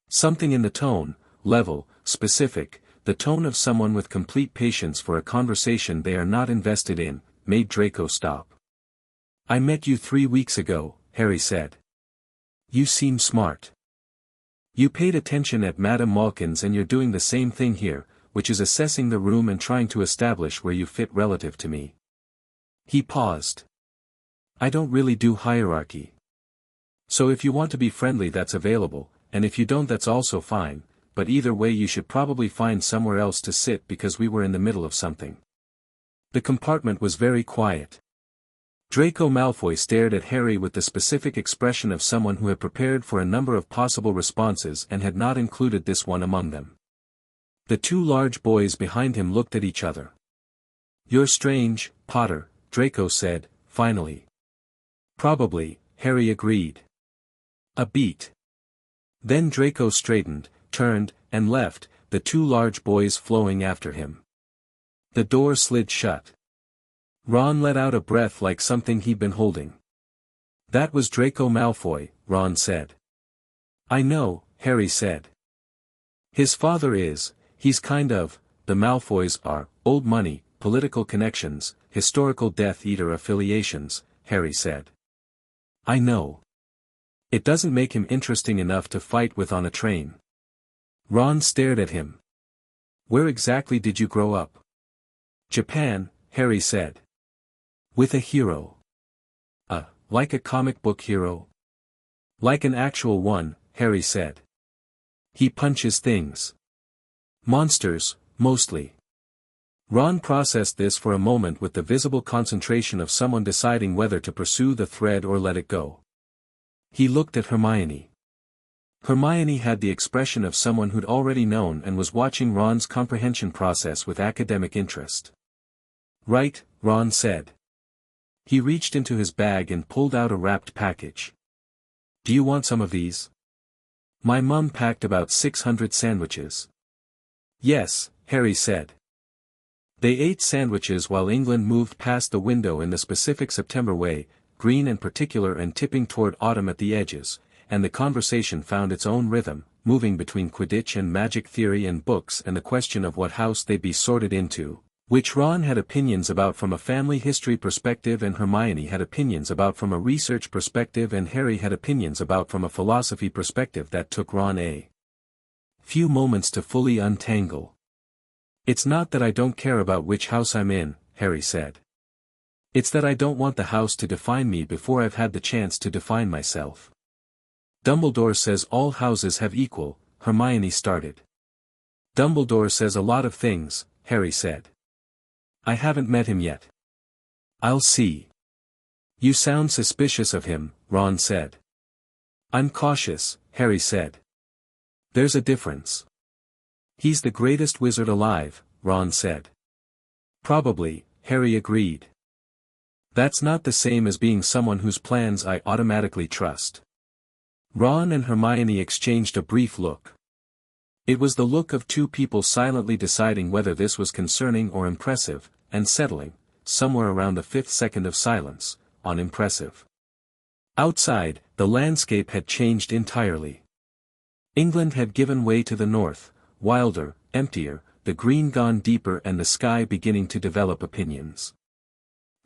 Something in the tone, level, specific, the tone of someone with complete patience for a conversation they are not invested in, made Draco stop. "I met you 3 weeks ago," Harry said. "You seem smart. You paid attention at Madame Malkin's and you're doing the same thing here, which is assessing the room and trying to establish where you fit relative to me." He paused. "I don't really do hierarchy. So if you want to be friendly that's available, and if you don't that's also fine, but either way you should probably find somewhere else to sit because we were in the middle of something." The compartment was very quiet. Draco Malfoy stared at Harry with the specific expression of someone who had prepared for a number of possible responses and had not included this one among them. The 2 large boys behind him looked at each other. "You're strange, Potter," Draco said, finally. "Probably," Harry agreed. A beat. Then Draco straightened, turned, and left, the 2 large boys flowing after him. The door slid shut. Ron let out a breath like something he'd been holding. "That was Draco Malfoy," Ron said. "I know," Harry said. "His father is, he's kind of, the Malfoys are, old money, political connections, historical Death Eater affiliations," Harry said. "I know. It doesn't make him interesting enough to fight with on a train." Ron stared at him. "Where exactly did you grow up?" "Japan," Harry said. "With a hero." Like a comic book hero?" "Like an actual one," Harry said. "He punches things." "Monsters, mostly." Ron processed this for a moment with the visible concentration of someone deciding whether to pursue the thread or let it go. He looked at Hermione. Hermione had the expression of someone who'd already known and was watching Ron's comprehension process with academic interest. "Right," Ron said. He reached into his bag and pulled out a wrapped package. "Do you want some of these? My mum packed about 600 sandwiches." "Yes," Harry said. They ate sandwiches while England moved past the window in the specific September way, green and particular and tipping toward autumn at the edges, and the conversation found its own rhythm, moving between Quidditch and magic theory and books and the question of what house they'd be sorted into, which Ron had opinions about from a family history perspective and Hermione had opinions about from a research perspective and Harry had opinions about from a philosophy perspective that took Ron a few moments to fully untangle. "It's not that I don't care about which house I'm in," Harry said. "It's that I don't want the house to define me before I've had the chance to define myself." "Dumbledore says all houses have equal," Hermione started. "Dumbledore says a lot of things," Harry said. "I haven't met him yet." "I'll see." "You sound suspicious of him," Ron said. "I'm cautious," Harry said. "There's a difference." "He's the greatest wizard alive," Ron said. "Probably," Harry agreed. "That's not the same as being someone whose plans I automatically trust." Ron and Hermione exchanged a brief look. It was the look of two people silently deciding whether this was concerning or impressive, and settling, somewhere around the 5th second of silence, on impressive. Outside, the landscape had changed entirely. England had given way to the north, wilder, emptier, the green gone deeper and the sky beginning to develop opinions.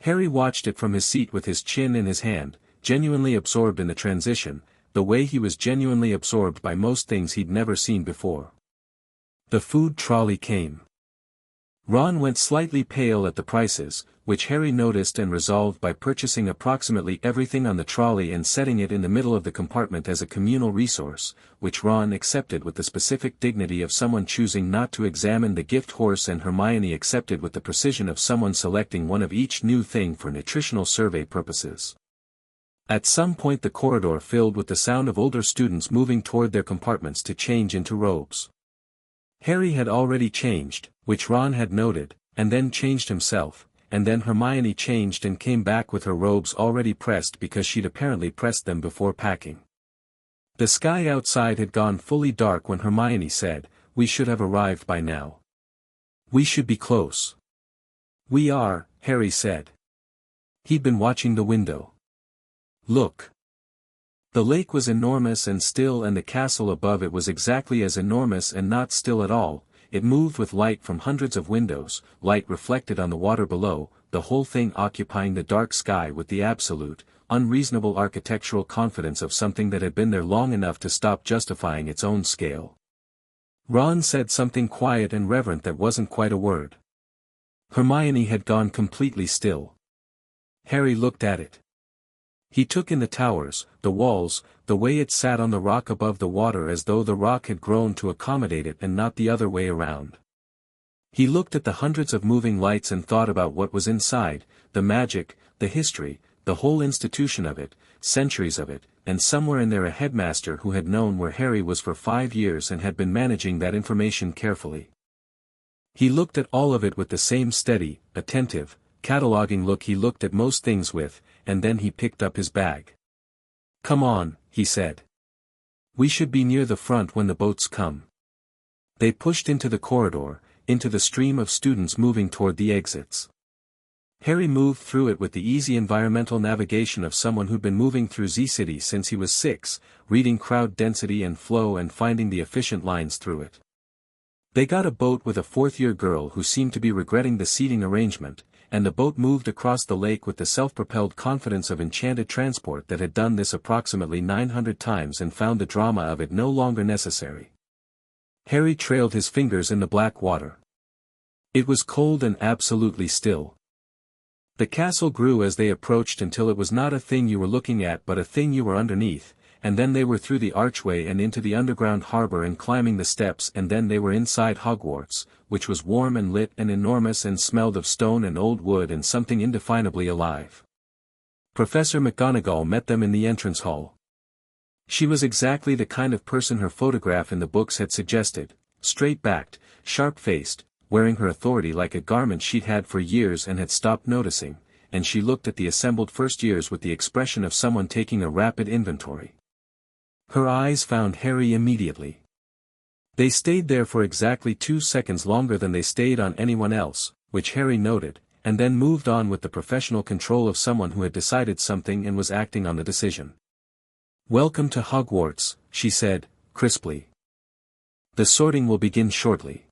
Harry watched it from his seat with his chin in his hand, genuinely absorbed in the transition, the way he was genuinely absorbed by most things he'd never seen before. The food trolley came. Ron went slightly pale at the prices, which Harry noticed and resolved by purchasing approximately everything on the trolley and setting it in the middle of the compartment as a communal resource, which Ron accepted with the specific dignity of someone choosing not to examine the gift horse and Hermione accepted with the precision of someone selecting one of each new thing for nutritional survey purposes. At some point the corridor filled with the sound of older students moving toward their compartments to change into robes. Harry had already changed, which Ron had noted, and then changed himself, and then Hermione changed and came back with her robes already pressed because she'd apparently pressed them before packing. The sky outside had gone fully dark when Hermione said, "We should have arrived by now. We should be close." "We are," Harry said. He'd been watching the window. "Look." The lake was enormous and still and the castle above it was exactly as enormous and not still at all. It moved with light from hundreds of windows, light reflected on the water below, the whole thing occupying the dark sky with the absolute, unreasonable architectural confidence of something that had been there long enough to stop justifying its own scale. Ron said something quiet and reverent that wasn't quite a word. Hermione had gone completely still. Harry looked at it. He took in the towers, the walls, the way it sat on the rock above the water as though the rock had grown to accommodate it and not the other way around. He looked at the hundreds of moving lights and thought about what was inside, the magic, the history, the whole institution of it, centuries of it, and somewhere in there a headmaster who had known where Harry was for 5 years and had been managing that information carefully. He looked at all of it with the same steady, attentive, cataloging look he looked at most things with, and then he picked up his bag. "Come on," he said. "We should be near the front when the boats come." They pushed into the corridor, into the stream of students moving toward the exits. Harry moved through it with the easy environmental navigation of someone who'd been moving through Z-City since he was 6, reading crowd density and flow and finding the efficient lines through it. They got a boat with a 4th-year girl who seemed to be regretting the seating arrangement, and the boat moved across the lake with the self-propelled confidence of enchanted transport that had done this approximately 900 times and found the drama of it no longer necessary. Harry trailed his fingers in the black water. It was cold and absolutely still. The castle grew as they approached until it was not a thing you were looking at but a thing you were underneath, and then they were through the archway and into the underground harbor and climbing the steps and then they were inside Hogwarts, which was warm and lit and enormous and smelled of stone and old wood and something indefinably alive. Professor McGonagall met them in the entrance hall. She was exactly the kind of person her photograph in the books had suggested, straight-backed, sharp-faced, wearing her authority like a garment she'd had for years and had stopped noticing, and she looked at the assembled first years with the expression of someone taking a rapid inventory. Her eyes found Harry immediately. They stayed there for exactly 2 seconds longer than they stayed on anyone else, which Harry noted, and then moved on with the professional control of someone who had decided something and was acting on the decision. "Welcome to Hogwarts," she said, crisply. "The sorting will begin shortly.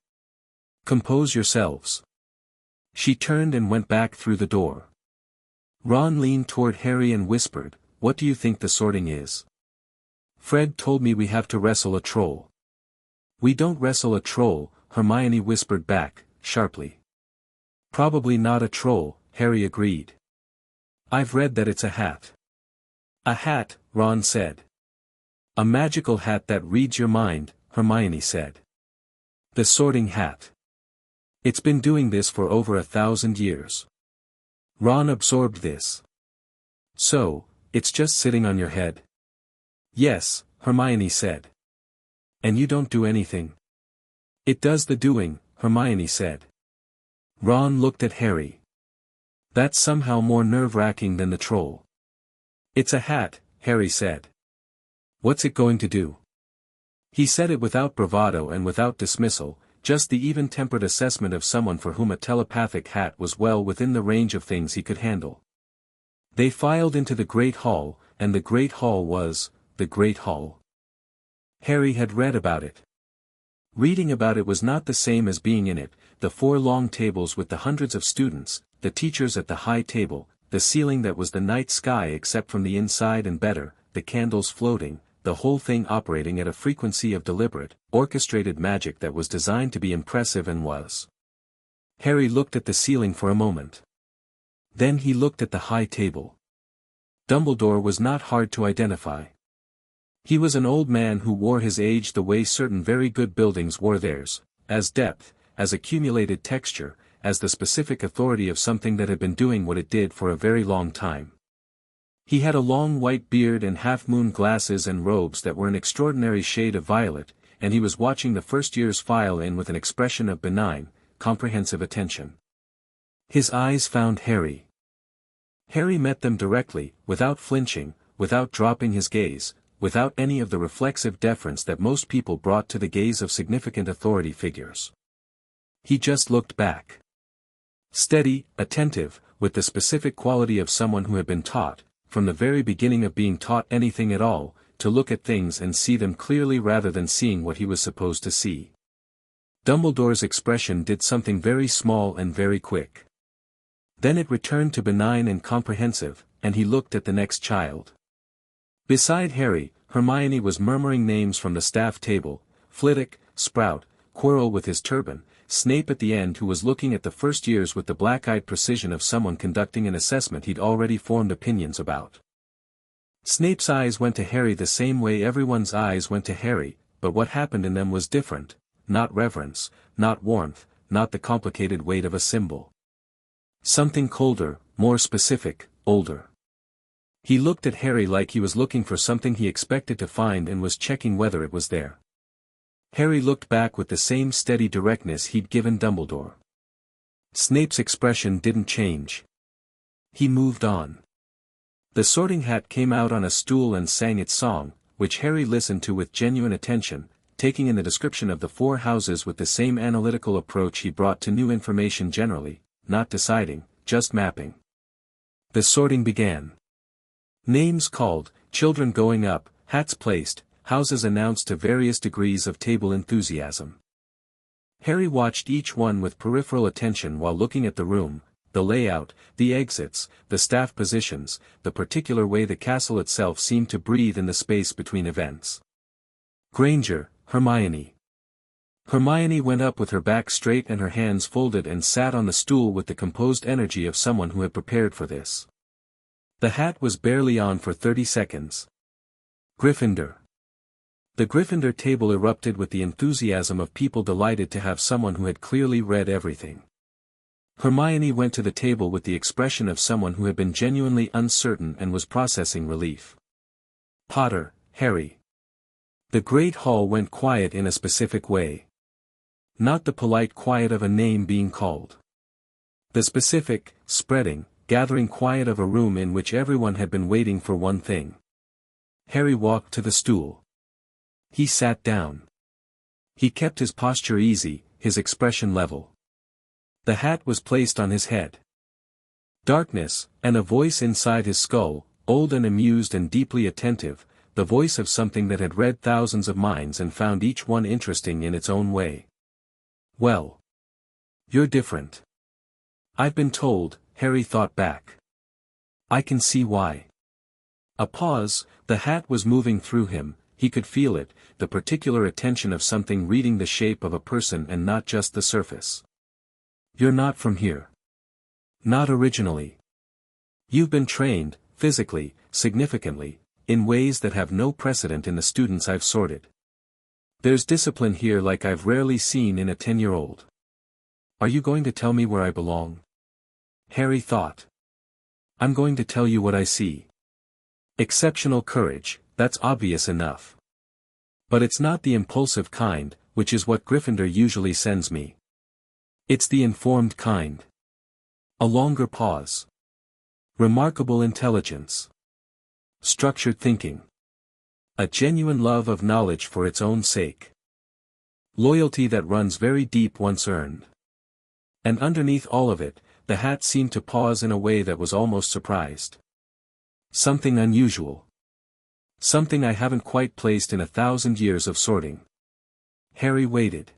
Compose yourselves." She turned and went back through the door. Ron leaned toward Harry and whispered, "What do you think the sorting is?" "Fred told me we have to wrestle a troll." "We don't wrestle a troll," Hermione whispered back, sharply. "Probably not a troll," Harry agreed. "I've read that it's a hat." "A hat," Ron said. "A magical hat that reads your mind," Hermione said. "The sorting hat. It's been doing this for over 1,000 years." Ron absorbed this. "So, it's just sitting on your head?" "Yes," Hermione said. "And you don't do anything?" "It does the doing," Hermione said. Ron looked at Harry. "That's somehow more nerve-wracking than the troll." "It's a hat," Harry said. "What's it going to do?" He said it without bravado and without dismissal, just the even-tempered assessment of someone for whom a telepathic hat was well within the range of things he could handle. They filed into the Great Hall, and the Great Hall was, the Great Hall. Harry had read about it. Reading about it was not the same as being in it, the 4 long tables with the hundreds of students, the teachers at the high table, the ceiling that was the night sky except from the inside and better, the candles floating, the whole thing operating at a frequency of deliberate, orchestrated magic that was designed to be impressive and was. Harry looked at the ceiling for a moment. Then he looked at the high table. Dumbledore was not hard to identify. He was an old man who wore his age the way certain very good buildings wore theirs, as depth, as accumulated texture, as the specific authority of something that had been doing what it did for a very long time. He had a long white beard and half-moon glasses and robes that were an extraordinary shade of violet, and he was watching the first years file in with an expression of benign, comprehensive attention. His eyes found Harry. Harry met them directly, without flinching, without dropping his gaze, without any of the reflexive deference that most people brought to the gaze of significant authority figures. He just looked back. Steady, attentive, with the specific quality of someone who had been taught, from the very beginning of being taught anything at all, to look at things and see them clearly rather than seeing what he was supposed to see. Dumbledore's expression did something very small and very quick. Then it returned to benign and comprehensive, and he looked at the next child. Beside Harry, Hermione was murmuring names from the staff table: Flitwick, Sprout, Quirrell with his turban, Snape at the end who was looking at the first years with the black-eyed precision of someone conducting an assessment he'd already formed opinions about. Snape's eyes went to Harry the same way everyone's eyes went to Harry, but what happened in them was different, not reverence, not warmth, not the complicated weight of a symbol. Something colder, more specific, older. He looked at Harry like he was looking for something he expected to find and was checking whether it was there. Harry looked back with the same steady directness he'd given Dumbledore. Snape's expression didn't change. He moved on. The sorting hat came out on a stool and sang its song, which Harry listened to with genuine attention, taking in the description of the 4 houses with the same analytical approach he brought to new information generally, not deciding, just mapping. The sorting began. Names called, children going up, hats placed, houses announced to various degrees of table enthusiasm. Harry watched each one with peripheral attention while looking at the room, the layout, the exits, the staff positions, the particular way the castle itself seemed to breathe in the space between events. Granger, Hermione. Hermione went up with her back straight and her hands folded and sat on the stool with the composed energy of someone who had prepared for this. The hat was barely on for 30 seconds. Gryffindor. The Gryffindor table erupted with the enthusiasm of people delighted to have someone who had clearly read everything. Hermione went to the table with the expression of someone who had been genuinely uncertain and was processing relief. Potter, Harry. The Great Hall went quiet in a specific way. Not the polite quiet of a name being called. The specific, spreading, gathering quiet of a room in which everyone had been waiting for one thing. Harry walked to the stool. He sat down. He kept his posture easy, his expression level. The hat was placed on his head. Darkness, and a voice inside his skull, old and amused and deeply attentive, the voice of something that had read thousands of minds and found each one interesting in its own way. Well. You're different. I've been told, Harry thought back. I can see why. A pause, the hat was moving through him, he could feel it, the particular attention of something reading the shape of a person and not just the surface. You're not from here. Not originally. You've been trained, physically, significantly, in ways that have no precedent in the students I've sorted. There's discipline here like I've rarely seen in a 10-year-old. Are you going to tell me where I belong? Harry thought. I'm going to tell you what I see. Exceptional courage, that's obvious enough. But it's not the impulsive kind, which is what Gryffindor usually sends me. It's the informed kind. A longer pause. Remarkable intelligence. Structured thinking. A genuine love of knowledge for its own sake. Loyalty that runs very deep once earned. And underneath all of it, the hat seemed to pause in a way that was almost surprised. Something unusual. Something I haven't quite placed in 1,000 years of sorting. Harry waited.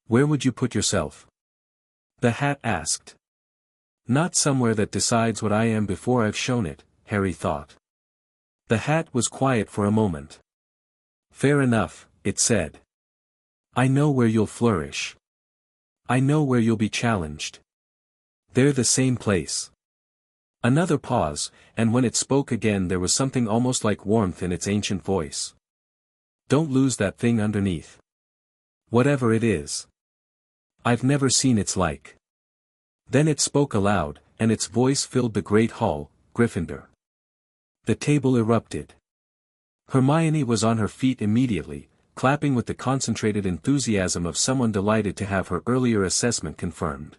Where would you put yourself? The hat asked. Not somewhere that decides what I am before I've shown it, Harry thought. The hat was quiet for a moment. Fair enough, it said. I know where you'll flourish. I know where you'll be challenged. They're the same place. Another pause, and when it spoke again there was something almost like warmth in its ancient voice. Don't lose that thing underneath. Whatever it is. I've never seen its like. Then it spoke aloud, and its voice filled the great hall, Gryffindor. The table erupted. Hermione was on her feet immediately, clapping with the concentrated enthusiasm of someone delighted to have her earlier assessment confirmed.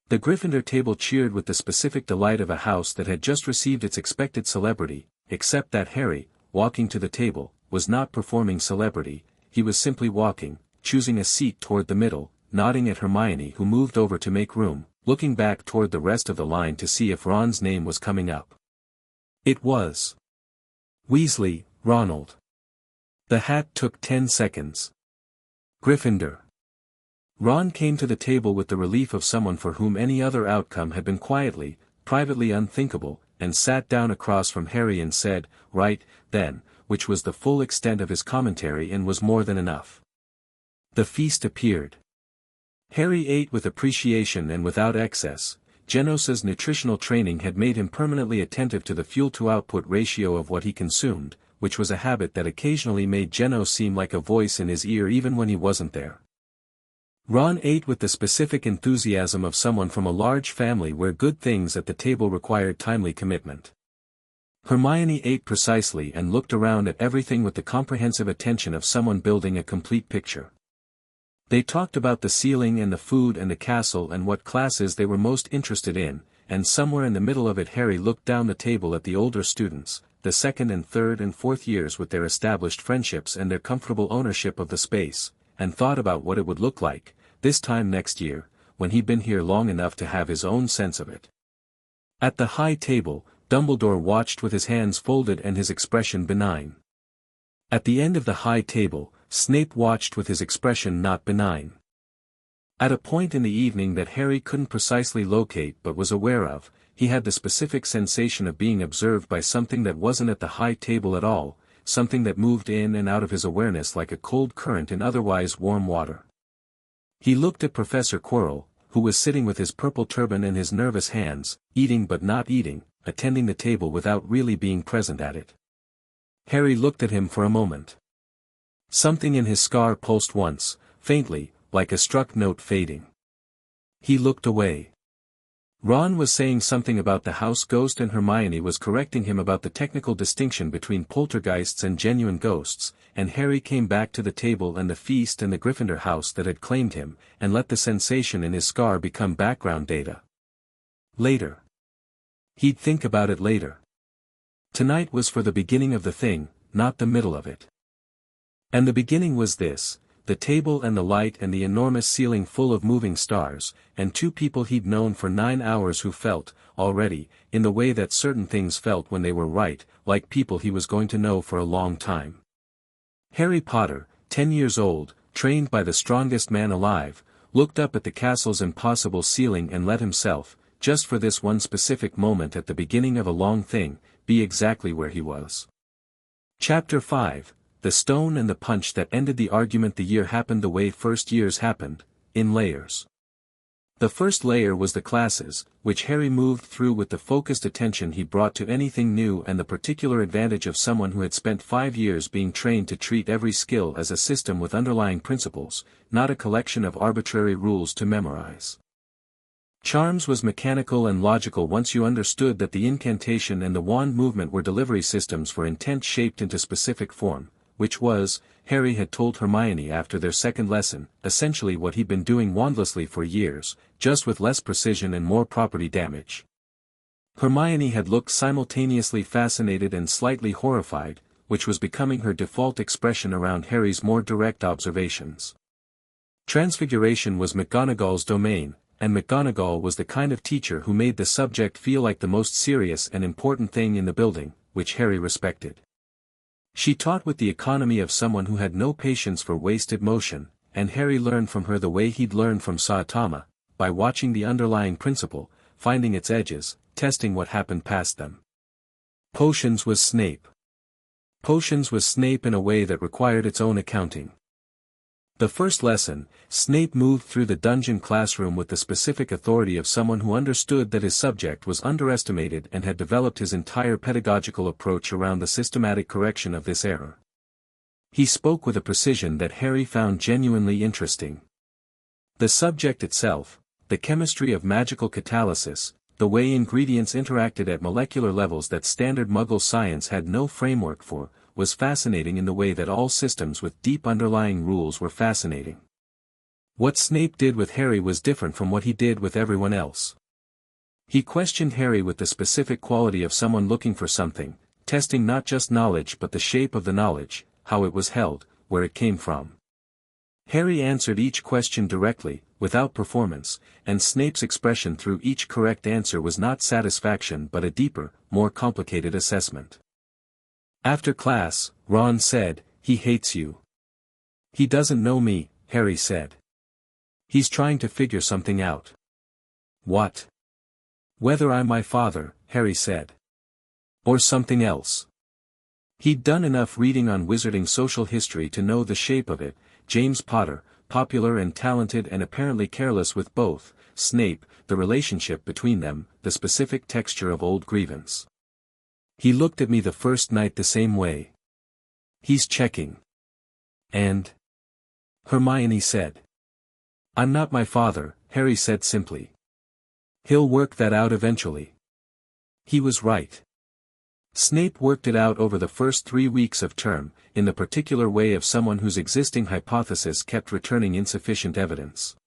The Gryffindor table cheered with the specific delight of a house that had just received its expected celebrity, except that Harry, walking to the table, was not performing celebrity, he was simply walking, choosing a seat toward the middle, nodding at Hermione who moved over to make room, looking back toward the rest of the line to see if Ron's name was coming up. It was. Weasley, Ronald. The hat took 10 seconds. Gryffindor. Ron came to the table with the relief of someone for whom any other outcome had been quietly, privately unthinkable, and sat down across from Harry and said, right, then, which was the full extent of his commentary and was more than enough. The feast appeared. Harry ate with appreciation and without excess. Genos's nutritional training had made him permanently attentive to the fuel-to-output ratio of what he consumed, which was a habit that occasionally made Genos seem like a voice in his ear even when he wasn't there. Ron ate with the specific enthusiasm of someone from a large family where good things at the table required timely commitment. Hermione ate precisely and looked around at everything with the comprehensive attention of someone building a complete picture. They talked about the ceiling and the food and the castle and what classes they were most interested in, and somewhere in the middle of it Harry looked down the table at the older students, the second and third and fourth years with their established friendships and their comfortable ownership of the space, and thought about what it would look like, this time next year, when he'd been here long enough to have his own sense of it. At the high table, Dumbledore watched with his hands folded and his expression benign. At the end of the high table, Snape watched with his expression not benign. At a point in the evening that Harry couldn't precisely locate but was aware of, he had the specific sensation of being observed by something that wasn't at the high table at all, something that moved in and out of his awareness like a cold current in otherwise warm water. He looked at Professor Quirrell, who was sitting with his purple turban in his nervous hands, eating but not eating, attending the table without really being present at it. Harry looked at him for a moment. Something in his scar pulsed once, faintly, like a struck note fading. He looked away. Ron was saying something about the house ghost and Hermione was correcting him about the technical distinction between poltergeists and genuine ghosts, and Harry came back to the table and the feast and the Gryffindor house that had claimed him, and let the sensation in his scar become background data. Later. He'd think about it later. Tonight was for the beginning of the thing, not the middle of it. And the beginning was this: the table and the light and the enormous ceiling full of moving stars, and two people he'd known for 9 hours who felt, already, in the way that certain things felt when they were right, like people he was going to know for a long time. Harry Potter, 10 years old, trained by the strongest man alive, looked up at the castle's impossible ceiling and let himself, just for this one specific moment at the beginning of a long thing, be exactly where he was. Chapter 5, The Stone and the Punch That Ended the Argument. The year happened the way first years happened, in layers. The first layer was the classes, which Harry moved through with the focused attention he brought to anything new and the particular advantage of someone who had spent 5 years being trained to treat every skill as a system with underlying principles, not a collection of arbitrary rules to memorize. Charms was mechanical and logical once you understood that the incantation and the wand movement were delivery systems for intent shaped into specific form, which was, Harry had told Hermione after their second lesson, essentially what he'd been doing wandlessly for years, just with less precision and more property damage. Hermione had looked simultaneously fascinated and slightly horrified, which was becoming her default expression around Harry's more direct observations. Transfiguration was McGonagall's domain, and McGonagall was the kind of teacher who made the subject feel like the most serious and important thing in the building, which Harry respected. She taught with the economy of someone who had no patience for wasted motion, and Harry learned from her the way he'd learned from Saitama, by watching the underlying principle, finding its edges, testing what happened past them. Potions was Snape. Potions was Snape in a way that required its own accounting. The first lesson, Snape moved through the dungeon classroom with the specific authority of someone who understood that his subject was underestimated and had developed his entire pedagogical approach around the systematic correction of this error. He spoke with a precision that Harry found genuinely interesting. The subject itself, the chemistry of magical catalysis, the way ingredients interacted at molecular levels that standard Muggle science had no framework for, was fascinating in the way that all systems with deep underlying rules were fascinating. What Snape did with Harry was different from what he did with everyone else. He questioned Harry with the specific quality of someone looking for something, testing not just knowledge but the shape of the knowledge, how it was held, where it came from. Harry answered each question directly, without performance, and Snape's expression through each correct answer was not satisfaction but a deeper, more complicated assessment. After class, Ron said, "He hates you." "He doesn't know me," Harry said. "He's trying to figure something out." "What?" "Whether I'm my father," Harry said. "Or something else." He'd done enough reading on wizarding social history to know the shape of it. James Potter, popular and talented and apparently careless with both, Snape, the relationship between them, the specific texture of old grievance. "He looked at me the first night the same way. He's checking." "And?" Hermione said. "I'm not my father," Harry said simply. "He'll work that out eventually." He was right. Snape worked it out over the first 3 weeks of term, in the particular way of someone whose existing hypothesis kept returning insufficient evidence.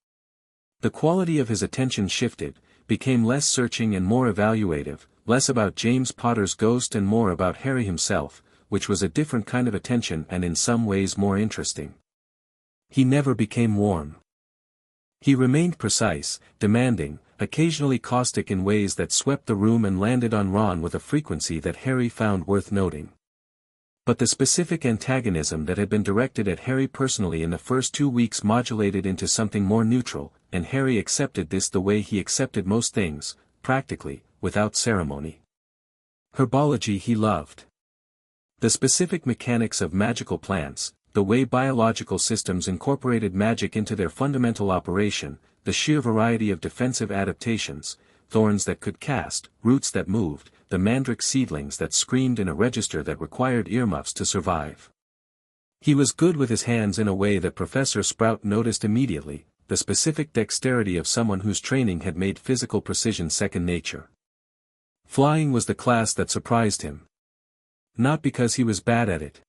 The quality of his attention shifted, became less searching and more evaluative, less about James Potter's ghost and more about Harry himself, which was a different kind of attention and in some ways more interesting. He never became warm. He remained precise, demanding, occasionally caustic in ways that swept the room and landed on Ron with a frequency that Harry found worth noting. But the specific antagonism that had been directed at Harry personally in the first 2 weeks modulated into something more neutral, and Harry accepted this the way he accepted most things, practically, without ceremony. Herbology he loved. The specific mechanics of magical plants, the way biological systems incorporated magic into their fundamental operation, the sheer variety of defensive adaptations, thorns that could cast, roots that moved, the mandrake seedlings that screamed in a register that required earmuffs to survive. He was good with his hands in a way that Professor Sprout noticed immediately, the specific dexterity of someone whose training had made physical precision second nature. Flying was the class that surprised him. Not because he was bad at it.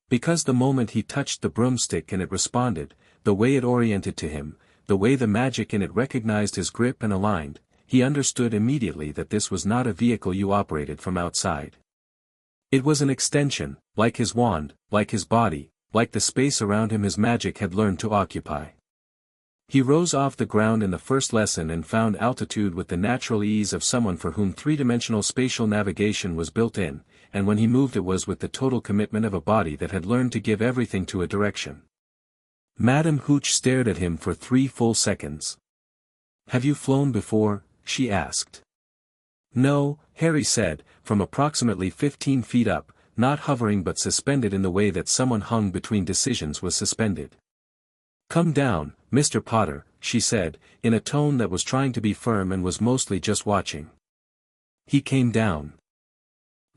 Because the moment he touched the broomstick and it responded, the way it oriented to him, the way the magic in it recognized his grip and aligned, he understood immediately that this was not a vehicle you operated from outside. It was an extension, like his wand, like his body, like the space around him his magic had learned to occupy. He rose off the ground in the first lesson and found altitude with the natural ease of someone for whom three-dimensional spatial navigation was built in, and when he moved it was with the total commitment of a body that had learned to give everything to a direction. Madame Hooch stared at him for 3 full seconds. "Have you flown before?" she asked. "No," Harry said, from approximately 15 feet up, not hovering but suspended in the way that someone hung between decisions was suspended. "Come down, Mr. Potter," she said, in a tone that was trying to be firm and was mostly just watching. He came down.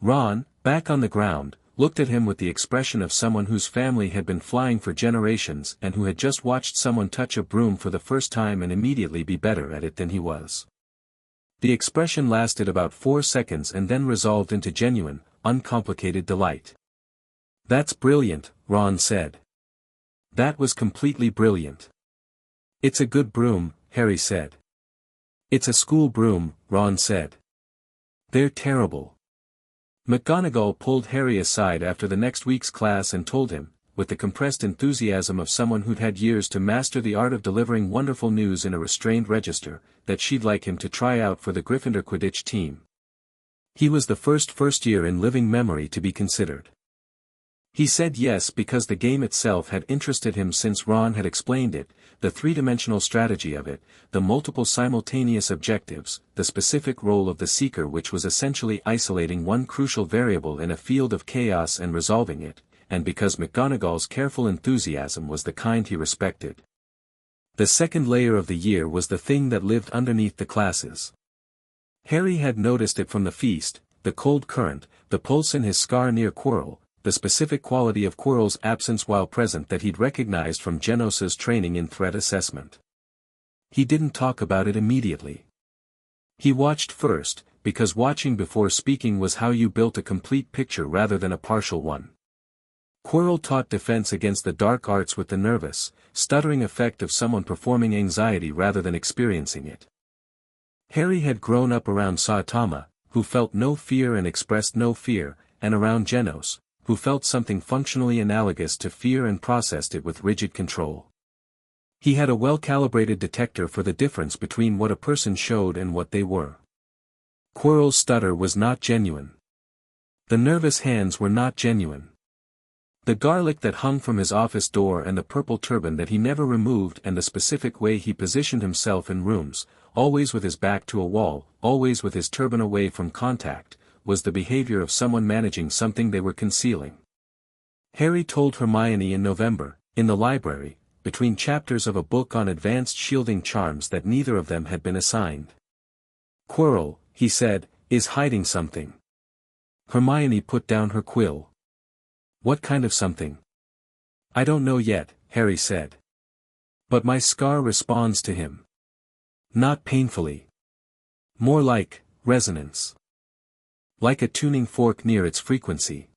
Ron, back on the ground, looked at him with the expression of someone whose family had been flying for generations and who had just watched someone touch a broom for the first time and immediately be better at it than he was. The expression lasted about 4 seconds and then resolved into genuine, uncomplicated delight. "That's brilliant," Ron said. "That was completely brilliant." "It's a good broom," Harry said. "It's a school broom," Ron said. "They're terrible." McGonagall pulled Harry aside after the next week's class and told him, with the compressed enthusiasm of someone who'd had years to master the art of delivering wonderful news in a restrained register, that she'd like him to try out for the Gryffindor Quidditch team. He was the first year in living memory to be considered. He said yes because the game itself had interested him since Ron had explained it, the three-dimensional strategy of it, the multiple simultaneous objectives, the specific role of the Seeker which was essentially isolating one crucial variable in a field of chaos and resolving it, and because McGonagall's careful enthusiasm was the kind he respected. The second layer of the year was the thing that lived underneath the classes. Harry had noticed it from the feast, the cold current, the pulse in his scar near Quirrell, the specific quality of Quirrell's absence while present that he'd recognized from Genos's training in threat assessment. He didn't talk about it immediately. He watched first, because watching before speaking was how you built a complete picture rather than a partial one. Quirrell taught defense against the dark arts with the nervous, stuttering effect of someone performing anxiety rather than experiencing it. Harry had grown up around Saitama, who felt no fear and expressed no fear, and around Genos, who felt something functionally analogous to fear and processed it with rigid control. He had a well-calibrated detector for the difference between what a person showed and what they were. Quirrell's stutter was not genuine. The nervous hands were not genuine. The garlic that hung from his office door and the purple turban that he never removed and the specific way he positioned himself in rooms, always with his back to a wall, always with his turban away from contact, was the behavior of someone managing something they were concealing. Harry told Hermione in November, in the library, between chapters of a book on advanced shielding charms that neither of them had been assigned. "Quirrell," he said, "is hiding something." Hermione put down her quill. "What kind of something?" "I don't know yet," Harry said. "But my scar responds to him. Not painfully. More like resonance. Like a tuning fork near its frequency."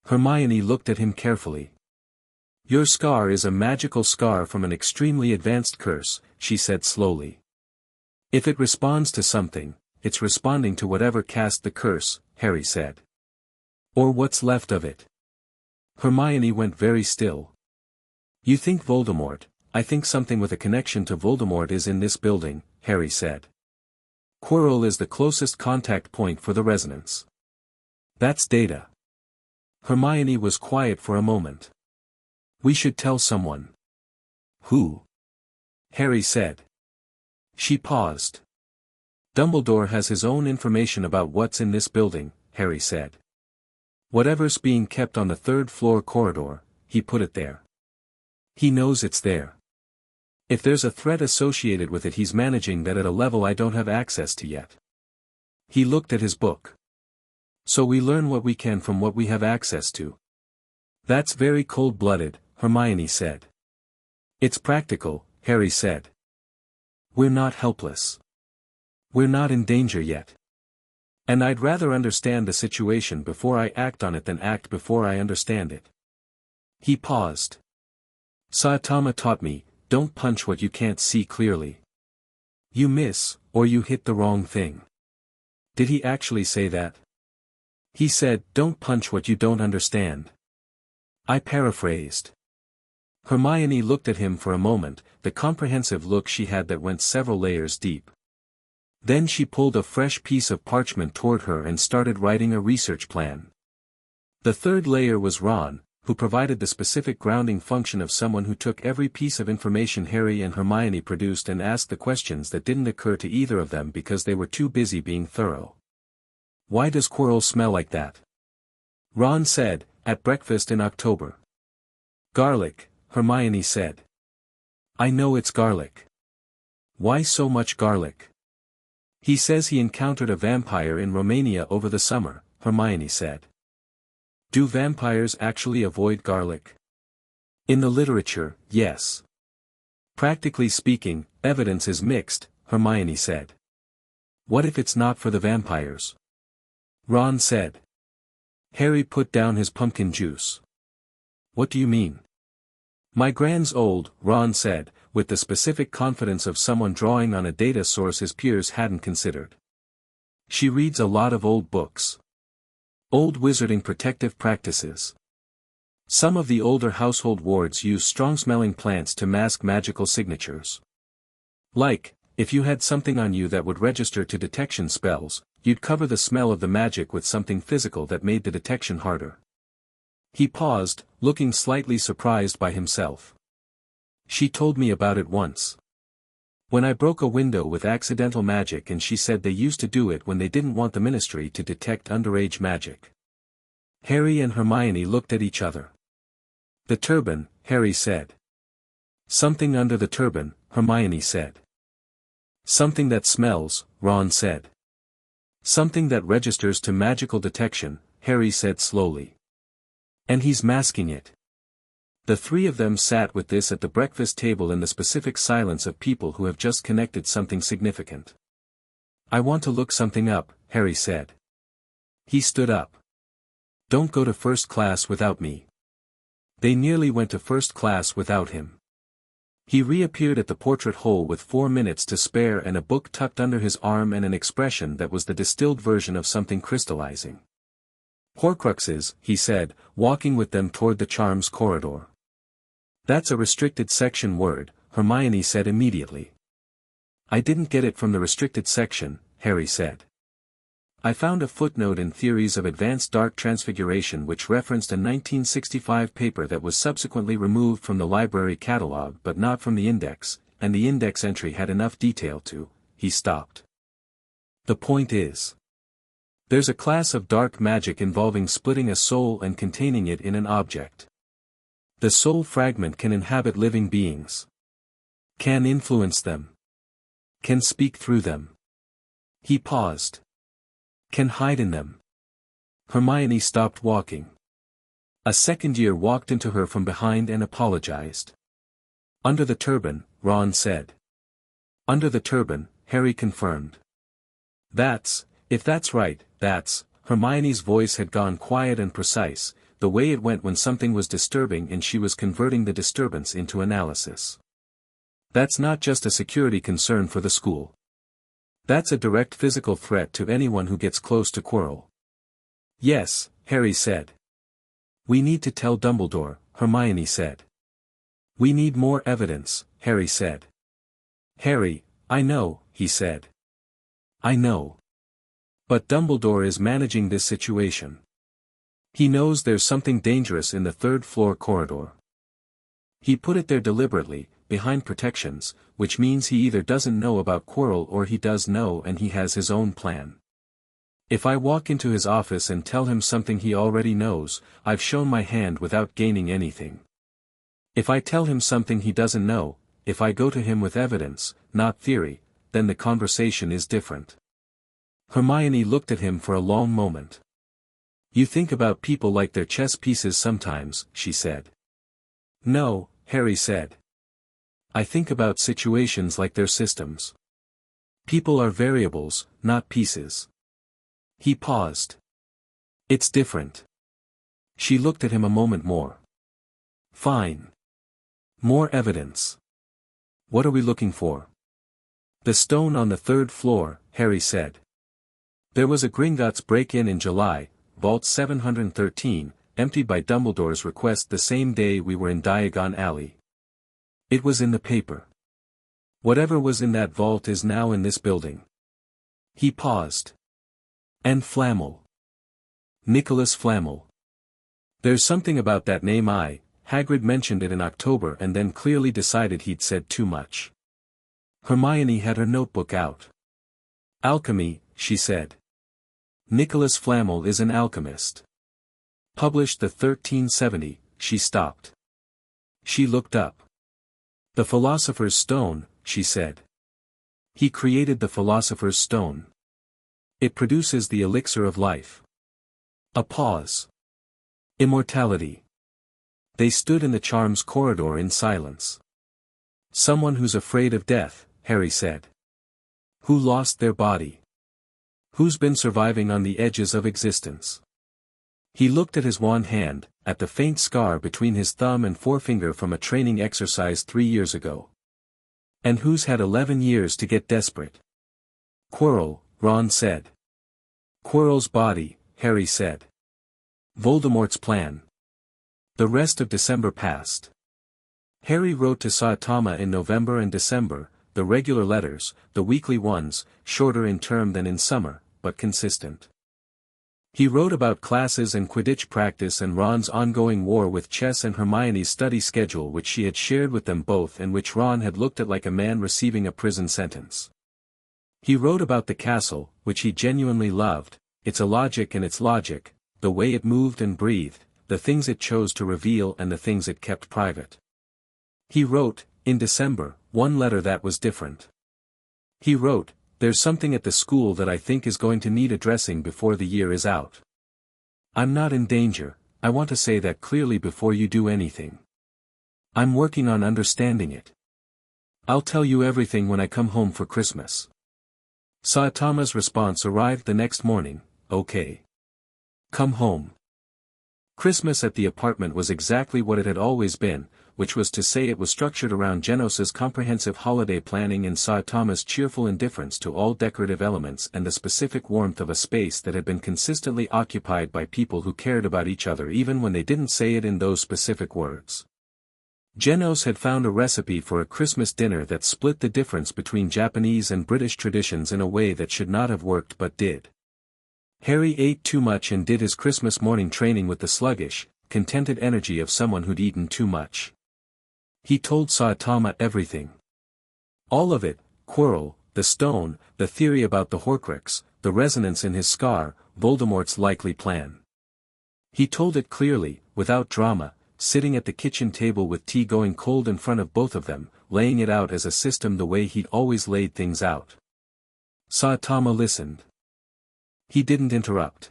Hermione looked at him carefully. "Your scar is a magical scar from an extremely advanced curse," she said slowly. "If it responds to something, it's responding to whatever cast the curse," Harry said. "Or what's left of it." Hermione went very still. "You think Voldemort, I think something with a connection to Voldemort is in this building," Harry said. "Quirrell is the closest contact point for the resonance. That's data." Hermione was quiet for a moment. "We should tell someone." "Who?" Harry said. She paused. "Dumbledore has his own information about what's in this building," Harry said. "Whatever's being kept on the 3rd floor corridor, he put it there. He knows it's there. If there's a threat associated with it he's managing that at a level I don't have access to yet." He looked at his book. "So we learn what we can from what we have access to." "That's very cold-blooded," Hermione said. "It's practical," Harry said. "We're not helpless. We're not in danger yet. And I'd rather understand the situation before I act on it than act before I understand it." He paused. "Saitama taught me, don't punch what you can't see clearly. You miss, or you hit the wrong thing." "Did he actually say that?" "He said, don't punch what you don't understand." I paraphrased. Hermione looked at him for a moment, the comprehensive look she had that went several layers deep. Then she pulled a fresh piece of parchment toward her and started writing a research plan. The third layer was Ron, who provided the specific grounding function of someone who took every piece of information Harry and Hermione produced and asked the questions that didn't occur to either of them because they were too busy being thorough. Why does Quirrell smell like that? Ron said, at breakfast in October. Garlic, Hermione said. I know it's garlic. Why so much garlic? He says he encountered a vampire in Romania over the summer, Hermione said. Do vampires actually avoid garlic? In the literature, yes. Practically speaking, evidence is mixed, Hermione said. What if it's not for the vampires? Ron said. Harry put down his pumpkin juice. What do you mean? My grand's old, Ron said, with the specific confidence of someone drawing on a data source his peers hadn't considered. She reads a lot of old books. Old wizarding protective practices. Some of the older household wards use strong-smelling plants to mask magical signatures. Like, if you had something on you that would register to detection spells, you'd cover the smell of the magic with something physical that made the detection harder. He paused, looking slightly surprised by himself. She told me about it once. When I broke a window with accidental magic, and she said they used to do it when they didn't want the ministry to detect underage magic. Harry and Hermione looked at each other. The turban, Harry said. Something under the turban, Hermione said. Something that smells, Ron said. Something that registers to magical detection, Harry said slowly. And he's masking it. The three of them sat with this at the breakfast table in the specific silence of people who have just connected something significant. I want to look something up, Harry said. He stood up. Don't go to first class without me. They nearly went to first class without him. He reappeared at the portrait hole with 4 minutes to spare and a book tucked under his arm and an expression that was the distilled version of something crystallizing. Horcruxes, he said, walking with them toward the charms corridor. That's a restricted section word, Hermione said immediately. I didn't get it from the restricted section, Harry said. I found a footnote in Theories of Advanced Dark Transfiguration which referenced a 1965 paper that was subsequently removed from the library catalog but not from the index, and the index entry had enough detail to, he stopped. The point is, there's a class of dark magic involving splitting a soul and containing it in an object. The soul fragment can inhabit living beings. Can influence them. Can speak through them. He paused. Can hide in them. Hermione stopped walking. A second year walked into her from behind and apologized. Under the turban, Ron said. Under the turban, Harry confirmed. If that's right, Hermione's voice had gone quiet and precise, the way it went when something was disturbing and she was converting the disturbance into analysis. That's not just a security concern for the school. That's a direct physical threat to anyone who gets close to Quirrell. Yes, Harry said. We need to tell Dumbledore, Hermione said. We need more evidence, Harry said. Harry, I know, he said. I know. But Dumbledore is managing this situation. He knows there's something dangerous in the third-floor corridor. He put it there deliberately, behind protections, which means he either doesn't know about Quirrell or he does know and he has his own plan. If I walk into his office and tell him something he already knows, I've shown my hand without gaining anything. If I tell him something he doesn't know, if I go to him with evidence, not theory, then the conversation is different. Hermione looked at him for a long moment. You think about people like they're chess pieces sometimes, she said. No, Harry said. I think about situations like they're systems. People are variables, not pieces. He paused. It's different. She looked at him a moment more. Fine. More evidence. What are we looking for? The stone on the third floor, Harry said. There was a Gringotts break-in in July, Vault 713, emptied by Dumbledore's request the same day we were in Diagon Alley. It was in the paper. Whatever was in that vault is now in this building. He paused. And Flamel. Nicholas Flamel. There's something about that name. Hagrid mentioned it in October and then clearly decided he'd said too much. Hermione had her notebook out. Alchemy, she said. Nicholas Flamel is an alchemist. Published the 1370, she stopped. She looked up. The Philosopher's Stone, she said. He created the Philosopher's Stone. It produces the elixir of life. A pause. Immortality. They stood in the charms corridor in silence. Someone who's afraid of death, Harry said. Who lost their body? Who's been surviving on the edges of existence? He looked at his wand hand, at the faint scar between his thumb and forefinger from a training exercise 3 years ago. And who's had 11 years to get desperate? Quirrell, Ron said. Quirrell's body, Harry said. Voldemort's plan. The rest of December passed. Harry wrote to Saitama in November and December, the regular letters, the weekly ones, shorter in term than in summer, but consistent. He wrote about classes and Quidditch practice and Ron's ongoing war with chess and Hermione's study schedule which she had shared with them both and which Ron had looked at like a man receiving a prison sentence. He wrote about the castle, which he genuinely loved, its illogic and its logic, the way it moved and breathed, the things it chose to reveal and the things it kept private. He wrote, in December, one letter that was different. He wrote, "There's something at the school that I think is going to need addressing before the year is out. I'm not in danger, I want to say that clearly before you do anything. I'm working on understanding it. I'll tell you everything when I come home for Christmas." Saitama's response arrived the next morning, "Okay. Come home." Christmas at the apartment was exactly what it had always been, which was to say it was structured around Genos's comprehensive holiday planning and Saitama's cheerful indifference to all decorative elements and the specific warmth of a space that had been consistently occupied by people who cared about each other even when they didn't say it in those specific words. Genos had found a recipe for a Christmas dinner that split the difference between Japanese and British traditions in a way that should not have worked but did. Harry ate too much and did his Christmas morning training with the sluggish, contented energy of someone who'd eaten too much. He told Saitama everything. All of it, Quirrell, the stone, the theory about the Horcrux, the resonance in his scar, Voldemort's likely plan. He told it clearly, without drama, sitting at the kitchen table with tea going cold in front of both of them, laying it out as a system the way he'd always laid things out. Saitama listened. He didn't interrupt.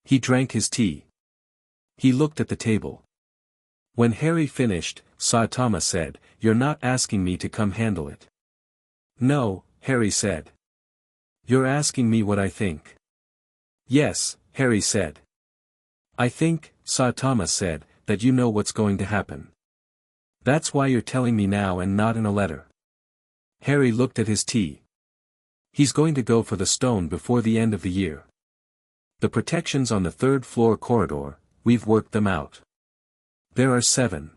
He drank his tea. He looked at the table. When Harry finished, Saitama said, "You're not asking me to come handle it." "No," Harry said. "You're asking me what I think." "Yes," Harry said. "I think," Saitama said, "that you know what's going to happen. That's why you're telling me now and not in a letter." Harry looked at his tea. "He's going to go for the stone before the end of the year. The protections on the 3rd floor corridor, we've worked them out. There are 7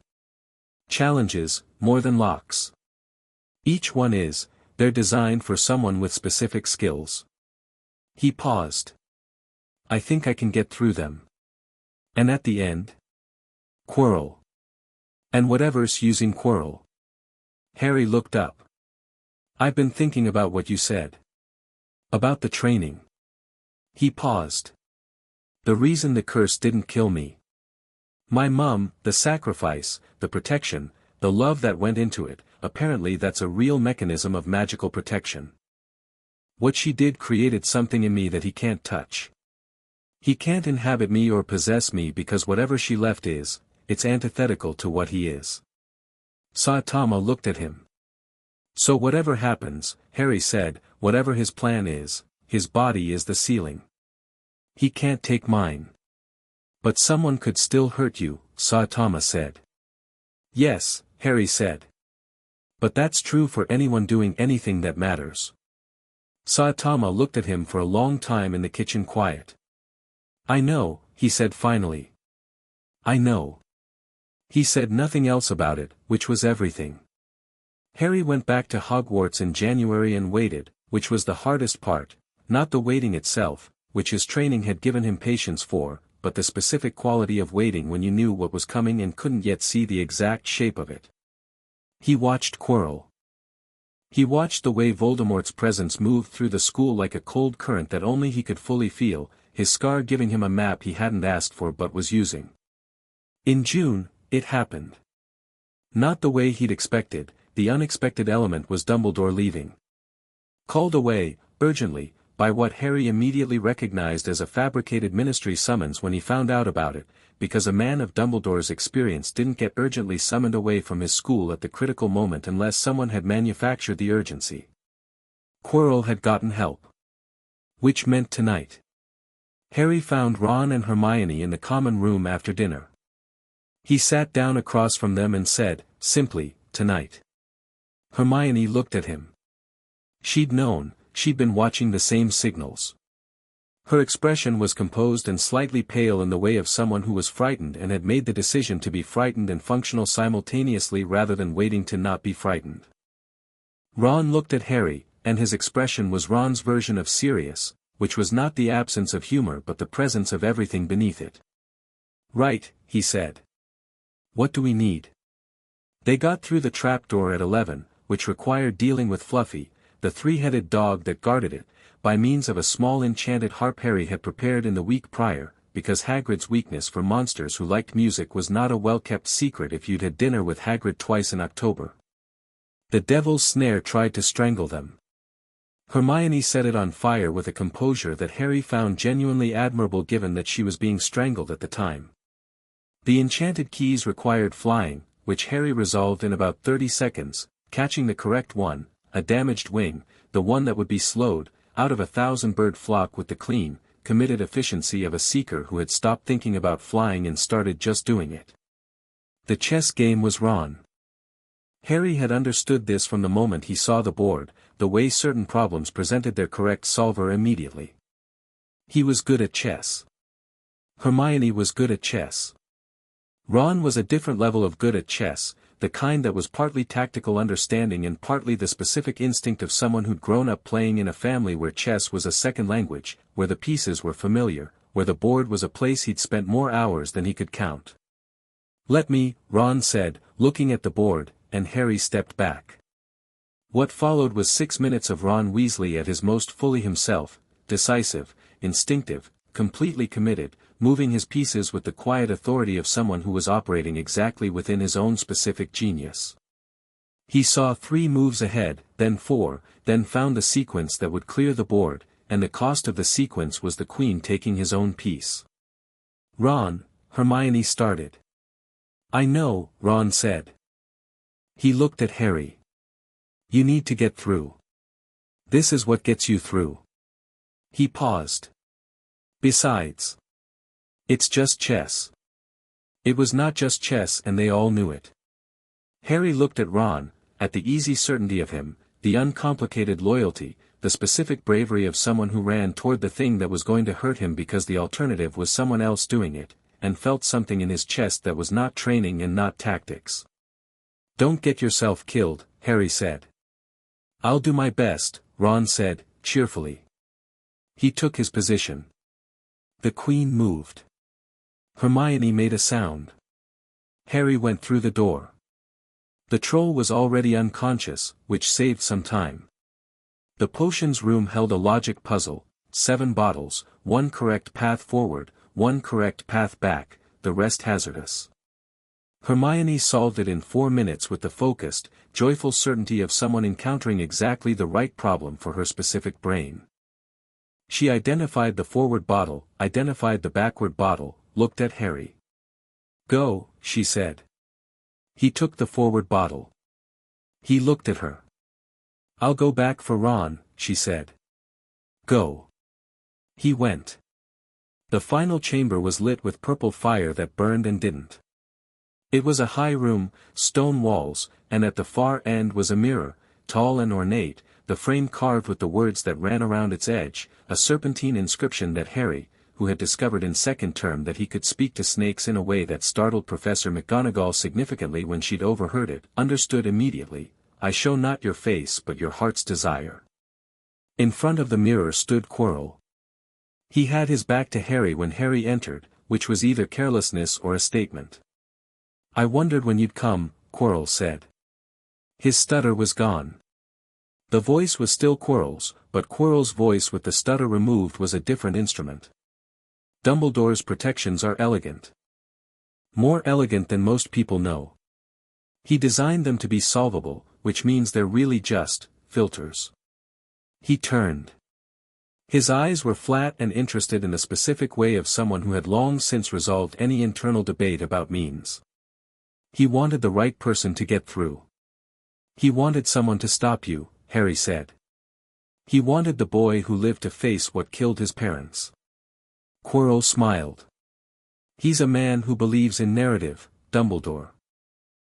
challenges, more than locks. Each one is, they're designed for someone with specific skills." He paused. "I think I can get through them. And at the end? Quirrell. And whatever's using Quirrell." Harry looked up. "I've been thinking about what you said. About the training." He paused. "The reason the curse didn't kill me. My mum, the sacrifice, the protection, the love that went into it, apparently that's a real mechanism of magical protection. What she did created something in me that he can't touch. He can't inhabit me or possess me because whatever she left is, it's antithetical to what he is." Saitama looked at him. "So whatever happens," Harry said, "whatever his plan is, his body is the ceiling. He can't take mine." "But someone could still hurt you," Saitama said. "Yes," Harry said. "But that's true for anyone doing anything that matters." Saitama looked at him for a long time in the kitchen quiet. "I know," he said finally. I know. He said nothing else about it, which was everything. Harry went back to Hogwarts in January and waited, which was the hardest part, not the waiting itself, which his training had given him patience for, but the specific quality of waiting when you knew what was coming and couldn't yet see the exact shape of it. He watched Quirrell. He watched the way Voldemort's presence moved through the school like a cold current that only he could fully feel, his scar giving him a map he hadn't asked for but was using. In June, it happened. Not the way he'd expected. The unexpected element was Dumbledore leaving. Called away, urgently, by what Harry immediately recognized as a fabricated ministry summons when he found out about it, because a man of Dumbledore's experience didn't get urgently summoned away from his school at the critical moment unless someone had manufactured the urgency. Quirrell had gotten help. Which meant tonight. Harry found Ron and Hermione in the common room after dinner. He sat down across from them and said, simply, "Tonight." Hermione looked at him. She'd known, she'd been watching the same signals. Her expression was composed and slightly pale in the way of someone who was frightened and had made the decision to be frightened and functional simultaneously rather than waiting to not be frightened. Ron looked at Harry, and his expression was Ron's version of serious, which was not the absence of humor but the presence of everything beneath it. "Right," he said. "What do we need?" They got through the trapdoor at 11, which required dealing with Fluffy, the three-headed dog that guarded it, by means of a small enchanted harp Harry had prepared in the week prior, because Hagrid's weakness for monsters who liked music was not a well-kept secret if you'd had dinner with Hagrid twice in October. The devil's snare tried to strangle them. Hermione set it on fire with a composure that Harry found genuinely admirable given that she was being strangled at the time. The enchanted keys required flying, which Harry resolved in about 30 seconds, catching the correct one, a damaged wing, the one that would be slowed, out of 1,000-bird flock with the clean, committed efficiency of a seeker who had stopped thinking about flying and started just doing it. The chess game was Ron. Harry had understood this from the moment he saw the board, the way certain problems presented their correct solver immediately. He was good at chess. Hermione was good at chess. Ron was a different level of good at chess, the kind that was partly tactical understanding and partly the specific instinct of someone who'd grown up playing in a family where chess was a second language, where the pieces were familiar, where the board was a place he'd spent more hours than he could count. "Let me," Ron said, looking at the board, and Harry stepped back. What followed was 6 minutes of Ron Weasley at his most fully himself, decisive, instinctive, completely committed, moving his pieces with the quiet authority of someone who was operating exactly within his own specific genius. He saw 3 moves ahead, then 4, then found the sequence that would clear the board, and the cost of the sequence was the Queen taking his own piece. "Ron," Hermione started. "I know," Ron said. He looked at Harry. "You need to get through. This is what gets you through." He paused. "Besides, it's just chess." It was not just chess and they all knew it. Harry looked at Ron, at the easy certainty of him, the uncomplicated loyalty, the specific bravery of someone who ran toward the thing that was going to hurt him because the alternative was someone else doing it, and felt something in his chest that was not training and not tactics. "Don't get yourself killed," Harry said. "I'll do my best," Ron said, cheerfully. He took his position. The Queen moved. Hermione made a sound. Harry went through the door. The troll was already unconscious, which saved some time. The potions room held a logic puzzle, 7 bottles, 1 correct path forward, 1 correct path back, the rest hazardous. Hermione solved it in 4 minutes with the focused, joyful certainty of someone encountering exactly the right problem for her specific brain. She identified the forward bottle, identified the backward bottle, looked at Harry. "Go," she said. He took the forward bottle. He looked at her. "I'll go back for Ron," she said. "Go." He went. The final chamber was lit with purple fire that burned and didn't. It was a high room, stone walls, and at the far end was a mirror, tall and ornate, the frame carved with the words that ran around its edge, a serpentine inscription that Harry, who had discovered in second term that he could speak to snakes in a way that startled Professor McGonagall significantly when she'd overheard it, understood immediately, "I show not your face but your heart's desire." In front of the mirror stood Quirrell. He had his back to Harry when Harry entered, which was either carelessness or a statement. "I wondered when you'd come," Quirrell said. His stutter was gone. The voice was still Quirrell's, but Quirrell's voice with the stutter removed was a different instrument. "Dumbledore's protections are elegant. More elegant than most people know. He designed them to be solvable, which means they're really just filters." He turned. His eyes were flat and interested in the specific way of someone who had long since resolved any internal debate about means. He wanted the right person to get through. "He wanted someone to stop you," Harry said. "He wanted the boy who lived to face what killed his parents." Quirrell smiled. "He's a man who believes in narrative, Dumbledore.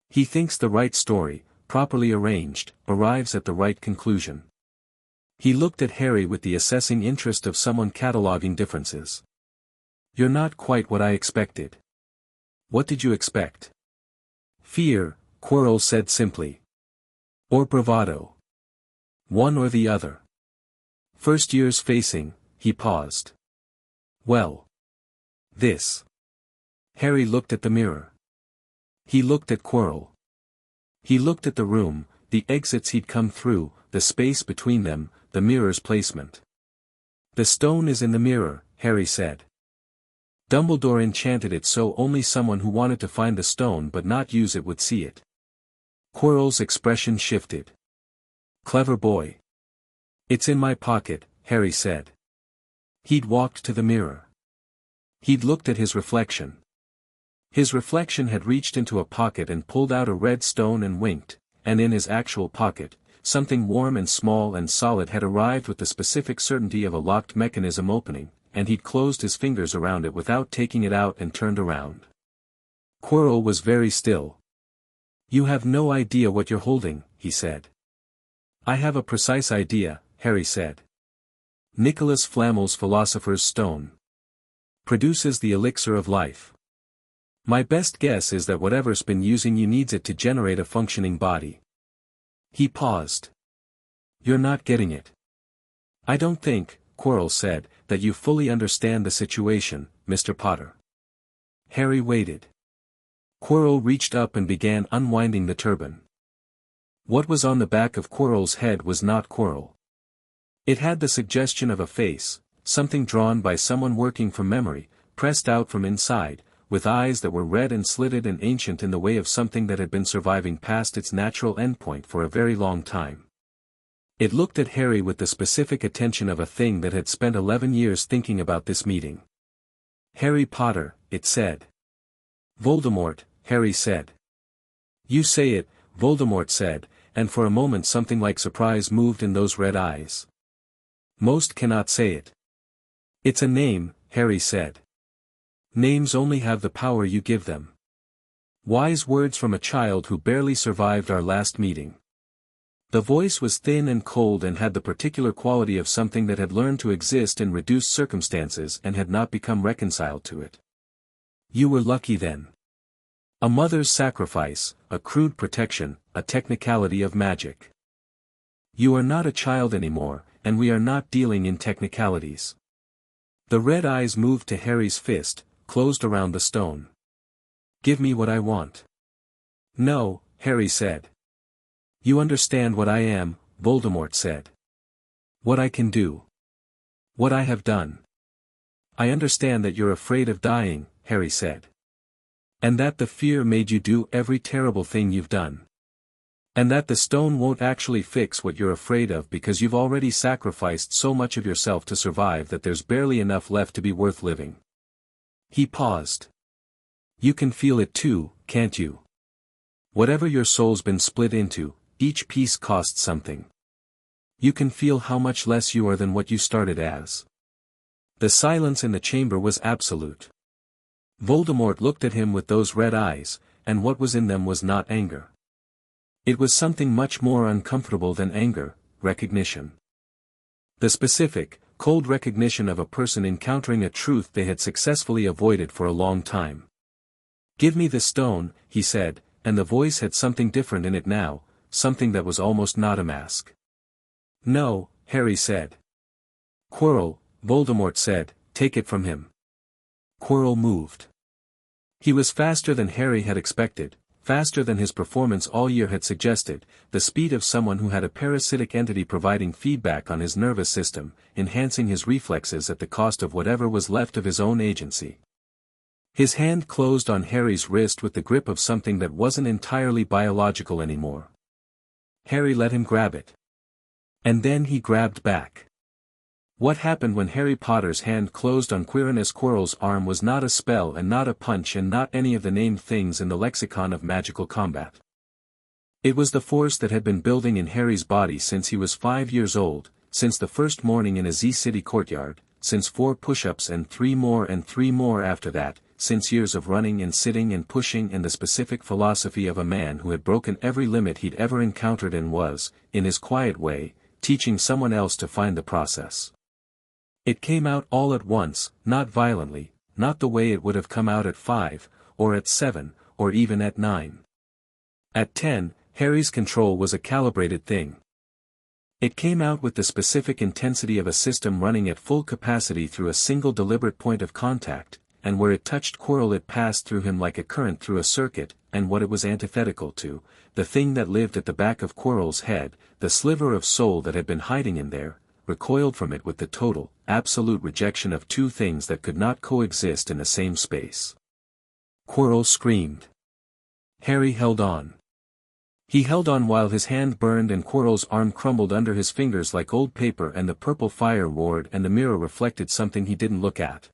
He thinks the right story, properly arranged, arrives at the right conclusion." He looked at Harry with the assessing interest of someone cataloguing differences. "You're not quite what I expected." "What did you expect?" "Fear," Quirrell said simply. "Or bravado. One or the other. First year's facing," he paused. "Well. This." Harry looked at the mirror. He looked at Quirrell. He looked at the room, the exits he'd come through, the space between them, the mirror's placement. "The stone is in the mirror," Harry said. "Dumbledore enchanted it so only someone who wanted to find the stone but not use it would see it." Quirrell's expression shifted. "Clever boy." "It's in my pocket," Harry said. He'd walked to the mirror. He'd looked at his reflection. His reflection had reached into a pocket and pulled out a red stone and winked, and in his actual pocket, something warm and small and solid had arrived with the specific certainty of a locked mechanism opening, and he'd closed his fingers around it without taking it out and turned around. Quirrell was very still. "You have no idea what you're holding," he said. "I have a precise idea," Harry said. "Nicholas Flamel's Philosopher's Stone produces the elixir of life. My best guess is that whatever's been using you needs it to generate a functioning body." He paused. "You're not getting it." "I don't think," Quirrell said, "that you fully understand the situation, Mr. Potter." Harry waited. Quirrell reached up and began unwinding the turban. What was on the back of Quirrell's head was not Quirrell. It had the suggestion of a face, something drawn by someone working from memory, pressed out from inside, with eyes that were red and slitted and ancient in the way of something that had been surviving past its natural endpoint for a very long time. It looked at Harry with the specific attention of a thing that had spent 11 years thinking about this meeting. "Harry Potter," it said. "Voldemort," Harry said. "You say it," Voldemort said, and for a moment something like surprise moved in those red eyes. "Most cannot say it." "It's a name," Harry said. "Names only have the power you give them." Wise words from a child who barely survived our last meeting. The voice was thin and cold and had the particular quality of something that had learned to exist in reduced circumstances and had not become reconciled to it. "You were lucky then. A mother's sacrifice, a crude protection, a technicality of magic. You are not a child anymore, and we are not dealing in technicalities." The red eyes moved to Harry's fist, closed around the stone. "Give me what I want." "No," Harry said. "You understand what I am," Voldemort said. "What I can do. What I have done." "I understand that you're afraid of dying," Harry said. "And that the fear made you do every terrible thing you've done. And that the stone won't actually fix what you're afraid of because you've already sacrificed so much of yourself to survive that there's barely enough left to be worth living." He paused. "You can feel it too, can't you? Whatever your soul's been split into, each piece costs something. You can feel how much less you are than what you started as." The silence in the chamber was absolute. Voldemort looked at him with those red eyes, and what was in them was not anger. It was something much more uncomfortable than anger, recognition. The specific, cold recognition of a person encountering a truth they had successfully avoided for a long time. "Give me the stone," he said, and the voice had something different in it now, something that was almost not a mask. "No," Harry said. "Quirrell," Voldemort said, "take it from him." Quirrell moved. He was faster than Harry had expected, faster than his performance all year had suggested, the speed of someone who had a parasitic entity providing feedback on his nervous system, enhancing his reflexes at the cost of whatever was left of his own agency. His hand closed on Harry's wrist with the grip of something that wasn't entirely biological anymore. Harry let him grab it. And then he grabbed back. What happened when Harry Potter's hand closed on Quirinus Quirrell's arm was not a spell and not a punch and not any of the named things in the lexicon of magical combat. It was the force that had been building in Harry's body since he was 5 years old, since the first morning in a Z-City courtyard, since 4 push-ups and 3 more after that, since years of running and sitting and pushing and the specific philosophy of a man who had broken every limit he'd ever encountered and was, in his quiet way, teaching someone else to find the process. It came out all at once, not violently, not the way it would have come out at 5, or at 7, or even at 9. At 10, Harry's control was a calibrated thing. It came out with the specific intensity of a system running at full capacity through a single deliberate point of contact, and where it touched Quirrell it passed through him like a current through a circuit, and what it was antithetical to, the thing that lived at the back of Quirrell's head, the sliver of soul that had been hiding in there, recoiled from it with the total, absolute rejection of two things that could not coexist in the same space. Quirrell screamed. Harry held on. He held on while his hand burned and Quirrell's arm crumbled under his fingers like old paper and the purple fire roared and the mirror reflected something he didn't look at.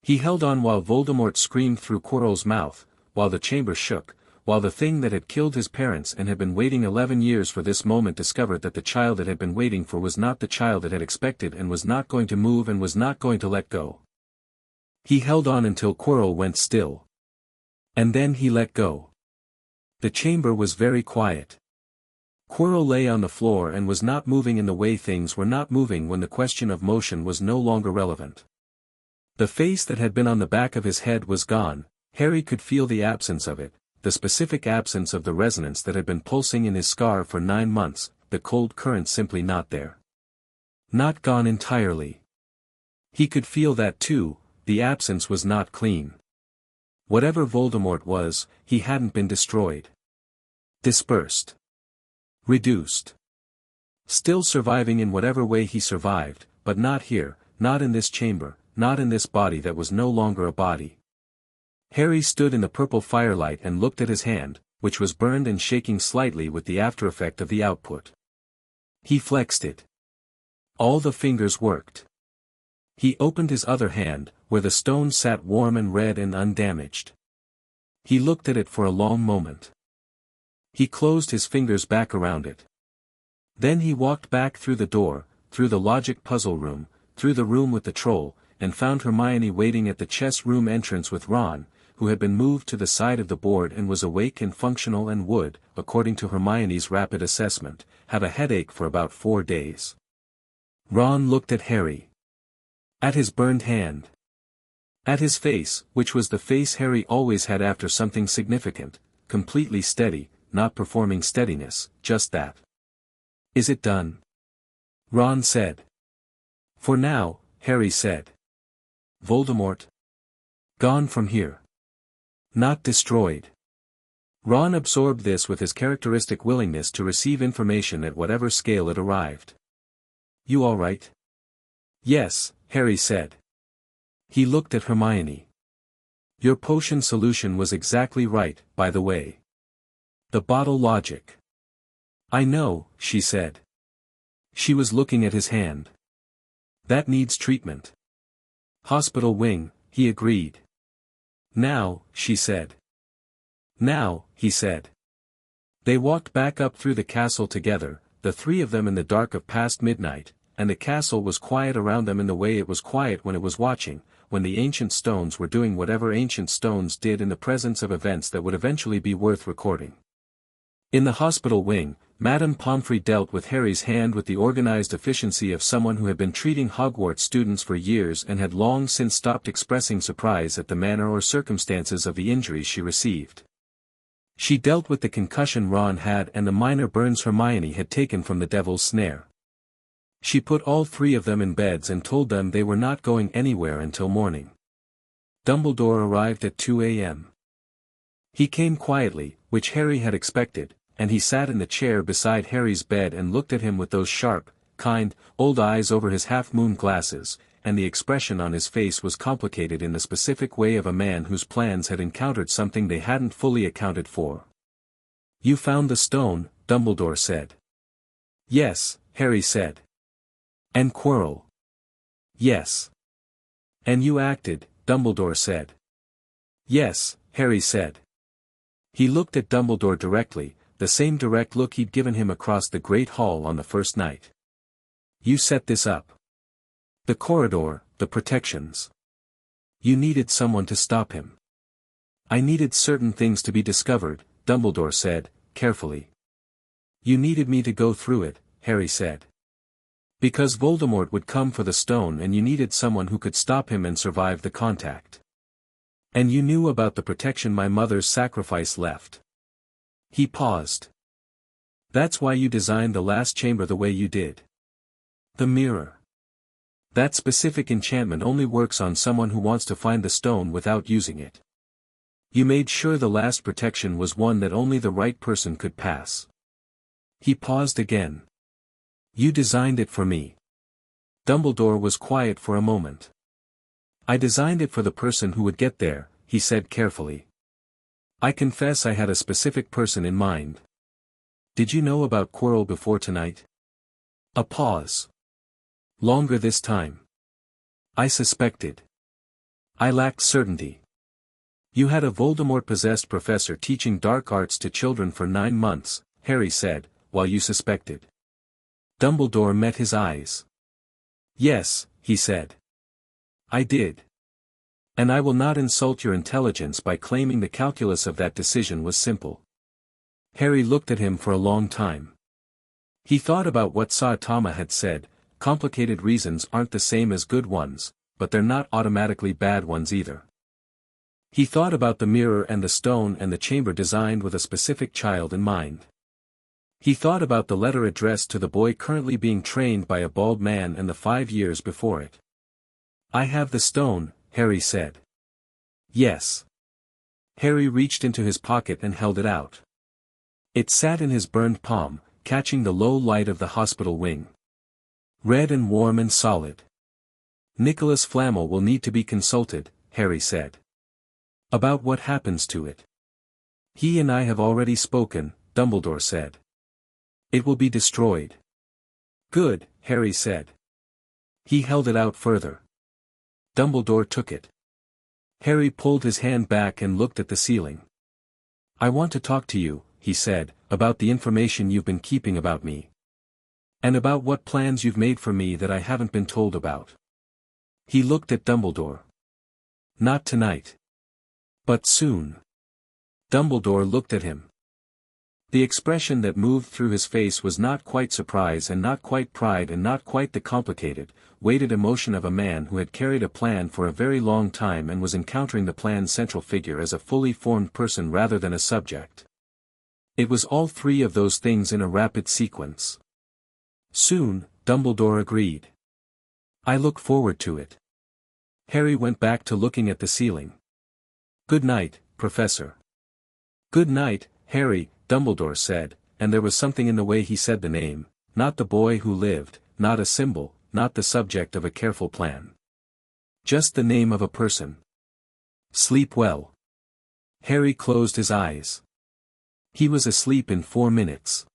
He held on while Voldemort screamed through Quirrell's mouth, while the chamber shook, while the thing that had killed his parents and had been waiting 11 years for this moment discovered that the child it had been waiting for was not the child it had expected and was not going to move and was not going to let go. He held on until Quirrell went still. And then he let go. The chamber was very quiet. Quirrell lay on the floor and was not moving in the way things were not moving when the question of motion was no longer relevant. The face that had been on the back of his head was gone. Harry could feel the absence of it, the specific absence of the resonance that had been pulsing in his skull for 9 months, the cold current simply not there. Not gone entirely. He could feel that too, the absence was not clean. Whatever Voldemort was, he hadn't been destroyed. Dispersed. Reduced. Still surviving in whatever way he survived, but not here, not in this chamber, not in this body that was no longer a body. Harry stood in the purple firelight and looked at his hand, which was burned and shaking slightly with the aftereffect of the output. He flexed it. All the fingers worked. He opened his other hand, where the stone sat warm and red and undamaged. He looked at it for a long moment. He closed his fingers back around it. Then he walked back through the door, through the logic puzzle room, through the room with the troll, and found Hermione waiting at the chess room entrance with Ron, who had been moved to the side of the board and was awake and functional and would, according to Hermione's rapid assessment, have a headache for about 4 days. Ron looked at Harry. At his burned hand. At his face, which was the face Harry always had after something significant, completely steady, not performing steadiness, just that. "Is it done?" Ron said. "For now," Harry said. "Voldemort? Gone from here. Not destroyed." Ron absorbed this with his characteristic willingness to receive information at whatever scale it arrived. "You all right?" "Yes," Harry said. He looked at Hermione. "Your potion solution was exactly right, by the way. The bottle logic." "I know," she said. She was looking at his hand. "That needs treatment." "Hospital wing," he agreed. "Now," she said. "Now," he said. They walked back up through the castle together, the 3 of them in the dark of past midnight, and the castle was quiet around them in the way it was quiet when it was watching, when the ancient stones were doing whatever ancient stones did in the presence of events that would eventually be worth recording. In the hospital wing, Madame Pomfrey dealt with Harry's hand with the organized efficiency of someone who had been treating Hogwarts students for years and had long since stopped expressing surprise at the manner or circumstances of the injuries she received. She dealt with the concussion Ron had and the minor burns Hermione had taken from the Devil's Snare. She put all three of them in beds and told them they were not going anywhere until morning. Dumbledore arrived at 2 a.m. He came quietly, which Harry had expected, and he sat in the chair beside Harry's bed and looked at him with those sharp, kind, old eyes over his half-moon glasses, and the expression on his face was complicated in the specific way of a man whose plans had encountered something they hadn't fully accounted for. "You found the stone," Dumbledore said. "Yes," Harry said. "And Quirrell?" "Yes." "And you acted," Dumbledore said. "Yes," Harry said. He looked at Dumbledore directly, the same direct look he'd given him across the Great Hall on the first night. "You set this up. The corridor, the protections. You needed someone to stop him." "I needed certain things to be discovered," Dumbledore said, carefully. "You needed me to go through it," Harry said. "Because Voldemort would come for the stone and you needed someone who could stop him and survive the contact. And you knew about the protection my mother's sacrifice left." He paused. "That's why you designed the last chamber the way you did. The mirror. That specific enchantment only works on someone who wants to find the stone without using it. You made sure the last protection was one that only the right person could pass." He paused again. "You designed it for me." Dumbledore was quiet for a moment. "I designed it for the person who would get there," he said carefully. "I confess I had a specific person in mind." "Did you know about Quirrell before tonight?" A pause. "Longer this time." "I suspected. I lacked certainty." "You had a Voldemort-possessed professor teaching dark arts to children for 9 months, Harry said, "while you suspected." Dumbledore met his eyes. "Yes," he said. "I did. And I will not insult your intelligence by claiming the calculus of that decision was simple." Harry looked at him for a long time. He thought about what Saitama had said: complicated reasons aren't the same as good ones, but they're not automatically bad ones either. He thought about the mirror and the stone and the chamber designed with a specific child in mind. He thought about the letter addressed to the boy currently being trained by a bald man and the 5 years before it. "I have the stone," Harry said. "Yes." Harry reached into his pocket and held it out. It sat in his burned palm, catching the low light of the hospital wing. Red and warm and solid. "Nicholas Flamel will need to be consulted," Harry said. "About what happens to it." "He and I have already spoken," Dumbledore said. "It will be destroyed." "Good," Harry said. He held it out further. Dumbledore took it. Harry pulled his hand back and looked at the ceiling. "I want to talk to you," he said, "about the information you've been keeping about me. And about what plans you've made for me that I haven't been told about." He looked at Dumbledore. "Not tonight. But soon." Dumbledore looked at him. The expression that moved through his face was not quite surprise and not quite pride and not quite the complicated, weighted emotion of a man who had carried a plan for a very long time and was encountering the plan's central figure as a fully formed person rather than a subject. It was all three of those things in a rapid sequence. "Soon," Dumbledore agreed. "I look forward to it." Harry went back to looking at the ceiling. "Good night, Professor." "Good night, Harry," Dumbledore said, and there was something in the way he said the name, not the boy who lived, not a symbol, not the subject of a careful plan. Just the name of a person. "Sleep well." Harry closed his eyes. He was asleep in 4 minutes.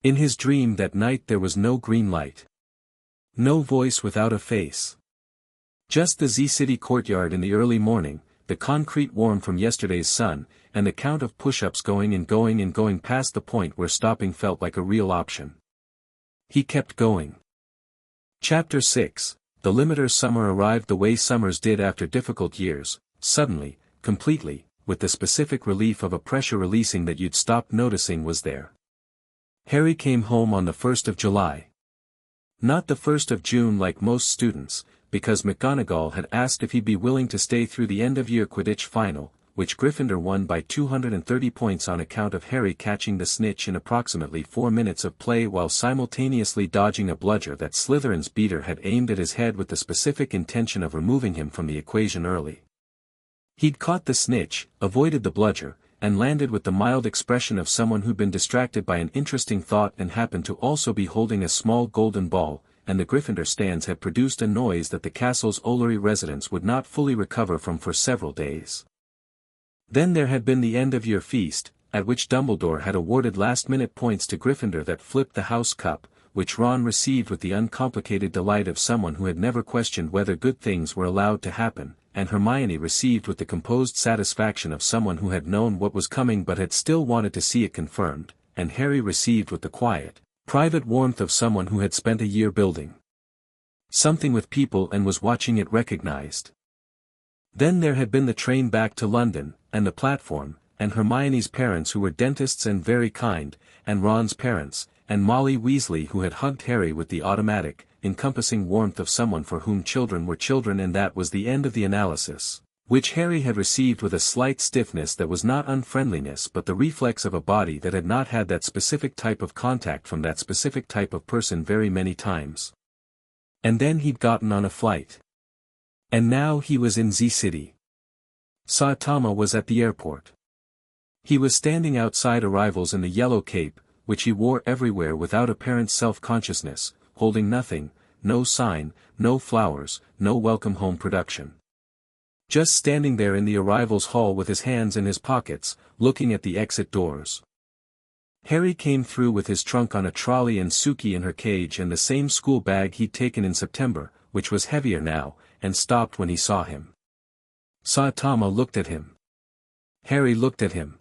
In his dream that night there was no green light. No voice without a face. Just the Z-City courtyard in the early morning, the concrete warm from yesterday's sun, and the count of push-ups going and going and going past the point where stopping felt like a real option. He kept going. Chapter 6, The Limiter. Summer arrived the way summers did after difficult years, suddenly, completely, with the specific relief of a pressure releasing that you'd stopped noticing was there. Harry came home on the 1st of July. Not the 1st of June like most students, because McGonagall had asked if he'd be willing to stay through the end-of-year Quidditch final, which Gryffindor won by 230 points on account of Harry catching the snitch in approximately 4 minutes of play while simultaneously dodging a bludger that Slytherin's beater had aimed at his head with the specific intention of removing him from the equation early. He'd caught the snitch, avoided the bludger, and landed with the mild expression of someone who'd been distracted by an interesting thought and happened to also be holding a small golden ball, and the Gryffindor stands had produced a noise that the castle's Ollery residents would not fully recover from for several days. Then there had been the end-of-year feast, at which Dumbledore had awarded last-minute points to Gryffindor that flipped the House Cup, which Ron received with the uncomplicated delight of someone who had never questioned whether good things were allowed to happen, and Hermione received with the composed satisfaction of someone who had known what was coming but had still wanted to see it confirmed, and Harry received with the quiet, private warmth of someone who had spent a year building something with people and was watching it recognized. Then there had been the train back to London, and the platform, and Hermione's parents who were dentists and very kind, and Ron's parents, and Molly Weasley who had hugged Harry with the automatic, encompassing warmth of someone for whom children were children, and that was the end of the analysis, which Harry had received with a slight stiffness that was not unfriendliness but the reflex of a body that had not had that specific type of contact from that specific type of person very many times. And then he'd gotten on a flight. And now he was in Z-City. Saitama was at the airport. He was standing outside arrivals in the yellow cape, which he wore everywhere without apparent self-consciousness, holding nothing, no sign, no flowers, no welcome home production. Just standing there in the arrivals hall with his hands in his pockets, looking at the exit doors. Harry came through with his trunk on a trolley and Suki in her cage and the same school bag he'd taken in September, which was heavier now, and stopped when he saw him. Saitama looked at him. Harry looked at him.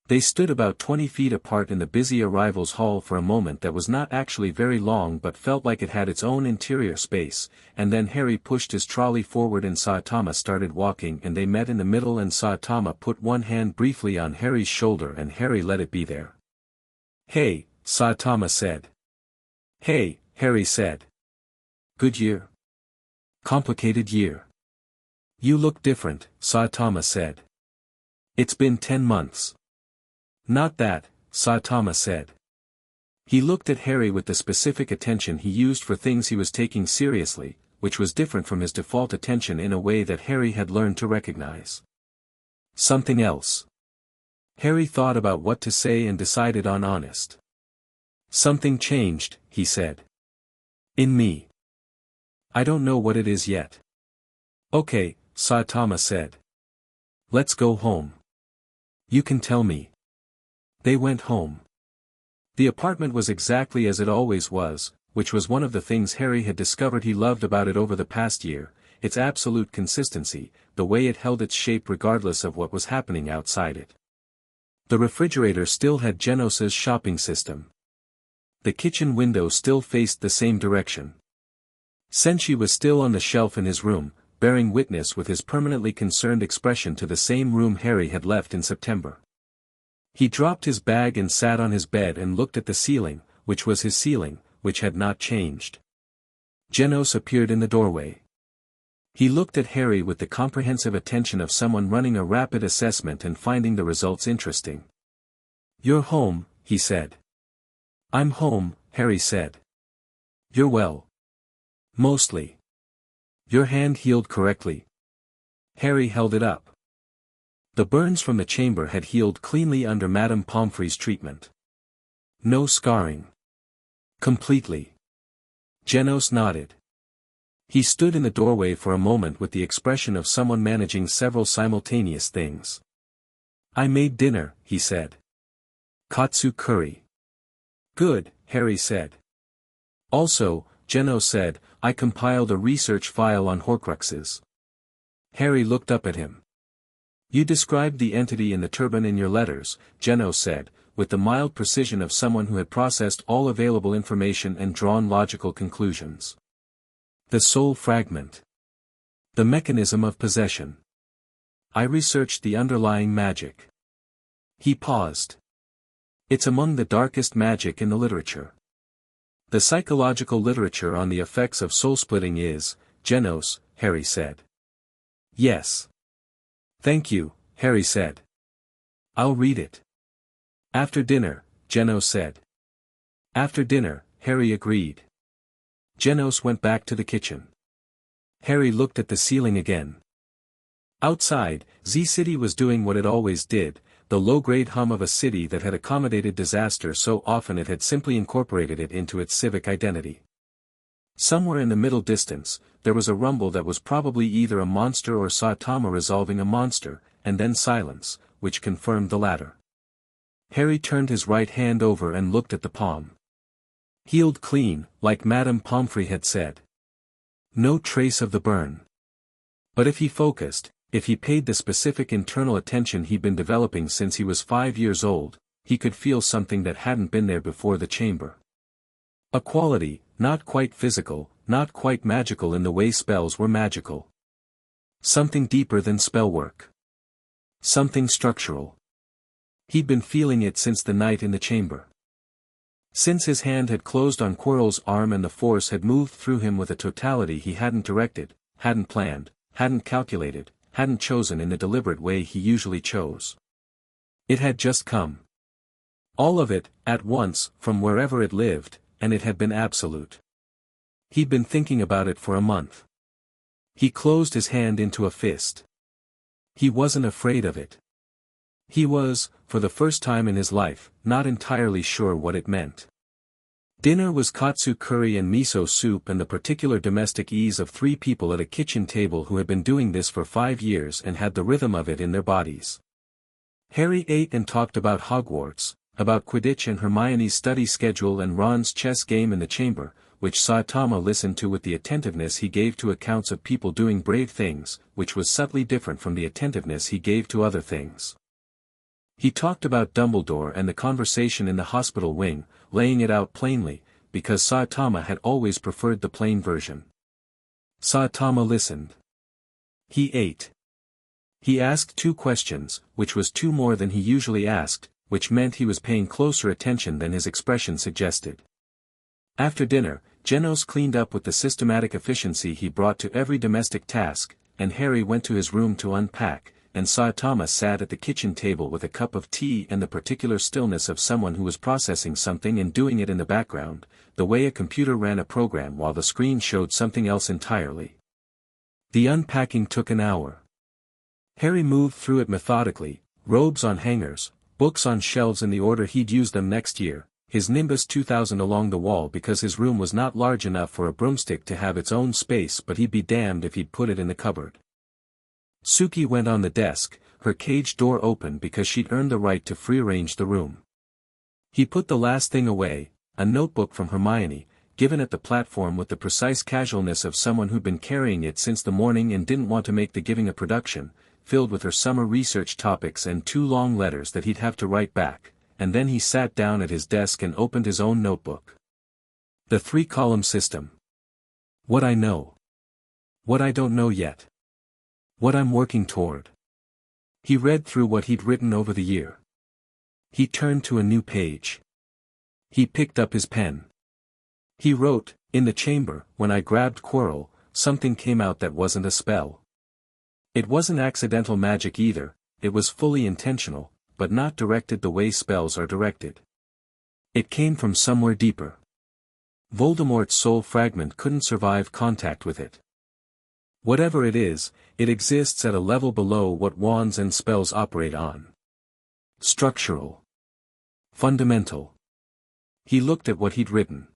They stood about 20 feet apart in the busy arrivals hall for a moment that was not actually very long but felt like it had its own interior space, and then Harry pushed his trolley forward and Saitama started walking and they met in the middle and Saitama put one hand briefly on Harry's shoulder and Harry let it be there. "Hey," Saitama said. "Hey," Harry said. "Good year." "Complicated year." "You look different," Saitama said. "It's been 10 months. "Not that," Saitama said. He looked at Harry with the specific attention he used for things he was taking seriously, which was different from his default attention in a way that Harry had learned to recognize. "Something else." Harry thought about what to say and decided on honest. "Something changed," he said. "In me. I don't know what it is yet." "Okay," Saitama said. "Let's go home. You can tell me." They went home. The apartment was exactly as it always was, which was one of the things Harry had discovered he loved about it over the past year, its absolute consistency, the way it held its shape regardless of what was happening outside it. The refrigerator still had Genos's shopping system. The kitchen window still faced the same direction. Senshi was still on the shelf in his room, bearing witness with his permanently concerned expression to the same room Harry had left in September. He dropped his bag and sat on his bed and looked at the ceiling, which was his ceiling, which had not changed. Genos appeared in the doorway. He looked at Harry with the comprehensive attention of someone running a rapid assessment and finding the results interesting. "You're home," he said. "I'm home," Harry said. "You're well." "Mostly." "Your hand healed correctly?" Harry held it up. The burns from the chamber had healed cleanly under Madame Pomfrey's treatment. "No scarring." "Completely." Genos nodded. He stood in the doorway for a moment with the expression of someone managing several simultaneous things. "I made dinner," he said. "Katsu curry." "Good," Harry said. "Also," Genos said, "I compiled a research file on Horcruxes." Harry looked up at him. "You described the entity in the turban in your letters," Genos said, with the mild precision of someone who had processed all available information and drawn logical conclusions. "The soul fragment. The mechanism of possession." I researched the underlying magic. He paused. It's among the darkest magic in the literature. The psychological literature on the effects of soul-splitting is, Genos, Harry said. Yes. Thank you, Harry said. I'll read it. After dinner, Genos said. After dinner, Harry agreed. Genos went back to the kitchen. Harry looked at the ceiling again. Outside, Z-City was doing what it always did, the low-grade hum of a city that had accommodated disaster so often it had simply incorporated it into its civic identity. Somewhere in the middle distance, there was a rumble that was probably either a monster or Saitama resolving a monster, and then silence, which confirmed the latter. Harry turned his right hand over and looked at the palm. Healed clean, like Madame Pomfrey had said. No trace of the burn. But if he focused, if he paid the specific internal attention he'd been developing since he was 5 years old, he could feel something that hadn't been there before the chamber. A quality, not quite physical, not quite magical in the way spells were magical. Something deeper than spell work. Something structural. He'd been feeling it since the night in the chamber. Since his hand had closed on Quirrell's arm and the force had moved through him with a totality he hadn't directed, hadn't planned, hadn't calculated, hadn't chosen in the deliberate way he usually chose. It had just come. All of it, at once, from wherever it lived, and it had been absolute. He'd been thinking about it for a month. He closed his hand into a fist. He wasn't afraid of it. He was, for the first time in his life, not entirely sure what it meant. Dinner was katsu curry and miso soup and the particular domestic ease of 3 people at a kitchen table who had been doing this for 5 years and had the rhythm of it in their bodies. Harry ate and talked about Hogwarts, about Quidditch and Hermione's study schedule and Ron's chess game in the chamber, which Saitama listened to with the attentiveness he gave to accounts of people doing brave things, which was subtly different from the attentiveness he gave to other things. He talked about Dumbledore and the conversation in the hospital wing, laying it out plainly, because Saitama had always preferred the plain version. Saitama listened. He ate. He asked 2 questions, which was 2 more than he usually asked, which meant he was paying closer attention than his expression suggested. After dinner, Genos cleaned up with the systematic efficiency he brought to every domestic task, and Harry went to his room to unpack, and Saitama sat at the kitchen table with a cup of tea and the particular stillness of someone who was processing something and doing it in the background, the way a computer ran a program while the screen showed something else entirely. The unpacking took an hour. Harry moved through it methodically, robes on hangers, books on shelves in the order he'd use them next year, his Nimbus 2000 along the wall because his room was not large enough for a broomstick to have its own space, but he'd be damned if he'd put it in the cupboard. Suki went on the desk, her cage door open because she'd earned the right to free-arrange the room. He put the last thing away, a notebook from Hermione, given at the platform with the precise casualness of someone who'd been carrying it since the morning and didn't want to make the giving a production, filled with her summer research topics and 2 long letters that he'd have to write back, and then he sat down at his desk and opened his own notebook. The 3-column system. What I know. What I don't know yet. What I'm working toward. He read through what he'd written over the year. He turned to a new page. He picked up his pen. He wrote, "In the chamber, when I grabbed Quirrell, something came out that wasn't a spell. It wasn't accidental magic either, it was fully intentional, but not directed the way spells are directed. It came from somewhere deeper. Voldemort's soul fragment couldn't survive contact with it. Whatever it is, it exists at a level below what wands and spells operate on. Structural. Fundamental." He looked at what he'd written.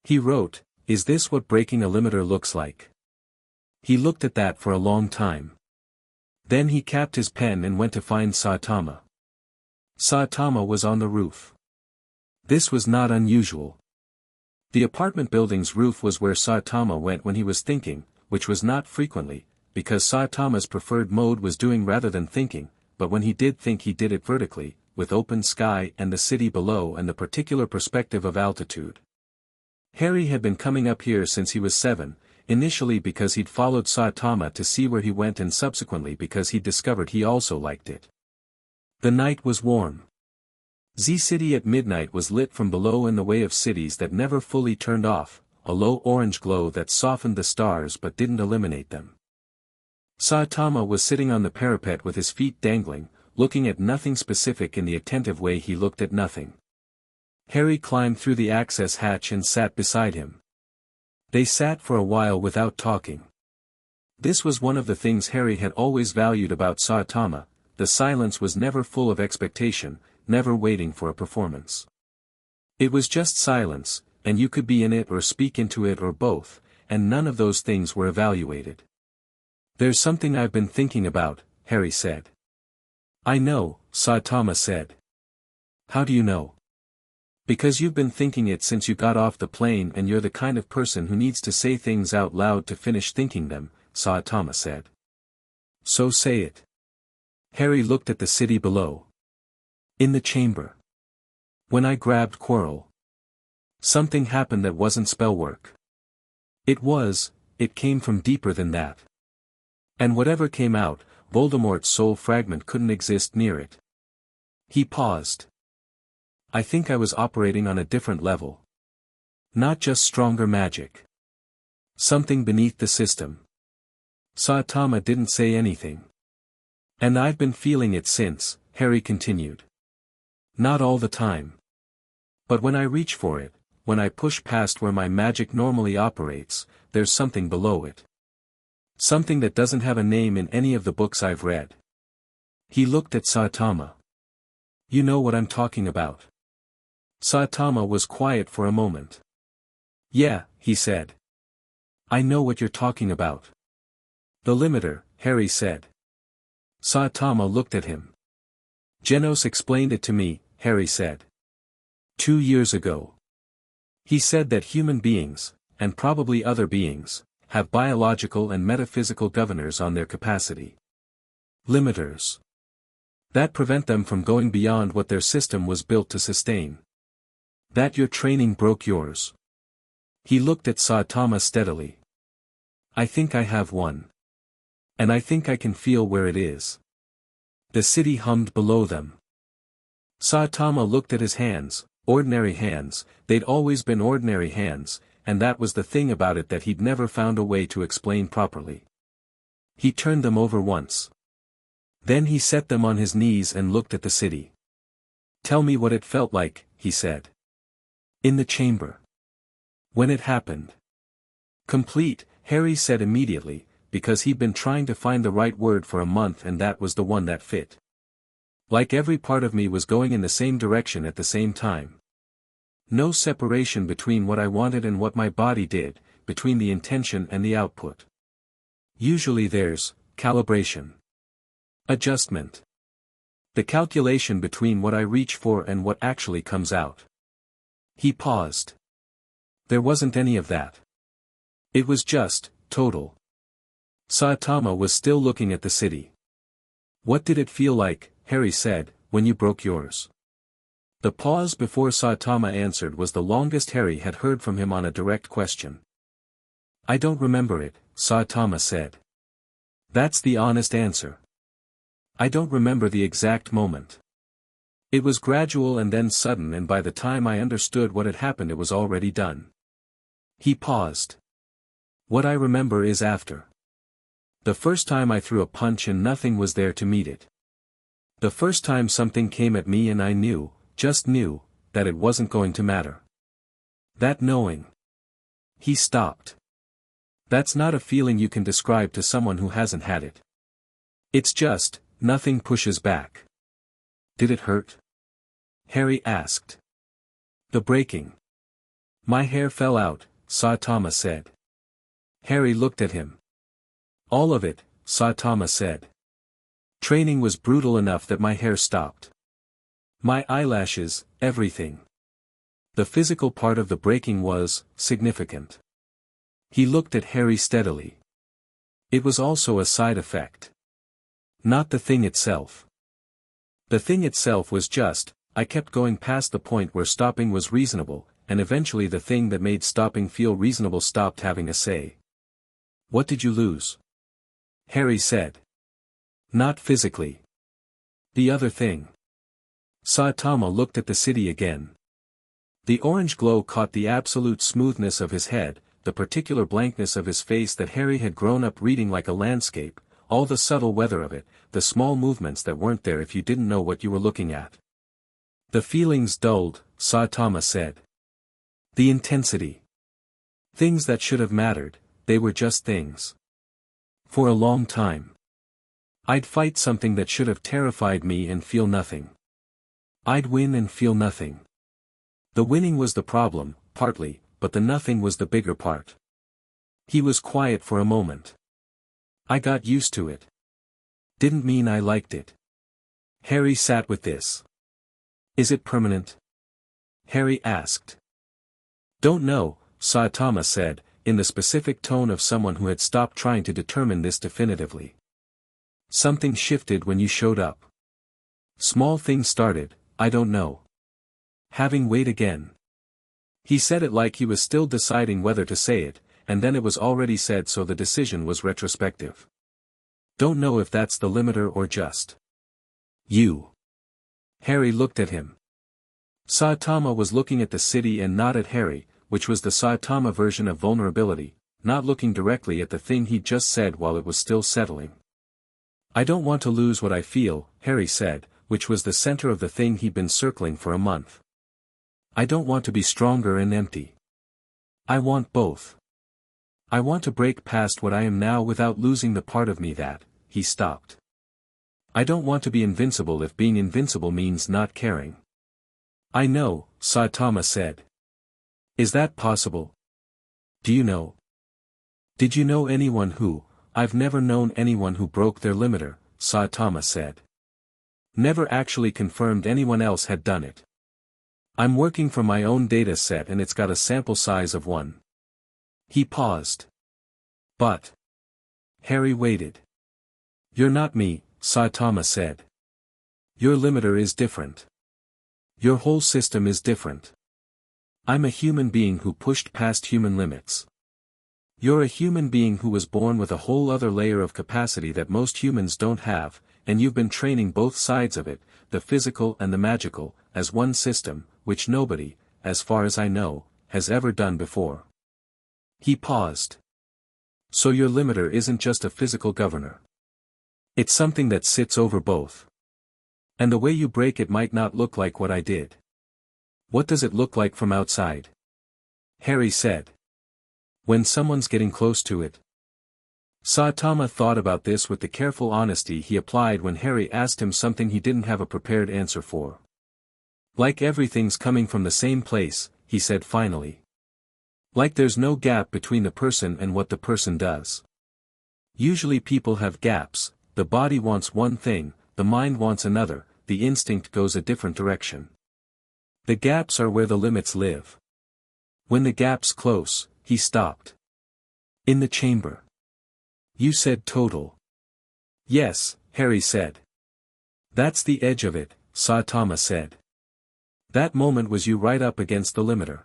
He wrote, "Is this what breaking a limiter looks like?" He looked at that for a long time. Then he capped his pen and went to find Saitama. Saitama was on the roof. This was not unusual. The apartment building's roof was where Saitama went when he was thinking, which was not frequently, because Saitama's preferred mode was doing rather than thinking, but when he did think he did it vertically, with open sky and the city below and the particular perspective of altitude. Harry had been coming up here since he was 7, initially because he'd followed Saitama to see where he went and subsequently because he'd discovered he also liked it. The night was warm. Z-City at midnight was lit from below in the way of cities that never fully turned off, a low orange glow that softened the stars but didn't eliminate them. Saitama was sitting on the parapet with his feet dangling, looking at nothing specific in the attentive way he looked at nothing. Harry climbed through the access hatch and sat beside him. They sat for a while without talking. This was one of the things Harry had always valued about Saitama: the silence was never full of expectation, never waiting for a performance. It was just silence, and you could be in it or speak into it or both, and none of those things were evaluated. "There's something I've been thinking about," Harry said. "I know," Saitama said. "How do you know?" "Because you've been thinking it since you got off the plane and you're the kind of person who needs to say things out loud to finish thinking them," Saitama said. "So say it." Harry looked at the city below. "In the chamber. When I grabbed Quirrell. Something happened that wasn't spellwork. It came from deeper than that. And whatever came out, Voldemort's soul fragment couldn't exist near it." He paused. "I think I was operating on a different level. Not just stronger magic. Something beneath the system." Saitama didn't say anything. "And I've been feeling it since," Harry continued. "Not all the time. But when I reach for it, when I push past where my magic normally operates, there's something below it. Something that doesn't have a name in any of the books I've read." He looked at Saitama. "You know what I'm talking about?" Saitama was quiet for a moment. "Yeah," he said. "I know what you're talking about." "The limiter," Harry said. Saitama looked at him. "Genos explained it to me," Harry said. 2 years ago. He said that human beings, and probably other beings, have biological and metaphysical governors on their capacity. Limiters. That prevent them from going beyond what their system was built to sustain. That your training broke yours. He looked at Saitama steadily. "I think I have one. And I think I can feel where it is." The city hummed below them. Saitama looked at his hands, ordinary hands, they'd always been ordinary hands, and that was the thing about it that he'd never found a way to explain properly. He turned them over once. Then he set them on his knees and looked at the city. "Tell me what it felt like," he said. "In the chamber. When it happened." "Complete," Harry said immediately, because he'd been trying to find the right word for a month and that was the one that fit. "Like every part of me was going in the same direction at the same time. No separation between what I wanted and what my body did, between the intention and the output. Usually there's calibration. Adjustment. The calculation between what I reach for and what actually comes out." He paused. "There wasn't any of that. It was just, total." Saitama was still looking at the city. "What did it feel like," Harry said, "when you broke yours?" The pause before Saitama answered was the longest Harry had heard from him on a direct question. "I don't remember it," Saitama said. "That's the honest answer. I don't remember the exact moment. It was gradual and then sudden and by the time I understood what had happened it was already done." He paused. "What I remember is after. The first time I threw a punch and nothing was there to meet it. The first time something came at me and I knew, just knew, that it wasn't going to matter. That knowing." He stopped. "That's not a feeling you can describe to someone who hasn't had it. It's just, nothing pushes back." "Did it hurt?" Harry asked. "The breaking. My hair fell out," Saitama said. Harry looked at him. "All of it," Saitama said. "Training was brutal enough that my hair stopped. My eyelashes, everything. The physical part of the breaking was significant." He looked at Harry steadily. "It was also a side effect. Not the thing itself. The thing itself was just, I kept going past the point where stopping was reasonable, and eventually the thing that made stopping feel reasonable stopped having a say. What did you lose? Harry said. Not physically. The other thing. Saitama looked at the city again. The orange glow caught the absolute smoothness of his head, the particular blankness of his face that Harry had grown up reading like a landscape, all the subtle weather of it, the small movements that weren't there if you didn't know what you were looking at. The feelings dulled, Saitama said. The intensity. Things that should have mattered, they were just things. For a long time. I'd fight something that should have terrified me and feel nothing. I'd win and feel nothing. The winning was the problem, partly, but the nothing was the bigger part. He was quiet for a moment. I got used to it. Didn't mean I liked it. Harry sat with this. Is it permanent? Harry asked. Don't know, Saitama said, in the specific tone of someone who had stopped trying to determine this definitively. Something shifted when you showed up. Small things started, I don't know. Having wait again. He said it like he was still deciding whether to say it, and then it was already said so the decision was retrospective. Don't know if that's the limiter or just you. Harry looked at him. Saitama was looking at the city and not at Harry, which was the Saitama version of vulnerability, not looking directly at the thing he'd just said while it was still settling. I don't want to lose what I feel, Harry said, which was the center of the thing he'd been circling for a month. I don't want to be stronger and empty. I want both. I want to break past what I am now without losing the part of me that, he stopped. I don't want to be invincible if being invincible means not caring. I know, Saitama said. Is that possible? Do you know? Did you know anyone who? I've never known anyone who broke their limiter, Saitama said. Never actually confirmed anyone else had done it. I'm working from my own data set and it's got a sample size of 1. He paused. But. Harry waited. You're not me, Saitama said. Your limiter is different. Your whole system is different. I'm a human being who pushed past human limits. You're a human being who was born with a whole other layer of capacity that most humans don't have, and you've been training both sides of it, the physical and the magical, as one system, which nobody, as far as I know, has ever done before. He paused. So your limiter isn't just a physical governor. It's something that sits over both. And the way you break it might not look like what I did. What does it look like from outside? Harry said. When someone's getting close to it. Saitama thought about this with the careful honesty he applied when Harry asked him something he didn't have a prepared answer for. Like everything's coming from the same place, he said finally. Like there's no gap between the person and what the person does. Usually people have gaps, the body wants one thing, the mind wants another, the instinct goes a different direction. The gaps are where the limits live. When the gap's close, he stopped. In the chamber. You said total. Yes, Harry said. That's the edge of it, Saitama said. That moment was you right up against the limiter.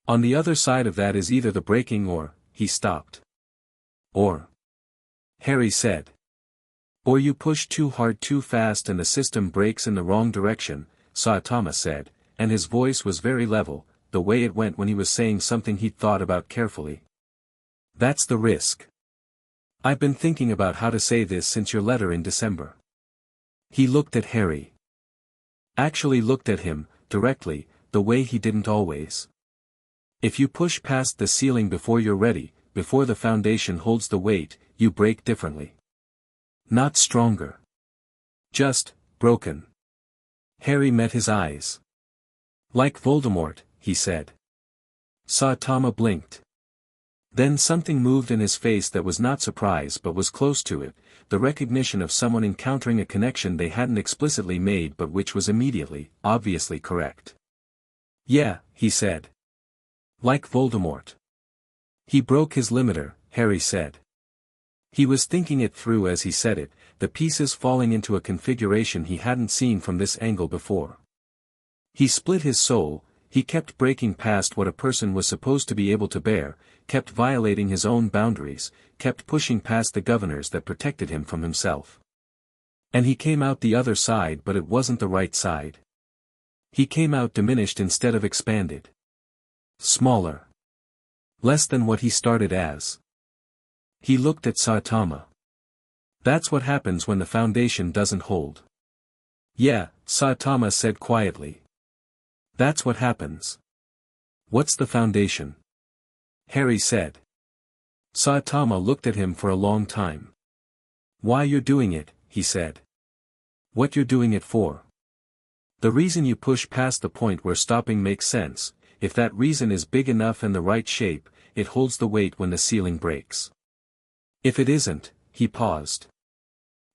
On the other side of that is either the breaking or, he stopped. Or. Harry said. Or you push too hard too fast and the system breaks in the wrong direction, Saitama said, and his voice was very level, the way it went when he was saying something he'd thought about carefully. That's the risk. I've been thinking about how to say this since your letter in December. He looked at Harry. Actually looked at him, directly, the way he didn't always. If you push past the ceiling before you're ready, before the foundation holds the weight, you break differently. Not stronger. Just, broken. Harry met his eyes. Like Voldemort, he said. Saitama blinked. Then something moved in his face that was not surprise but was close to it, the recognition of someone encountering a connection they hadn't explicitly made but which was immediately, obviously correct. Yeah, he said. Like Voldemort. He broke his limiter, Harry said. He was thinking it through as he said it, the pieces falling into a configuration he hadn't seen from this angle before. He split his soul, He kept breaking past what a person was supposed to be able to bear, kept violating his own boundaries, kept pushing past the governors that protected him from himself. And he came out the other side, but it wasn't the right side. He came out diminished instead of expanded. Smaller. Less than what he started as. He looked at Saitama. That's what happens when the foundation doesn't hold. Yeah, Saitama said quietly. That's what happens. What's the foundation? Harry said. Saitama looked at him for a long time. Why you're doing it, he said. What you're doing it for. The reason you push past the point where stopping makes sense, if that reason is big enough and the right shape, it holds the weight when the ceiling breaks. If it isn't, he paused.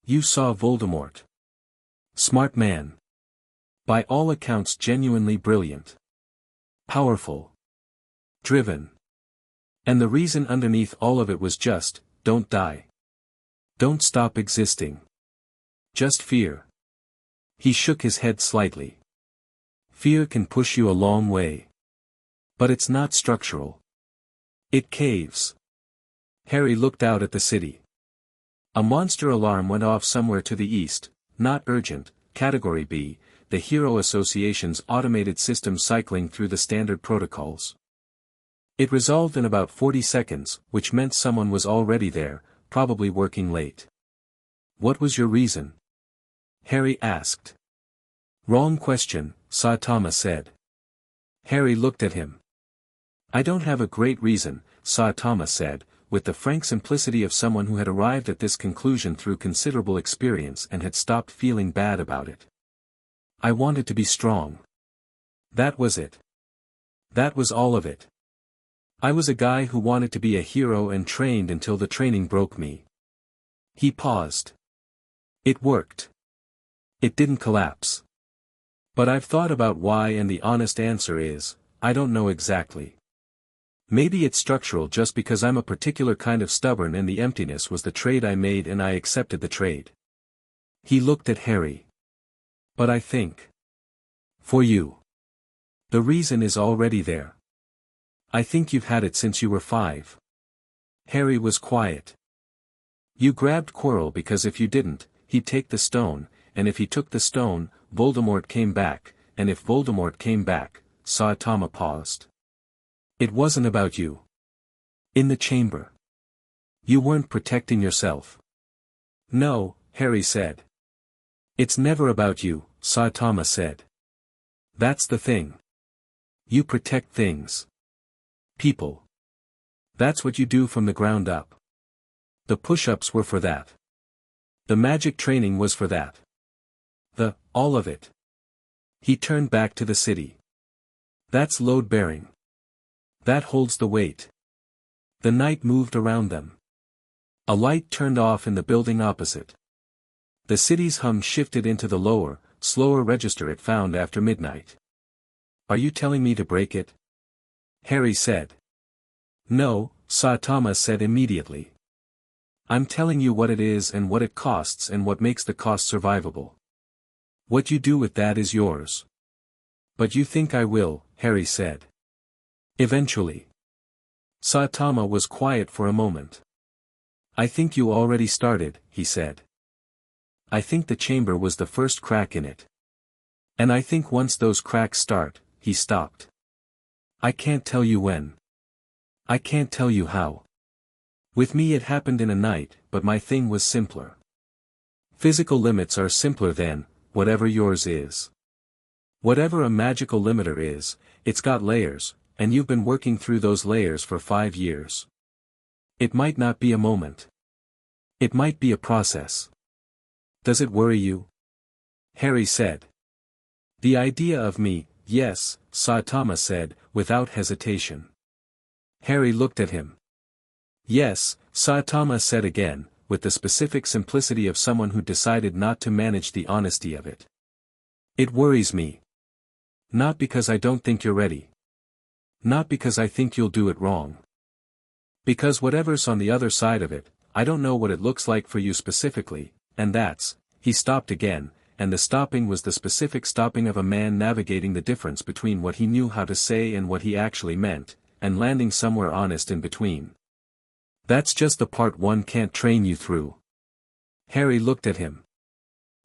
You saw Voldemort. Smart man. By all accounts genuinely brilliant. Powerful. Driven. And the reason underneath all of it was just, don't die. Don't stop existing. Just fear. He shook his head slightly. Fear can push you a long way. But it's not structural. It caves. Harry looked out at the city. A monster alarm went off somewhere to the east, not urgent, Category B, the Hero Association's automated system cycling through the standard protocols. It resolved in about 40 seconds, which meant someone was already there, probably working late. What was your reason? Harry asked. Wrong question, Saitama said. Harry looked at him. I don't have a great reason, Saitama said, with the frank simplicity of someone who had arrived at this conclusion through considerable experience and had stopped feeling bad about it. I wanted to be strong. That was it. That was all of it. I was a guy who wanted to be a hero and trained until the training broke me. He paused. It worked. It didn't collapse. But I've thought about why, and the honest answer is, I don't know exactly. Maybe it's structural just because I'm a particular kind of stubborn and the emptiness was the trade I made and I accepted the trade. He looked at Harry. But I think. For you. The reason is already there. I think you've had it since you were 5. Harry was quiet. You grabbed Quirrell because if you didn't, he'd take the stone, and if he took the stone, Voldemort came back, and if Voldemort came back, Saitama paused. It wasn't about you. In the chamber. You weren't protecting yourself. No, Harry said. It's never about you, Saitama said. That's the thing. You protect things. People. That's what you do from the ground up. The push-ups were for that. The magic training was for that. All of it. He turned back to the city. That's load-bearing. That holds the weight. The night moved around them. A light turned off in the building opposite. The city's hum shifted into the lower, slower register it found after midnight. Are you telling me to break it? Harry said. No, Saitama said immediately. I'm telling you what it is and what it costs and what makes the cost survivable. What you do with that is yours. But you think I will, Harry said. Eventually. Saitama was quiet for a moment. I think you already started, he said. I think the chamber was the first crack in it. And I think once those cracks start, he stopped. I can't tell you when. I can't tell you how. With me it happened in a night, but my thing was simpler. Physical limits are simpler than, whatever yours is. Whatever a magical limiter is, it's got layers, and you've been working through those layers for 5 years. It might not be a moment. It might be a process. Does it worry you? Harry said. The idea of me, yes, Saitama said, without hesitation. Harry looked at him. Yes, Saitama said again, with the specific simplicity of someone who decided not to manage the honesty of it. It worries me. Not because I don't think you're ready. Not because I think you'll do it wrong. Because whatever's on the other side of it, I don't know what it looks like for you specifically, and that's, he stopped again, and the stopping was the specific stopping of a man navigating the difference between what he knew how to say and what he actually meant, and landing somewhere honest in between. That's just the part one can't train you through. Harry looked at him.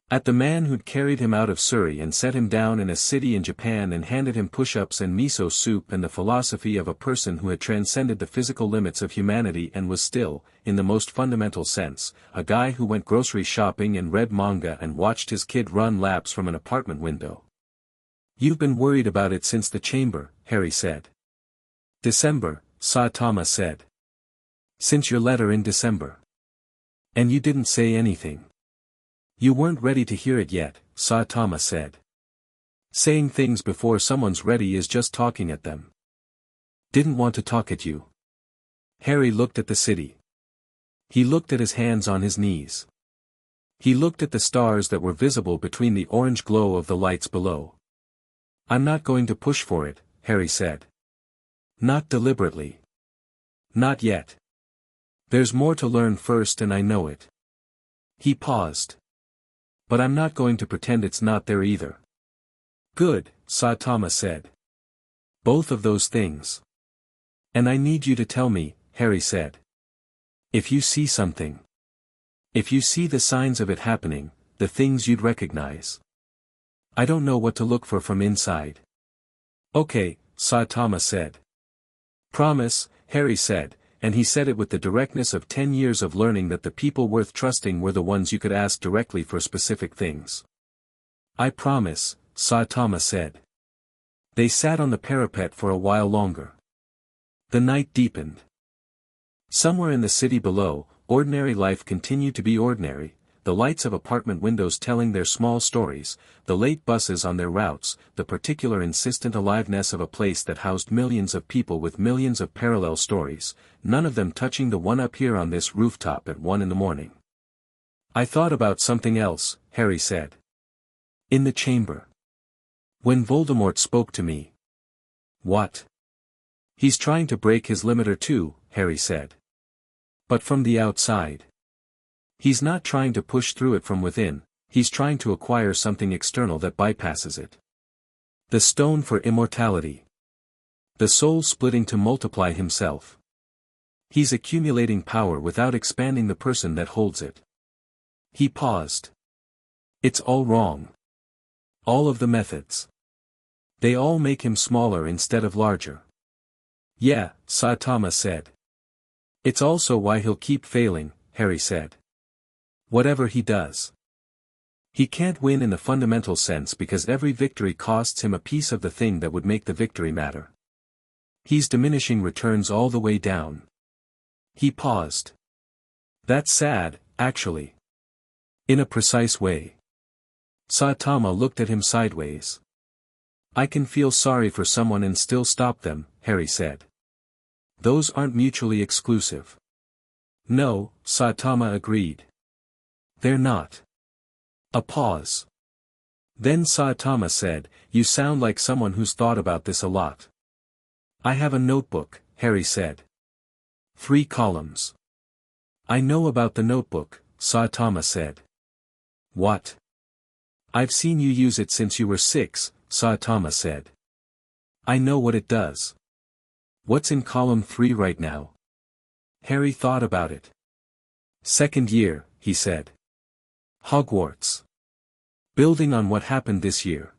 At the man who'd carried him out of Surrey and set him down in a city in Japan and handed him push-ups and miso soup and the philosophy of a person who had transcended the physical limits of humanity and was still, in the most fundamental sense, a guy who went grocery shopping and read manga and watched his kid run laps from an apartment window. "You've been worried about it since the chamber," Harry said. "December," Saitama said. "Since your letter in December. And you didn't say anything." "You weren't ready to hear it yet," Saitama said. "Saying things before someone's ready is just talking at them." "Didn't want to talk at you." Harry looked at the city. He looked at his hands on his knees. He looked at the stars that were visible between the orange glow of the lights below. "I'm not going to push for it," Harry said. "Not deliberately. Not yet. There's more to learn first and I know it." He paused. "But I'm not going to pretend it's not there either." "Good," Saitama said. "Both of those things. And I need you to tell me," Harry said. "If you see something. If you see the signs of it happening, the things you'd recognize. I don't know what to look for from inside." "Okay," Saitama said. "Promise," Harry said, and he said it with the directness of 10 years of learning that the people worth trusting were the ones you could ask directly for specific things. "I promise," Saitama said. They sat on the parapet for a while longer. The night deepened. Somewhere in the city below, ordinary life continued to be ordinary, the lights of apartment windows telling their small stories, the late buses on their routes, the particular insistent aliveness of a place that housed millions of people with millions of parallel stories, none of them touching the one up here on this rooftop at 1 a.m. "I thought about something else," Harry said. "In the chamber. When Voldemort spoke to me." "What?" "He's trying to break his limiter too," Harry said. "But from the outside. He's not trying to push through it from within, he's trying to acquire something external that bypasses it. The stone for immortality. The soul splitting to multiply himself. He's accumulating power without expanding the person that holds it." He paused. "It's all wrong. All of the methods. They all make him smaller instead of larger." "Yeah," Saitama said. "It's also why he'll keep failing," Harry said. "Whatever he does. He can't win in the fundamental sense because every victory costs him a piece of the thing that would make the victory matter. He's diminishing returns all the way down." He paused. "That's sad, actually. In a precise way." Saitama looked at him sideways. "I can feel sorry for someone and still stop them," Harry said. "Those aren't mutually exclusive." "No," Saitama agreed. "They're not." A pause. Then Saitama said, "You sound like someone who's thought about this a lot." "I have a notebook," Harry said. 3 columns. "I know about the notebook," Saitama said. "What?" "I've seen you use it since you were 6, Saitama said. "I know what it does." "What's in column 3 right now?" Harry thought about it. "Second year," he said. "Hogwarts. Building on what happened this year.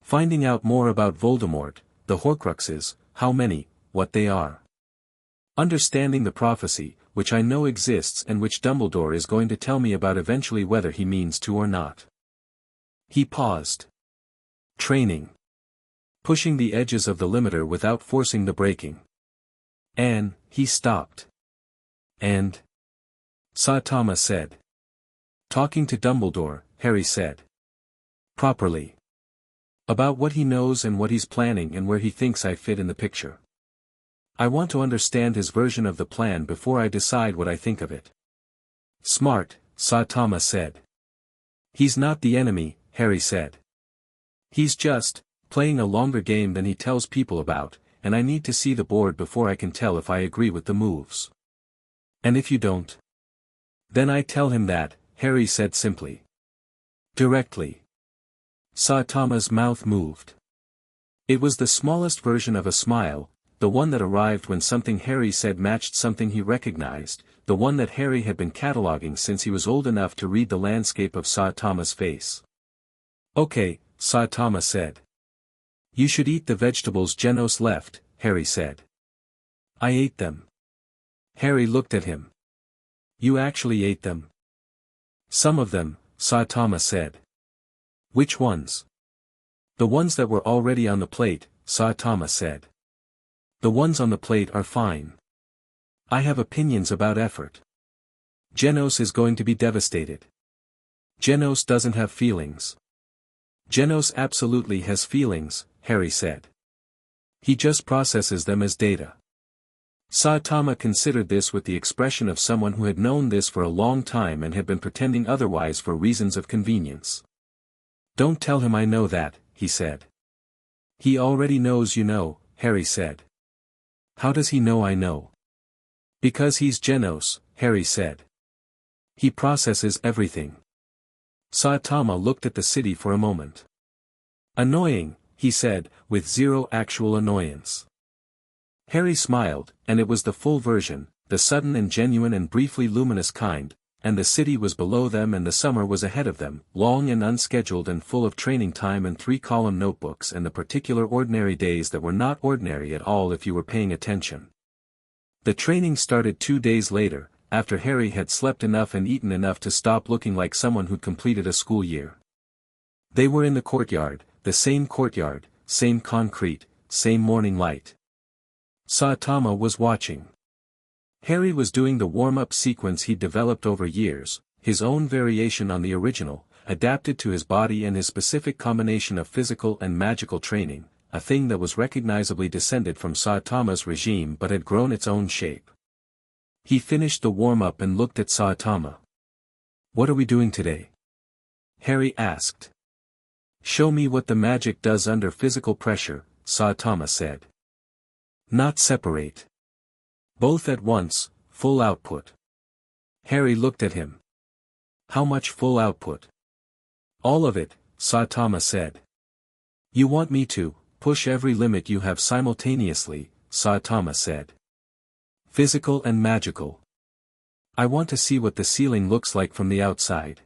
Finding out more about Voldemort, the Horcruxes, how many, what they are. Understanding the prophecy, which I know exists and which Dumbledore is going to tell me about eventually whether he means to or not." He paused. "Training. Pushing the edges of the limiter without forcing the breaking. And," he stopped. "And?" Saitama said. "Talking to Dumbledore," Harry said. "Properly. About what he knows and what he's planning and where he thinks I fit in the picture. I want to understand his version of the plan before I decide what I think of it." "Smart," Saitama said. "He's not the enemy," Harry said. "He's just playing a longer game than he tells people about, and I need to see the board before I can tell if I agree with the moves." "And if you don't?" "Then I tell him that," Harry said simply. Directly. Saitama's mouth moved. It was the smallest version of a smile, the one that arrived when something Harry said matched something he recognized, the one that Harry had been cataloging since he was old enough to read the landscape of Saitama's face. "Okay," Saitama said. "You should eat the vegetables Genos left," Harry said. "I ate them." Harry looked at him. "You actually ate them?" "Some of them," Saitama said. "Which ones?" "The ones that were already on the plate," Saitama said. "The ones on the plate are fine. I have opinions about effort. Genos is going to be devastated. Genos doesn't have feelings." "Genos absolutely has feelings," Harry said. "He just processes them as data." Saitama considered this with the expression of someone who had known this for a long time and had been pretending otherwise for reasons of convenience. "Don't tell him I know that," he said. "He already knows you know," Harry said. "How does he know I know?" "Because he's Genos," Harry said. "He processes everything." Saitama looked at the city for a moment. "Annoying," he said, with zero actual annoyance. Harry smiled, and it was the full version, the sudden and genuine and briefly luminous kind, and the city was below them and the summer was ahead of them, long and unscheduled and full of training time and 3-column notebooks and the particular ordinary days that were not ordinary at all if you were paying attention. The training started 2 days later, after Harry had slept enough and eaten enough to stop looking like someone who'd completed a school year. They were in the courtyard, same concrete, same morning light. Saitama was watching. Harry was doing the warm-up sequence he'd developed over years, his own variation on the original, adapted to his body and his specific combination of physical and magical training, a thing that was recognizably descended from Saitama's regime but had grown its own shape. He finished the warm-up and looked at Saitama. "What are we doing today?" Harry asked. "Show me what the magic does under physical pressure," Saitama said. "Not separate. Both at once, full output." Harry looked at him. "How much full output?" "All of it," Saitama said. "You want me to push every limit you have simultaneously," Saitama said. "Physical and magical. I want to see what the ceiling looks like from the outside.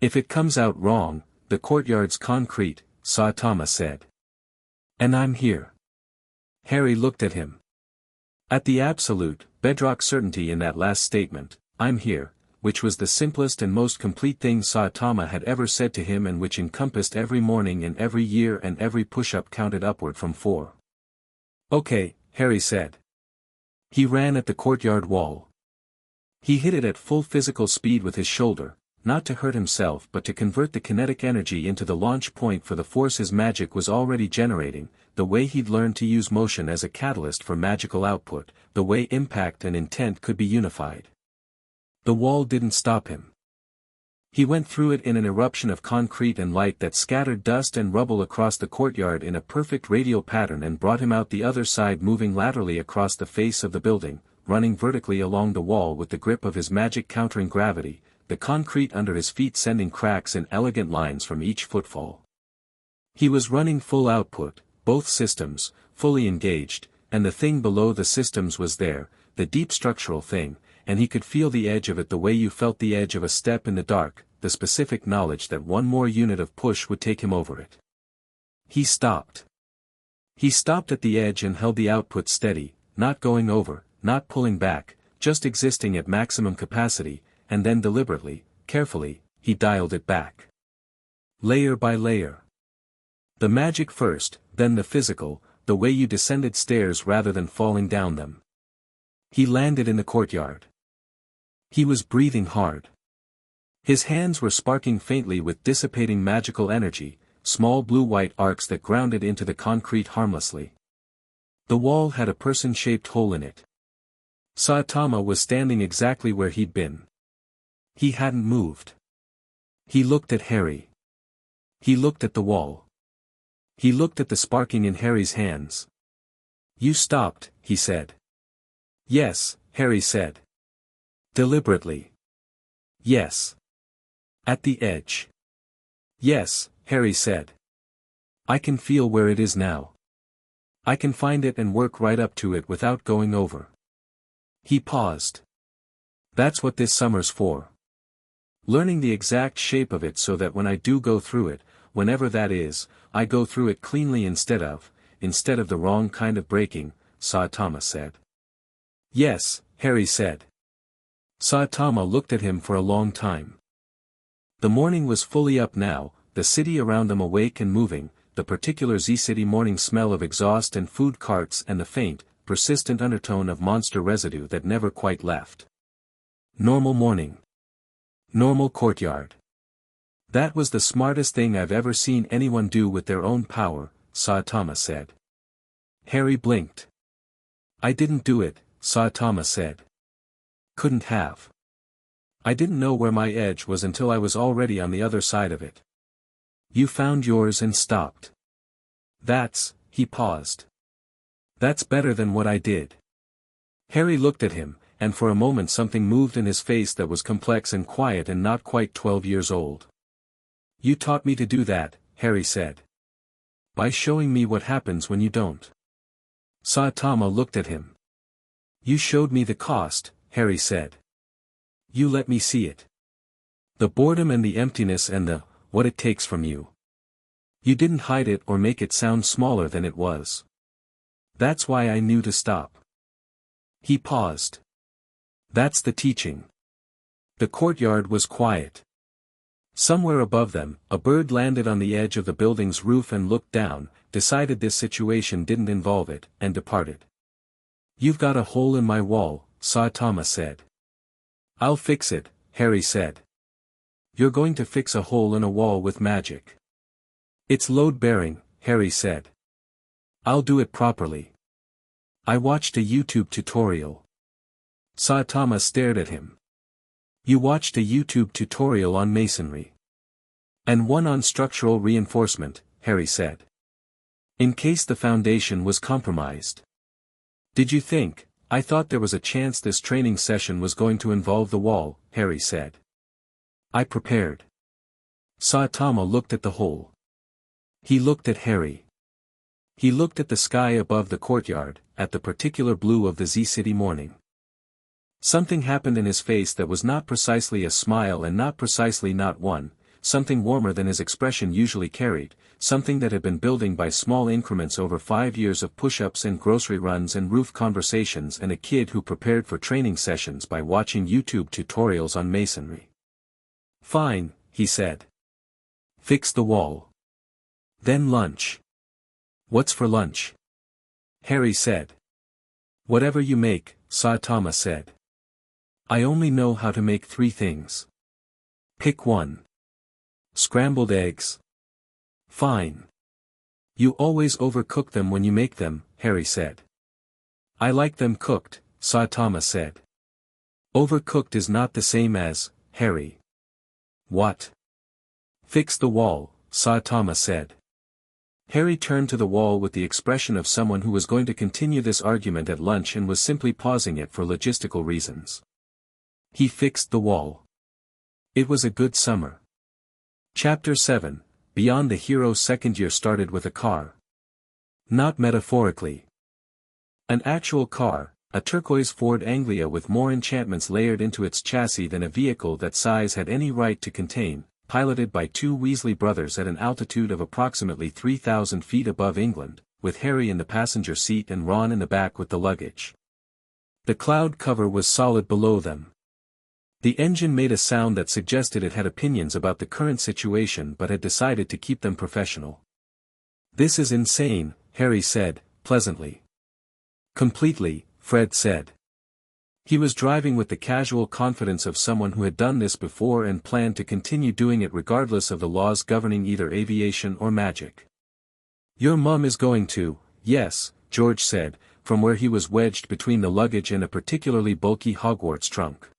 If it comes out wrong, the courtyard's concrete," Saitama said. "And I'm here." Harry looked at him. At the absolute, bedrock certainty in that last statement, "I'm here," which was the simplest and most complete thing Saitama had ever said to him and which encompassed every morning and every year and every push-up counted upward from 4. "Okay," Harry said. He ran at the courtyard wall. He hit it at full physical speed with his shoulder, not to hurt himself but to convert the kinetic energy into the launch point for the force his magic was already generating, the way he'd learned to use motion as a catalyst for magical output, the way impact and intent could be unified. The wall didn't stop him. He went through it in an eruption of concrete and light that scattered dust and rubble across the courtyard in a perfect radial pattern and brought him out the other side, moving laterally across the face of the building, running vertically along the wall with the grip of his magic countering gravity, the concrete under his feet sending cracks in elegant lines from each footfall. He was running full output, both systems, fully engaged, and the thing below the systems was there, the deep structural thing, and he could feel the edge of it the way you felt the edge of a step in the dark, the specific knowledge that one more unit of push would take him over it. He stopped. He stopped at the edge and held the output steady, not going over, not pulling back, just existing at maximum capacity, and then deliberately, carefully, he dialed it back. Layer by layer. The magic first, then the physical, the way you descended stairs rather than falling down them. He landed in the courtyard. He was breathing hard. His hands were sparking faintly with dissipating magical energy, small blue-white arcs that grounded into the concrete harmlessly. The wall had a person-shaped hole in it. Saitama was standing exactly where he'd been. He hadn't moved. He looked at Harry. He looked at the wall. He looked at the sparking in Harry's hands. "You stopped," he said. "Yes," Harry said. "Deliberately." "Yes." "At the edge." Yes, Harry said. I can feel where it is now. I can find it and work right up to it without going over. He paused. That's what this summer's for. Learning the exact shape of it so that when I do go through it, whenever that is, I go through it cleanly instead of the wrong kind of breaking, Saitama said. Yes, Harry said. Saitama looked at him for a long time. The morning was fully up now, the city around them awake and moving, the particular Z-City morning smell of exhaust and food carts and the faint, persistent undertone of monster residue that never quite left. Normal morning. Normal courtyard. That was the smartest thing I've ever seen anyone do with their own power, Saitama said. Harry blinked. I didn't do it, Saitama said. Couldn't have. I didn't know where my edge was until I was already on the other side of it. You found yours and stopped. He paused. That's better than what I did. Harry looked at him, and for a moment something moved in his face that was complex and quiet and not quite 12 years old. You taught me to do that, Harry said. By showing me what happens when you don't. Saitama looked at him. You showed me the cost, Harry said. You let me see it. The boredom and the emptiness and what it takes from you. You didn't hide it or make it sound smaller than it was. That's why I knew to stop. He paused. That's the teaching. The courtyard was quiet. Somewhere above them, a bird landed on the edge of the building's roof and looked down, decided this situation didn't involve it, and departed. You've got a hole in my wall, Saitama said. I'll fix it, Harry said. You're going to fix a hole in a wall with magic. It's load-bearing, Harry said. I'll do it properly. I watched a YouTube tutorial. Saitama stared at him. You watched a YouTube tutorial on masonry. And one on structural reinforcement, Harry said. In case the foundation was compromised. Did you think, I thought there was a chance this training session was going to involve the wall, Harry said. I prepared. Saitama looked at the hole. He looked at Harry. He looked at the sky above the courtyard, at the particular blue of the Z-City morning. Something happened in his face that was not precisely a smile and not precisely not one, something warmer than his expression usually carried, something that had been building by small increments over 5 years of push-ups and grocery runs and roof conversations and a kid who prepared for training sessions by watching YouTube tutorials on masonry. Fine, he said. Fix the wall. Then lunch. What's for lunch? Harry said. Whatever you make, Saitama said. I only know how to make 3 things. Pick one. Scrambled eggs. Fine. You always overcook them when you make them, Harry said. I like them cooked, Saitama said. Overcooked is not the same as, Harry. What? Fix the wall, Saitama said. Harry turned to the wall with the expression of someone who was going to continue this argument at lunch and was simply pausing it for logistical reasons. He fixed the wall. It was a good summer. Chapter 7, Beyond the Hero's second year started with a car. Not metaphorically. An actual car, a turquoise Ford Anglia with more enchantments layered into its chassis than a vehicle that size had any right to contain, piloted by 2 Weasley brothers at an altitude of approximately 3,000 feet above England, with Harry in the passenger seat and Ron in the back with the luggage. The cloud cover was solid below them. The engine made a sound that suggested it had opinions about the current situation but had decided to keep them professional. This is insane, Harry said, pleasantly. Completely, Fred said. He was driving with the casual confidence of someone who had done this before and planned to continue doing it regardless of the laws governing either aviation or magic. Your mum is going to, yes, George said, from where he was wedged between the luggage and a particularly bulky Hogwarts trunk.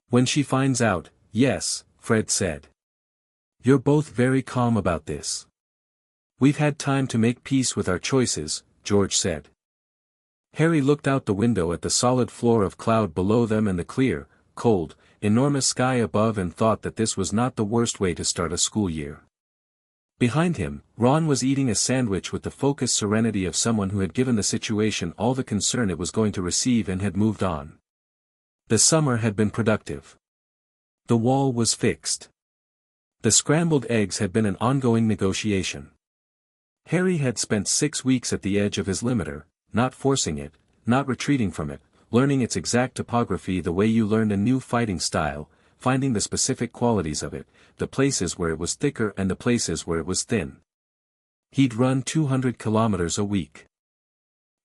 When she finds out, yes, Fred said. You're both very calm about this. We've had time to make peace with our choices, George said. Harry looked out the window at the solid floor of cloud below them and the clear, cold, enormous sky above and thought that this was not the worst way to start a school year. Behind him, Ron was eating a sandwich with the focused serenity of someone who had given the situation all the concern it was going to receive and had moved on. The summer had been productive. The wall was fixed. The scrambled eggs had been an ongoing negotiation. Harry had spent 6 weeks at the edge of his limiter, not forcing it, not retreating from it, learning its exact topography the way you learned a new fighting style, finding the specific qualities of it, the places where it was thicker and the places where it was thin. He'd run 200 kilometers a week.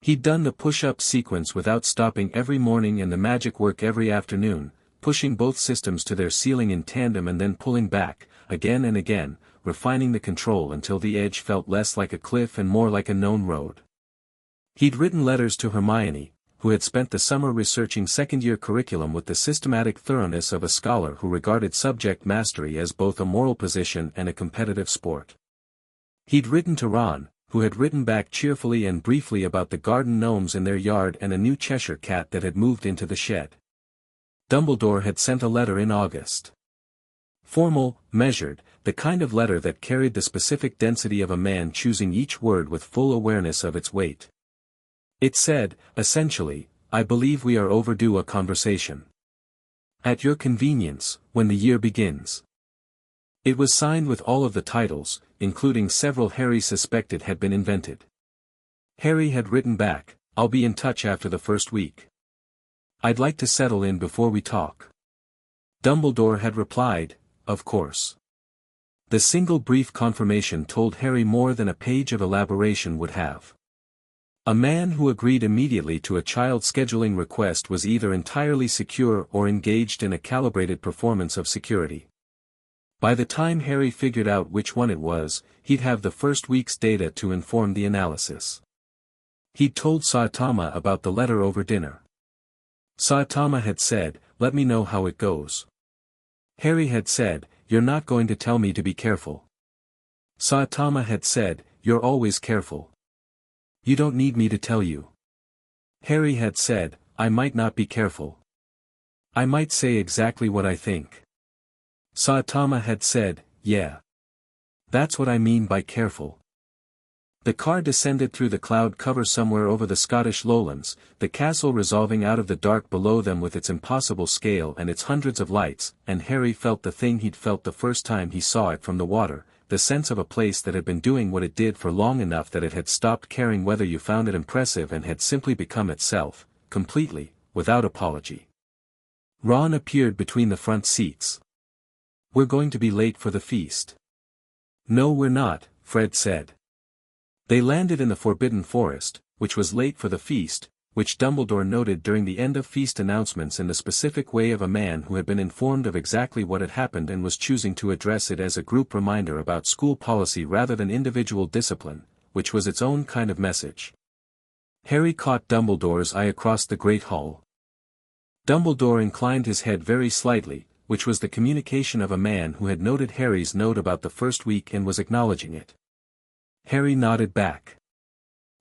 He'd done the push-up sequence without stopping every morning and the magic work every afternoon, pushing both systems to their ceiling in tandem and then pulling back, again and again, refining the control until the edge felt less like a cliff and more like a known road. He'd written letters to Hermione, who had spent the summer researching second-year curriculum with the systematic thoroughness of a scholar who regarded subject mastery as both a moral position and a competitive sport. He'd written to Ron, who had written back cheerfully and briefly about the garden gnomes in their yard and a new Cheshire cat that had moved into the shed. Dumbledore had sent a letter in August. Formal, measured, the kind of letter that carried the specific density of a man choosing each word with full awareness of its weight. It said, essentially, I believe we are overdue a conversation. At your convenience, when the year begins. It was signed with all of the titles, including several Harry suspected had been invented. Harry had written back, I'll be in touch after the first week. I'd like to settle in before we talk. Dumbledore had replied, of course. The single brief confirmation told Harry more than a page of elaboration would have. A man who agreed immediately to a child scheduling request was either entirely secure or engaged in a calibrated performance of security. By the time Harry figured out which one it was, he'd have the first week's data to inform the analysis. He'd told Saitama about the letter over dinner. Saitama had said, let me know how it goes. Harry had said, you're not going to tell me to be careful. Saitama had said, you're always careful. You don't need me to tell you. Harry had said, I might not be careful. I might say exactly what I think. Saitama had said, yeah. That's what I mean by careful. The car descended through the cloud cover somewhere over the Scottish lowlands, the castle resolving out of the dark below them with its impossible scale and its hundreds of lights, and Harry felt the thing he'd felt the first time he saw it from the water, the sense of a place that had been doing what it did for long enough that it had stopped caring whether you found it impressive and had simply become itself, completely, without apology. Ron appeared between the front seats. We're going to be late for the feast. No, we're not, Fred said. They landed in the Forbidden Forest, which was late for the feast, which Dumbledore noted during the end-of-feast announcements in the specific way of a man who had been informed of exactly what had happened and was choosing to address it as a group reminder about school policy rather than individual discipline, which was its own kind of message. Harry caught Dumbledore's eye across the Great Hall. Dumbledore inclined his head very slightly, which was the communication of a man who had noted Harry's note about the first week and was acknowledging it. Harry nodded back.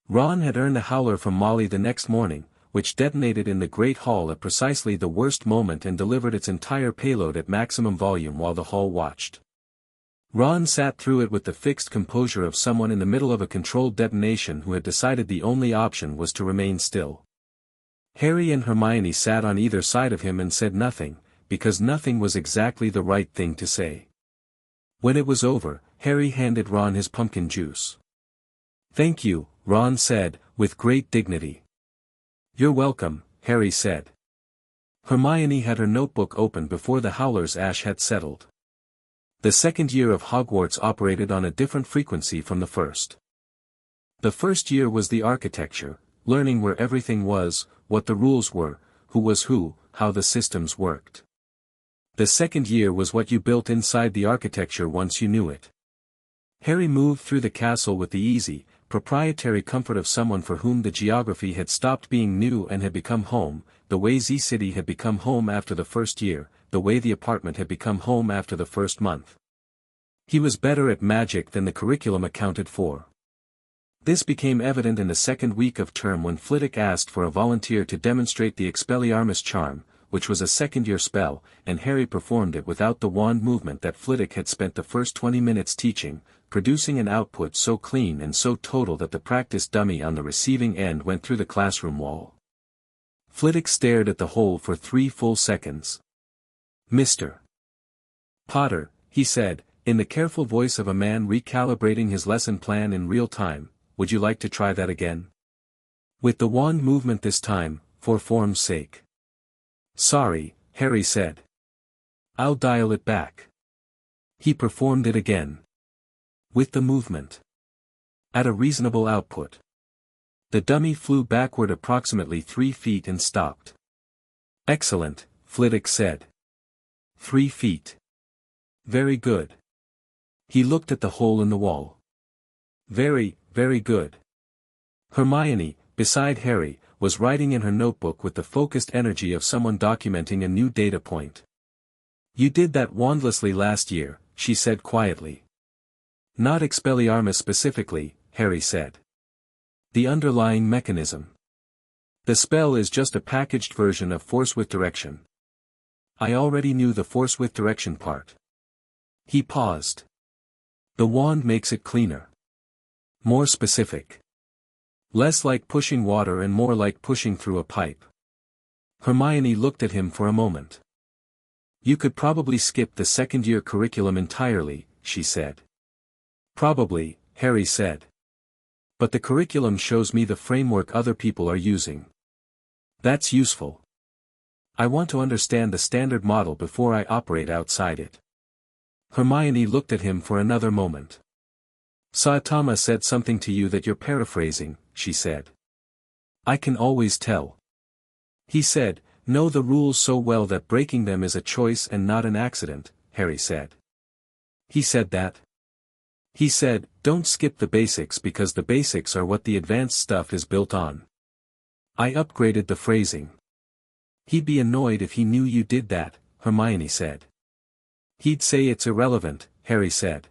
Ron had earned a howler from Molly the next morning, which detonated in the Great Hall at precisely the worst moment and delivered its entire payload at maximum volume while the hall watched. Ron sat through it with the fixed composure of someone in the middle of a controlled detonation who had decided the only option was to remain still. Harry and Hermione sat on either side of him and said nothing, because nothing was exactly the right thing to say. When it was over, Harry handed Ron his pumpkin juice. Thank you, Ron said, with great dignity. You're welcome, Harry said. Hermione had her notebook open before the Howler's ash had settled. The second year of Hogwarts operated on a different frequency from the first. The first year was the architecture, learning where everything was, what the rules were, who was who, how the systems worked. The second year was what you built inside the architecture once you knew it. Harry moved through the castle with the easy, proprietary comfort of someone for whom the geography had stopped being new and had become home, the way Z-City had become home after the first year, the way the apartment had become home after the first month. He was better at magic than the curriculum accounted for. This became evident in the second week of term when Flitwick asked for a volunteer to demonstrate the Expelliarmus charm, which was a second-year spell, and Harry performed it without the wand movement that Flitwick had spent the first 20 minutes teaching, producing an output so clean and so total that the practice dummy on the receiving end went through the classroom wall. Flitwick stared at the hole for 3 full seconds. "Mr. Potter," he said, in the careful voice of a man recalibrating his lesson plan in real time, "would you like to try that again? With the wand movement this time, for form's sake." "Sorry," Harry said. "I'll dial it back." He performed it again. With the movement. At a reasonable output. The dummy flew backward approximately 3 feet and stopped. "Excellent," Flitwick said. 3 feet. Very good. He looked at the hole in the wall. Very, very good. Hermione, beside Harry, was writing in her notebook with the focused energy of someone documenting a new data point. "You did that wandlessly last year," she said quietly. "Not Expelliarmus specifically," Harry said. "The underlying mechanism. The spell is just a packaged version of Force with Direction." "I already knew the Force with Direction part." He paused. "The wand makes it cleaner. More specific. Less like pushing water and more like pushing through a pipe." Hermione looked at him for a moment. "You could probably skip the second-year curriculum entirely," she said. "Probably," Harry said. "But the curriculum shows me the framework other people are using. That's useful. I want to understand the standard model before I operate outside it." Hermione looked at him for another moment. "Saitama said something to you that you're paraphrasing," she said. "I can always tell. He said, know the rules so well that breaking them is a choice and not an accident," Harry said. "He said that?" "He said, don't skip the basics because the basics are what the advanced stuff is built on." I upgraded the phrasing. "He'd be annoyed if he knew you did that," Hermione said. "He'd say it's irrelevant," Harry said.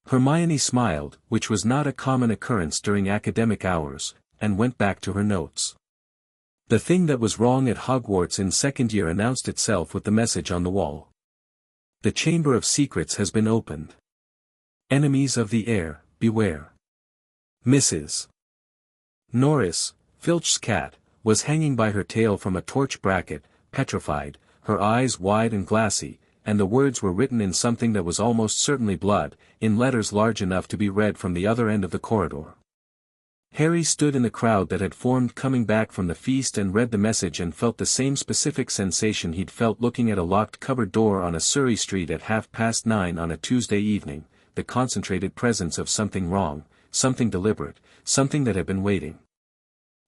Hermione smiled, which was not a common occurrence during academic hours, and went back to her notes. The thing that was wrong at Hogwarts in second year announced itself with the message on the wall. "The Chamber of Secrets has been opened. Enemies of the air, beware." Mrs. Norris, Filch's cat, was hanging by her tail from a torch bracket, petrified, her eyes wide and glassy, and the words were written in something that was almost certainly blood, in letters large enough to be read from the other end of the corridor. Harry stood in the crowd that had formed coming back from the feast and read the message and felt the same specific sensation he'd felt looking at a locked cupboard door on a Surrey street at 9:30 on a Tuesday evening, the concentrated presence of something wrong, something deliberate, something that had been waiting.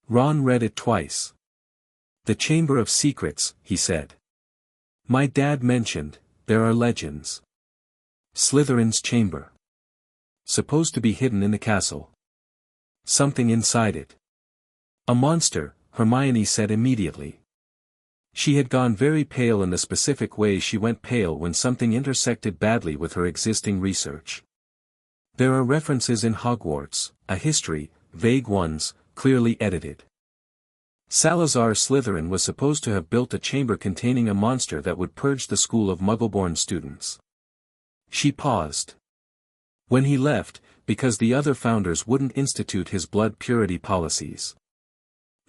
Ron read it twice. "The Chamber of Secrets," he said. "My dad mentioned, there are legends. Slytherin's chamber. Supposed to be hidden in the castle. Something inside it. A monster," Hermione said immediately. She had gone very pale in the specific way she went pale when something intersected badly with her existing research. "There are references in Hogwarts, a history, vague ones, clearly edited. Salazar Slytherin was supposed to have built a chamber containing a monster that would purge the school of Muggle-born students." She paused. "When he left, because the other founders wouldn't institute his blood purity policies."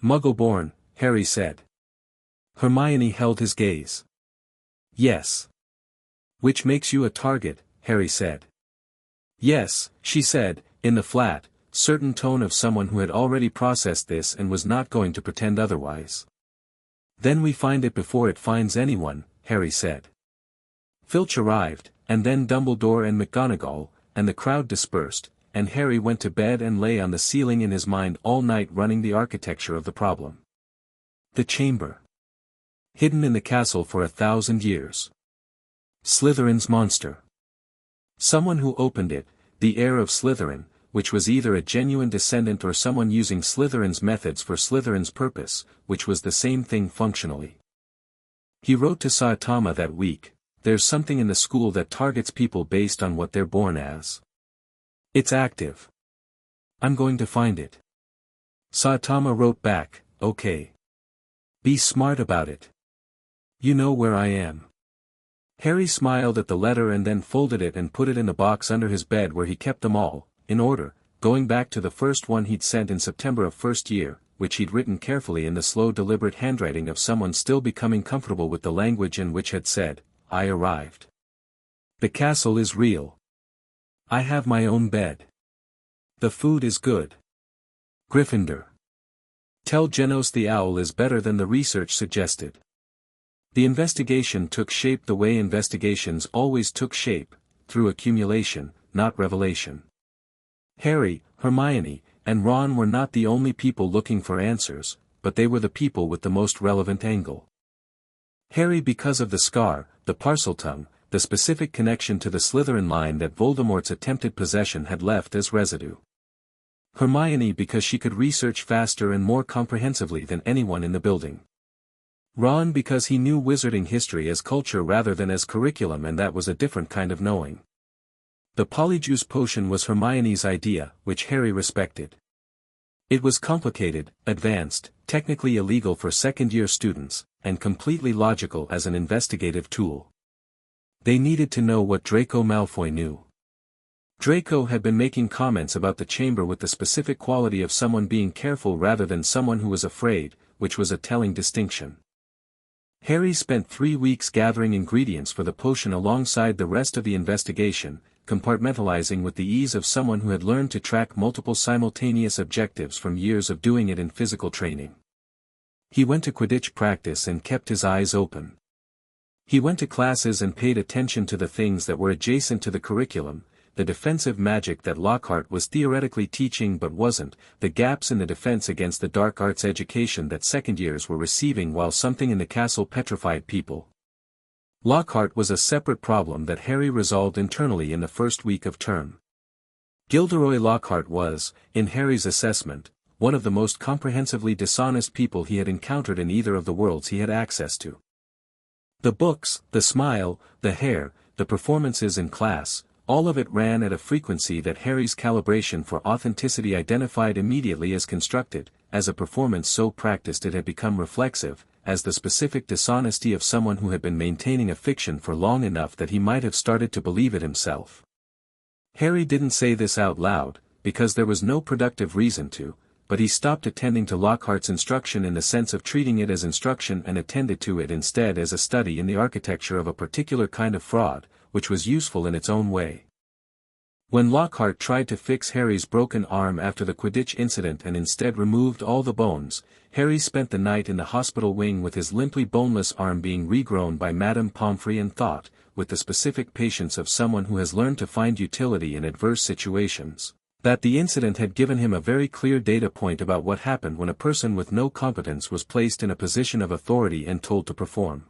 "Muggle-born," Harry said. Hermione held his gaze. "Yes. Which makes you a target," Harry said. "Yes," she said, in the flat, certain tone of someone who had already processed this and was not going to pretend otherwise. "Then we find it before it finds anyone," Harry said. Filch arrived, and then Dumbledore and McGonagall, and the crowd dispersed, and Harry went to bed and lay on the ceiling in his mind all night running the architecture of the problem. The chamber. Hidden in the castle for 1,000 years. Slytherin's monster. Someone who opened it, the heir of Slytherin, which was either a genuine descendant or someone using Slytherin's methods for Slytherin's purpose, which was the same thing functionally. He wrote to Saitama that week, "There's something in the school that targets people based on what they're born as. It's active. I'm going to find it." Saitama wrote back, "Okay. Be smart about it. You know where I am. Harry smiled at the letter and then folded it and put it in the box under his bed where he kept them all, in order, going back to the first one he'd sent in September of first year, which he'd written carefully in the slow deliberate handwriting of someone still becoming comfortable with the language and which had said, I arrived. The castle is real. I have my own bed. The food is good. Gryffindor. Tell Genos the owl is better than the research suggested. The investigation took shape the way investigations always took shape, through accumulation, not revelation. Harry, Hermione, and Ron were not the only people looking for answers, but they were the people with the most relevant angle. Harry because of the scar, the Parseltongue, the specific connection to the Slytherin line that Voldemort's attempted possession had left as residue. Hermione because she could research faster and more comprehensively than anyone in the building. Ron because he knew wizarding history as culture rather than as curriculum, and that was a different kind of knowing. The Polyjuice potion was Hermione's idea, which Harry respected. It was complicated, advanced, technically illegal for second-year students, and completely logical as an investigative tool. They needed to know what Draco Malfoy knew. Draco had been making comments about the chamber with the specific quality of someone being careful rather than someone who was afraid, which was a telling distinction. Harry spent 3 weeks gathering ingredients for the potion alongside the rest of the investigation, compartmentalizing with the ease of someone who had learned to track multiple simultaneous objectives from years of doing it in physical training. He went to Quidditch practice and kept his eyes open. He went to classes and paid attention to the things that were adjacent to the curriculum, the defensive magic that Lockhart was theoretically teaching but wasn't, the gaps in the defense against the dark arts education that second-years were receiving while something in the castle petrified people. Lockhart was a separate problem that Harry resolved internally in the first week of term. Gilderoy Lockhart was, in Harry's assessment, one of the most comprehensively dishonest people he had encountered in either of the worlds he had access to. The books, the smile, the hair, the performances in class, all of it ran at a frequency that Harry's calibration for authenticity identified immediately as constructed, as a performance so practiced it had become reflexive, as the specific dishonesty of someone who had been maintaining a fiction for long enough that he might have started to believe it himself. Harry didn't say this out loud, because there was no productive reason to, but he stopped attending to Lockhart's instruction in the sense of treating it as instruction and attended to it instead as a study in the architecture of a particular kind of fraud, which was useful in its own way. When Lockhart tried to fix Harry's broken arm after the Quidditch incident and instead removed all the bones, Harry spent the night in the hospital wing with his limply boneless arm being regrown by Madame Pomfrey and thought, with the specific patience of someone who has learned to find utility in adverse situations, that the incident had given him a very clear data point about what happened when a person with no competence was placed in a position of authority and told to perform.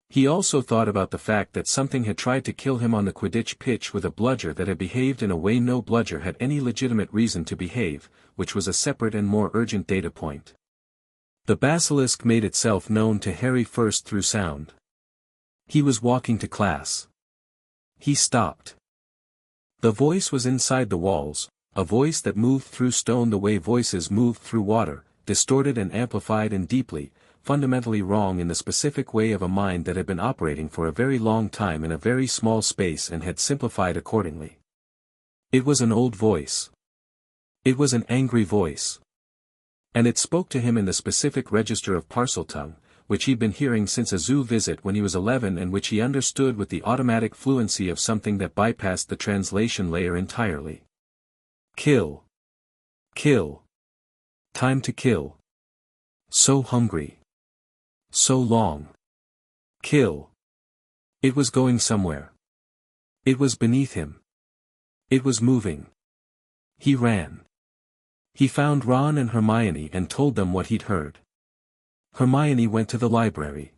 He also thought about the fact that something had tried to kill him on the Quidditch pitch with a bludger that had behaved in a way no bludger had any legitimate reason to behave, which was a separate and more urgent data point. The basilisk made itself known to Harry first through sound. He was walking to class. He stopped. The voice was inside the walls, a voice that moved through stone the way voices move through water, distorted and amplified and deeply, fundamentally wrong in the specific way of a mind that had been operating for a very long time in a very small space and had simplified accordingly. It was an old voice. It was an angry voice. And it spoke to him in the specific register of Parseltongue, which he'd been hearing since a zoo visit when he was 11 and which he understood with the automatic fluency of something that bypassed the translation layer entirely. Kill. Kill. Time to kill. So hungry. So long. Kill. It was going somewhere. It was beneath him. It was moving. He ran. He found Ron and Hermione and told them what he'd heard. Hermione went to the library.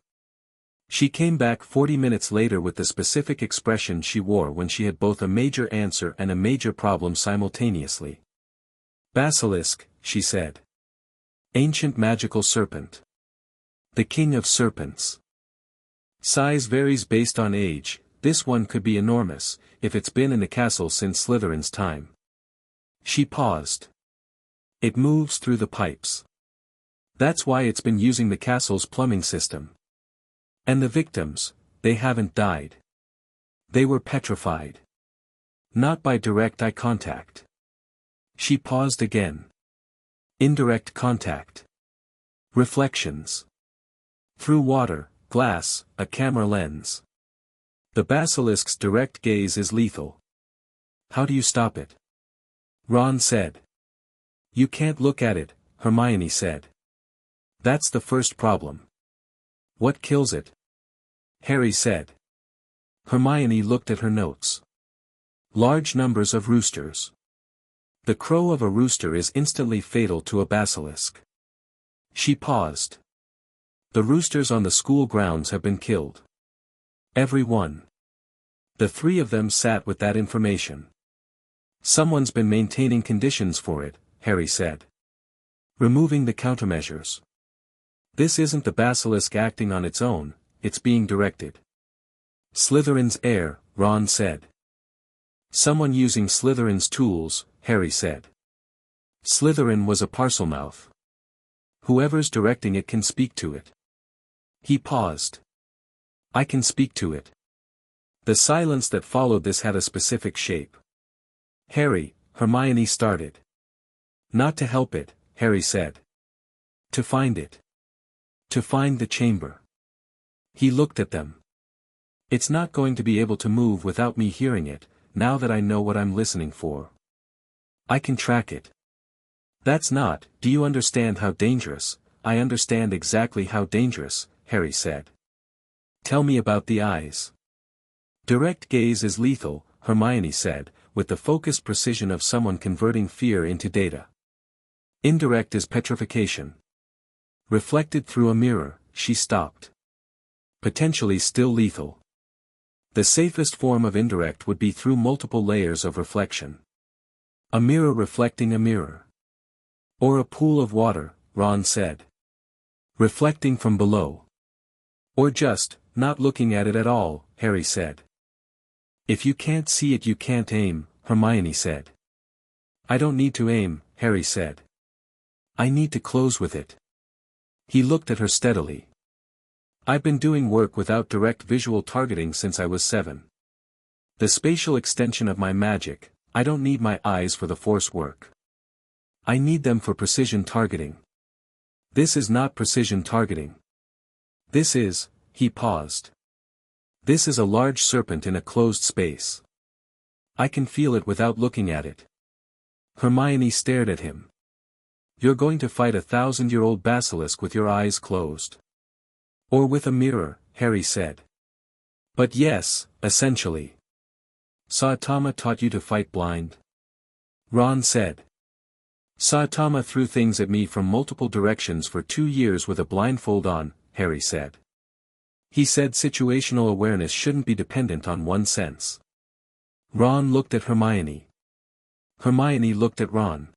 She came back 40 minutes later with the specific expression she wore when she had both a major answer and a major problem simultaneously. Basilisk, she said. Ancient magical serpent. The king of serpents. Size varies based on age, this one could be enormous, if it's been in the castle since Slytherin's time. She paused. It moves through the pipes. That's why it's been using the castle's plumbing system. And the victims, they haven't died. They were petrified. Not by direct eye contact. She paused again. Indirect contact. Reflections. Through water, glass, a camera lens. The basilisk's direct gaze is lethal. How do you stop it? Ron said. You can't look at it, Hermione said. That's the first problem. What kills it? Harry said. Hermione looked at her notes. Large numbers of roosters. The crow of a rooster is instantly fatal to a basilisk. She paused. The roosters on the school grounds have been killed. Every one. The three of them sat with that information. Someone's been maintaining conditions for it, Harry said. Removing the countermeasures. This isn't the basilisk acting on its own, it's being directed. Slytherin's heir, Ron said. Someone using Slytherin's tools, Harry said. Slytherin was a Parselmouth. Whoever's directing it can speak to it. He paused. I can speak to it. The silence that followed this had a specific shape. Harry, Hermione started. Not to help it, Harry said. To find it. To find the chamber. He looked at them. It's not going to be able to move without me hearing it, now that I know what I'm listening for. I can track it. That's not, do you understand how dangerous? I understand exactly how dangerous, Harry said. Tell me about the eyes. Direct gaze is lethal, Hermione said, with the focused precision of someone converting fear into data. Indirect is petrification. Reflected through a mirror, she stopped. Potentially still lethal. The safest form of indirect would be through multiple layers of reflection. A mirror reflecting a mirror. Or a pool of water, Ron said. Reflecting from below. Or just, not looking at it at all, Harry said. If you can't see it you can't aim, Hermione said. I don't need to aim, Harry said. I need to close with it. He looked at her steadily. I've been doing work without direct visual targeting since I was 7. The spatial extension of my magic, I don't need my eyes for the force work. I need them for precision targeting. This is not precision targeting. This is, he paused. This is a large serpent in a closed space. I can feel it without looking at it. Hermione stared at him. You're going to fight a 1,000-year-old basilisk with your eyes closed. Or with a mirror, Harry said. But yes, essentially. Saitama taught you to fight blind? Ron said. Saitama threw things at me from multiple directions for 2 years with a blindfold on, Harry said. He said situational awareness shouldn't be dependent on one sense. Ron looked at Hermione. Hermione looked at Ron.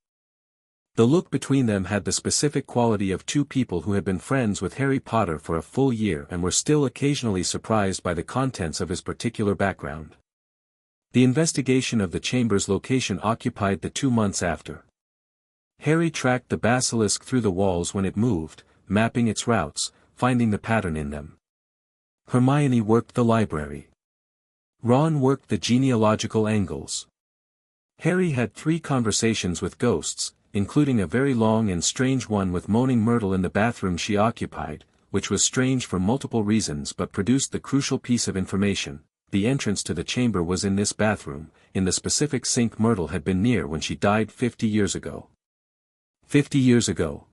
The look between them had the specific quality of two people who had been friends with Harry Potter for a full year and were still occasionally surprised by the contents of his particular background. The investigation of the chamber's location occupied the 2 months after. Harry tracked the basilisk through the walls when it moved, mapping its routes, finding the pattern in them. Hermione worked the library. Ron worked the genealogical angles. Harry had 3 conversations with ghosts, including a very long and strange one with moaning Myrtle in the bathroom she occupied, which was strange for multiple reasons but produced the crucial piece of information. The entrance to the chamber was in this bathroom, in the specific sink Myrtle had been near when she died 50 years ago. 50 years ago.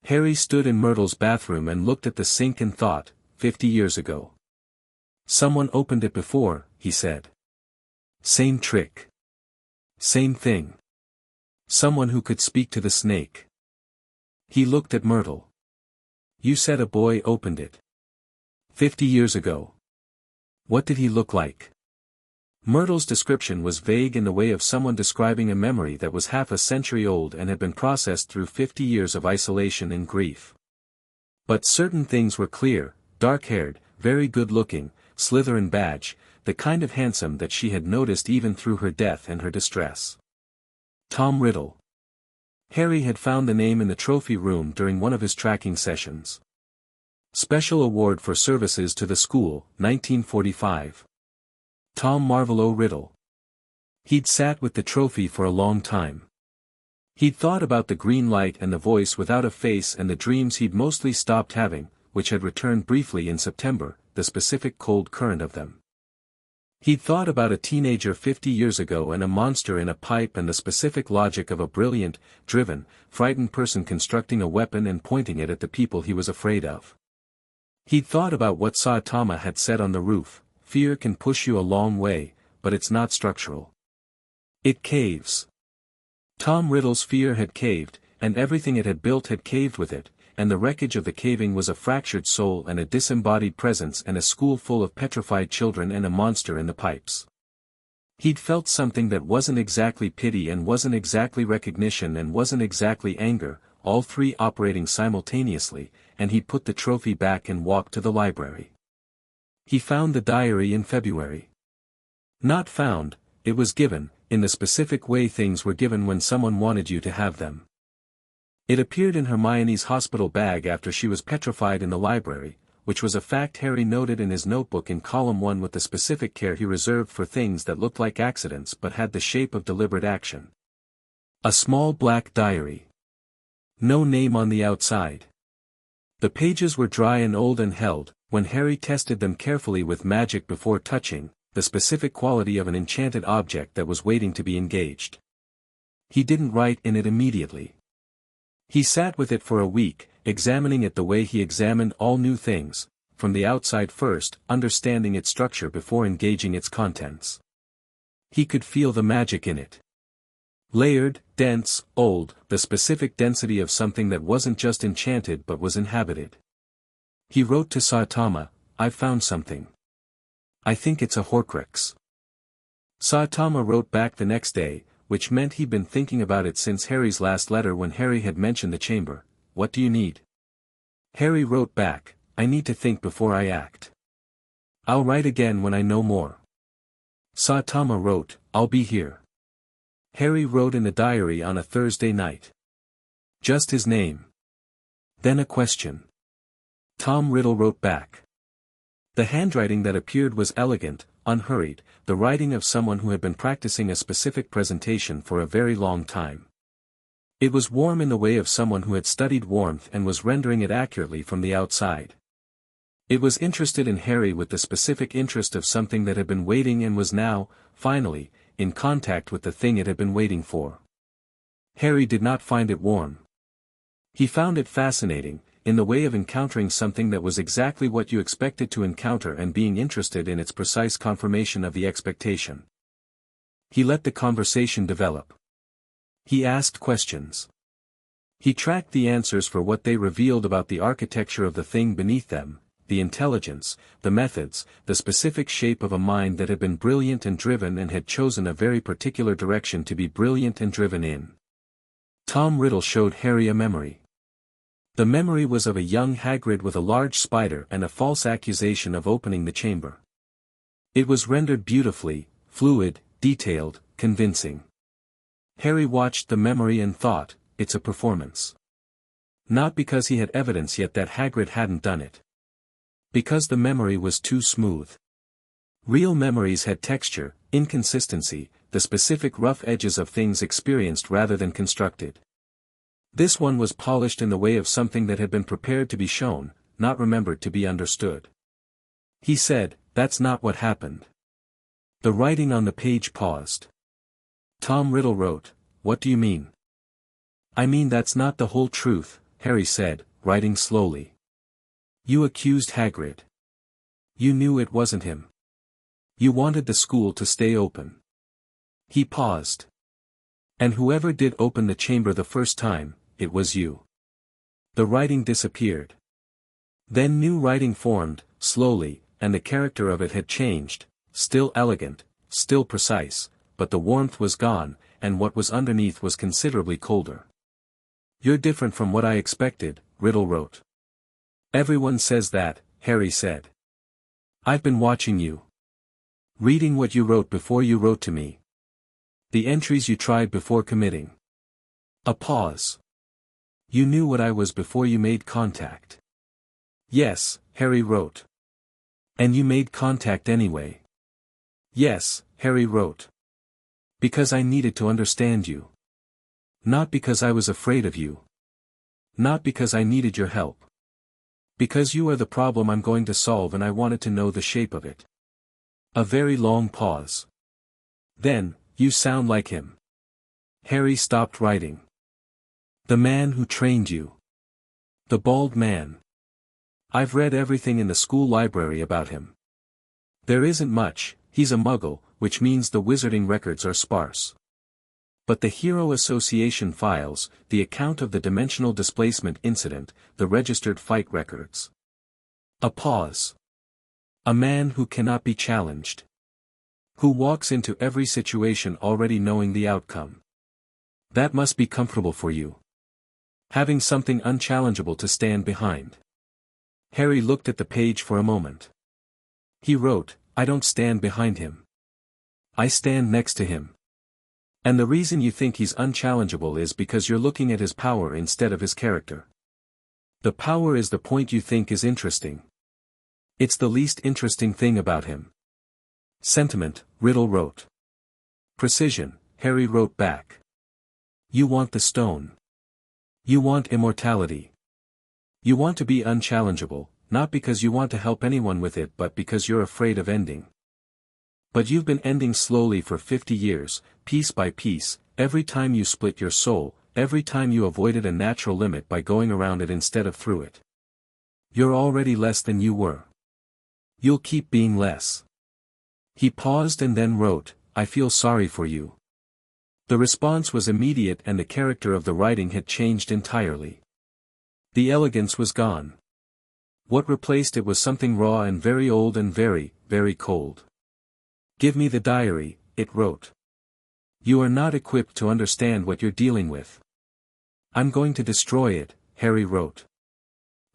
Harry stood in Myrtle's bathroom and looked at the sink and thought, 50 years ago. Someone opened it before, he said. Same trick. Same thing. Someone who could speak to the snake. He looked at Myrtle. You said a boy opened it. 50 years ago. What did he look like? Myrtle's description was vague in the way of someone describing a memory that was half a century old and had been processed through 50 years of isolation and grief. But certain things were clear: dark-haired, very good-looking, Slytherin badge, the kind of handsome that she had noticed even through her death and her distress. Tom Riddle. Harry had found the name in the trophy room during one of his tracking sessions. Special Award for Services to the School, 1945. Tom Marvolo Riddle. He'd sat with the trophy for a long time. He'd thought about the green light and the voice without a face and the dreams he'd mostly stopped having, which had returned briefly in September, the specific cold current of them. He'd thought about a teenager 50 years ago and a monster in a pipe and the specific logic of a brilliant, driven, frightened person constructing a weapon and pointing it at the people he was afraid of. He'd thought about what Saitama had said on the roof: fear can push you a long way, but it's not structural. It caves. Tom Riddle's fear had caved, and everything it had built had caved with it, and the wreckage of the caving was a fractured soul and a disembodied presence and a school full of petrified children and a monster in the pipes. He'd felt something that wasn't exactly pity and wasn't exactly recognition and wasn't exactly anger, all three operating simultaneously, and he'd put the trophy back and walked to the library. He found the diary in February. Not found, it was given, in the specific way things were given when someone wanted you to have them. It appeared in Hermione's hospital bag after she was petrified in the library, which was a fact Harry noted in his notebook in column 1 with the specific care he reserved for things that looked like accidents but had the shape of deliberate action. A small black diary. No name on the outside. The pages were dry and old and held, when Harry tested them carefully with magic before touching, the specific quality of an enchanted object that was waiting to be engaged. He didn't write in it immediately. He sat with it for a week, examining it the way he examined all new things, from the outside first, understanding its structure before engaging its contents. He could feel the magic in it. Layered, dense, old, the specific density of something that wasn't just enchanted but was inhabited. He wrote to Saitama, "I've found something. I think it's a Horcrux." Saitama wrote back the next day, which meant he'd been thinking about it since Harry's last letter when Harry had mentioned the chamber. "What do you need?" Harry wrote back, "I need to think before I act. I'll write again when I know more." Saitama wrote, "I'll be here." Harry wrote in the diary on a Thursday night. Just his name. Then a question. Tom Riddle wrote back. The handwriting that appeared was elegant, unhurried, the writing of someone who had been practicing a specific presentation for a very long time. It was warm in the way of someone who had studied warmth and was rendering it accurately from the outside. It was interested in Harry with the specific interest of something that had been waiting and was now, finally, in contact with the thing it had been waiting for. Harry did not find it warm. He found it fascinating, in the way of encountering something that was exactly what you expected to encounter and being interested in its precise confirmation of the expectation. He let the conversation develop. He asked questions. He tracked the answers for what they revealed about the architecture of the thing beneath them, the intelligence, the methods, the specific shape of a mind that had been brilliant and driven and had chosen a very particular direction to be brilliant and driven in. Tom Riddle showed Harry a memory. The memory was of a young Hagrid with a large spider and a false accusation of opening the chamber. It was rendered beautifully, fluid, detailed, convincing. Harry watched the memory and thought, it's a performance. Not because he had evidence yet that Hagrid hadn't done it. Because the memory was too smooth. Real memories had texture, inconsistency, the specific rough edges of things experienced rather than constructed. This one was polished in the way of something that had been prepared to be shown, not remembered to be understood. He said, "That's not what happened." The writing on the page paused. Tom Riddle wrote, "What do you mean?" "I mean that's not the whole truth," Harry said, writing slowly. "You accused Hagrid. You knew it wasn't him. You wanted the school to stay open." He paused. "And whoever did open the chamber the first time, it was you." The writing disappeared. Then new writing formed, slowly, and the character of it had changed, still elegant, still precise, but the warmth was gone, and what was underneath was considerably colder. "You're different from what I expected," Riddle wrote. "Everyone says that," Harry said. "I've been watching you. Reading what you wrote before you wrote to me. The entries you tried before committing." A pause. "You knew what I was before you made contact. Yes, Harry wrote. And you made contact anyway. Yes, Harry wrote. Because I needed to understand you. Not because I was afraid of you. Not because I needed your help. Because you are the problem I'm going to solve and I wanted to know the shape of it. A very long pause. Then, you sound like him. Harry stopped writing. The man who trained you. The bald man. I've read everything in the school library about him. There isn't much, he's a muggle, which means the wizarding records are sparse. But the Hero Association files, the account of the dimensional displacement incident, the registered fight records. A pause. A man who cannot be challenged. Who walks into every situation already knowing the outcome. That must be comfortable for you. Having something unchallengeable to stand behind. Harry looked at the page for a moment. He wrote, I don't stand behind him. I stand next to him. And the reason you think he's unchallengeable is because you're looking at his power instead of his character. The power is the point you think is interesting. It's the least interesting thing about him. Sentiment, Riddle wrote. Precision, Harry wrote back. You want the stone. You want immortality. You want to be unchallengeable, not because you want to help anyone with it but because you're afraid of ending. But you've been ending slowly for 50 years, piece by piece, every time you split your soul, every time you avoided a natural limit by going around it instead of through it. You're already less than you were. You'll keep being less. He paused and then wrote, I feel sorry for you. The response was immediate and the character of the writing had changed entirely. The elegance was gone. What replaced it was something raw and very old and very, very cold. Give me the diary, it wrote. You are not equipped to understand what you're dealing with. I'm going to destroy it, Harry wrote.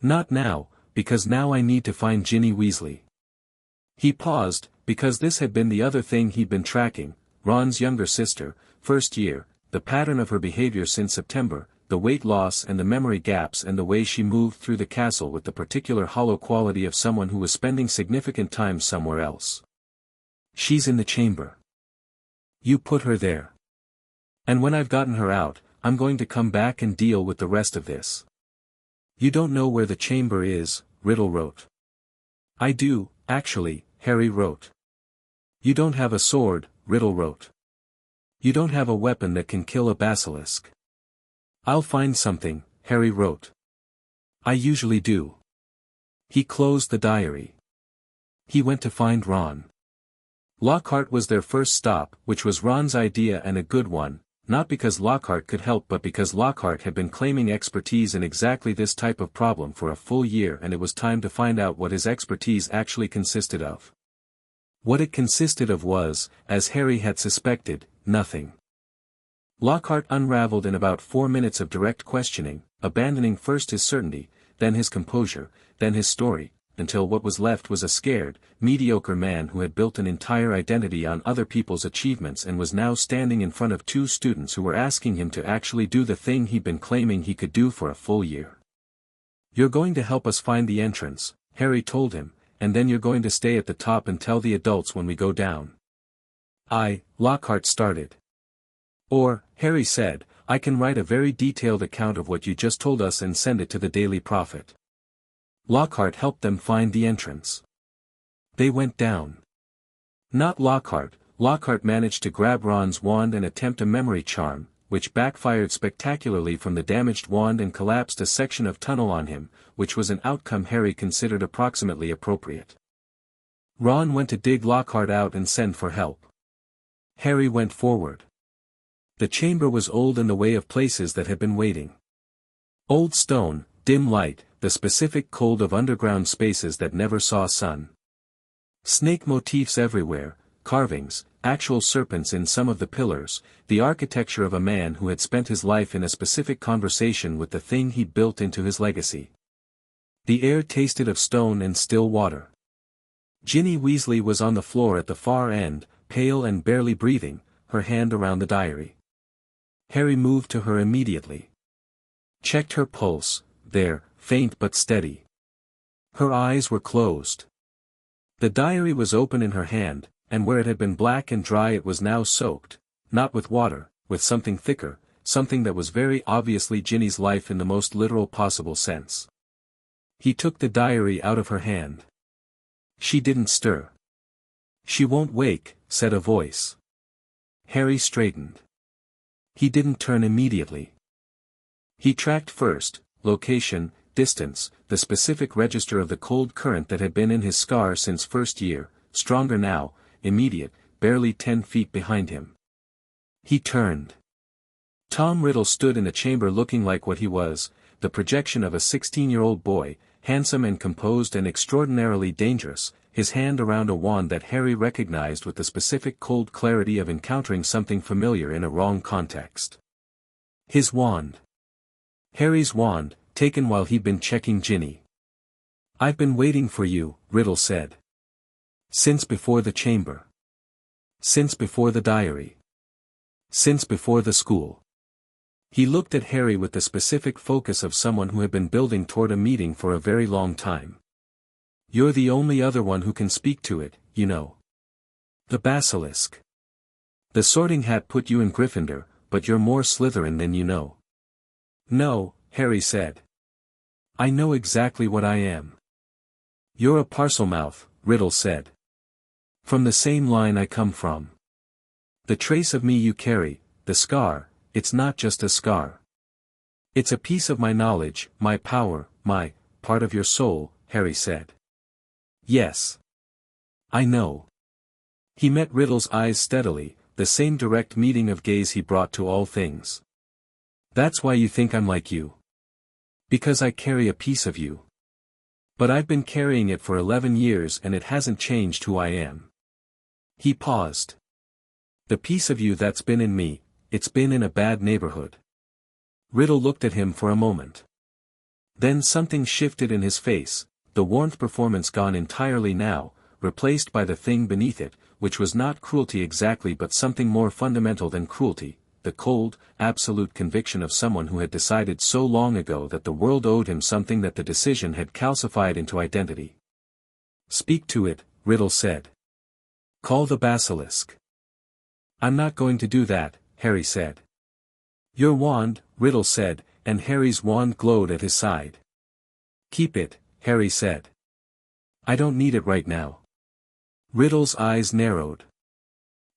Not now, because now I need to find Ginny Weasley. He paused, because this had been the other thing he'd been tracking, Ron's younger sister, first year, the pattern of her behavior since September, the weight loss and the memory gaps and the way she moved through the castle with the particular hollow quality of someone who was spending significant time somewhere else. She's in the chamber. You put her there. And when I've gotten her out, I'm going to come back and deal with the rest of this. You don't know where the chamber is, Riddle wrote. I do, actually, Harry wrote. You don't have a sword, Riddle wrote. You don't have a weapon that can kill a basilisk. I'll find something, Harry wrote. I usually do. He closed the diary. He went to find Ron. Lockhart was their first stop, which was Ron's idea and a good one, not because Lockhart could help but because Lockhart had been claiming expertise in exactly this type of problem for a full year and it was time to find out what his expertise actually consisted of. What it consisted of was, as Harry had suspected, nothing. Lockhart unraveled in about 4 minutes of direct questioning, abandoning first his certainty, then his composure, then his story, until what was left was a scared, mediocre man who had built an entire identity on other people's achievements and was now standing in front of 2 students who were asking him to actually do the thing he'd been claiming he could do for a full year. You're going to help us find the entrance, Harry told him, and then you're going to stay at the top and tell the adults when we go down. Lockhart started. Or, Harry said, I can write a very detailed account of what you just told us and send it to the Daily Prophet. Lockhart helped them find the entrance. They went down. Not Lockhart. Lockhart managed to grab Ron's wand and attempt a memory charm, which backfired spectacularly from the damaged wand and collapsed a section of tunnel on him, which was an outcome Harry considered approximately appropriate. Ron went to dig Lockhart out and send for help. Harry went forward. The chamber was old in the way of places that had been waiting. Old stone, dim light, the specific cold of underground spaces that never saw sun. Snake motifs everywhere, carvings, actual serpents in some of the pillars, the architecture of a man who had spent his life in a specific conversation with the thing he'd built into his legacy. The air tasted of stone and still water. Ginny Weasley was on the floor at the far end, pale and barely breathing, her hand around the diary. Harry moved to her immediately. Checked her pulse, there, faint but steady. Her eyes were closed. The diary was open in her hand, and where it had been black and dry it was now soaked, not with water, with something thicker, something that was very obviously Ginny's life in the most literal possible sense. He took the diary out of her hand. She didn't stir. "She won't wake," said a voice. Harry straightened. He didn't turn immediately. He tracked first, location, distance, the specific register of the cold current that had been in his scar since first year, stronger now, immediate, barely 10 feet behind him. He turned. Tom Riddle stood in a chamber looking like what he was, the projection of a 16-year-old boy, handsome and composed and extraordinarily dangerous, his hand around a wand that Harry recognized with the specific cold clarity of encountering something familiar in a wrong context. His wand. Harry's wand, taken while he'd been checking Ginny. "I've been waiting for you," Riddle said. "Since before the chamber. Since before the diary. Since before the school." He looked at Harry with the specific focus of someone who had been building toward a meeting for a very long time. "You're the only other one who can speak to it, you know. The basilisk. The Sorting Hat put you in Gryffindor, but you're more Slytherin than you know." "No," Harry said. "I know exactly what I am." "You're a Parselmouth," Riddle said. "From the same line I come from. The trace of me you carry, the scar, it's not just a scar. It's a piece of my knowledge, my power, my, part of your soul," Harry said. "Yes. I know." He met Riddle's eyes steadily, the same direct meeting of gaze he brought to all things. "That's why you think I'm like you. Because I carry a piece of you. But I've been carrying it for 11 years and it hasn't changed who I am." He paused. "The piece of you that's been in me, it's been in a bad neighborhood." Riddle looked at him for a moment. Then something shifted in his face, the warmth performance gone entirely now, replaced by the thing beneath it, which was not cruelty exactly but something more fundamental than cruelty, the cold, absolute conviction of someone who had decided so long ago that the world owed him something that the decision had calcified into identity. "Speak to it," Riddle said. "Call the basilisk." "I'm not going to do that," Harry said. "Your wand," Riddle said, and Harry's wand glowed at his side. "Keep it," Harry said. "I don't need it right now." Riddle's eyes narrowed.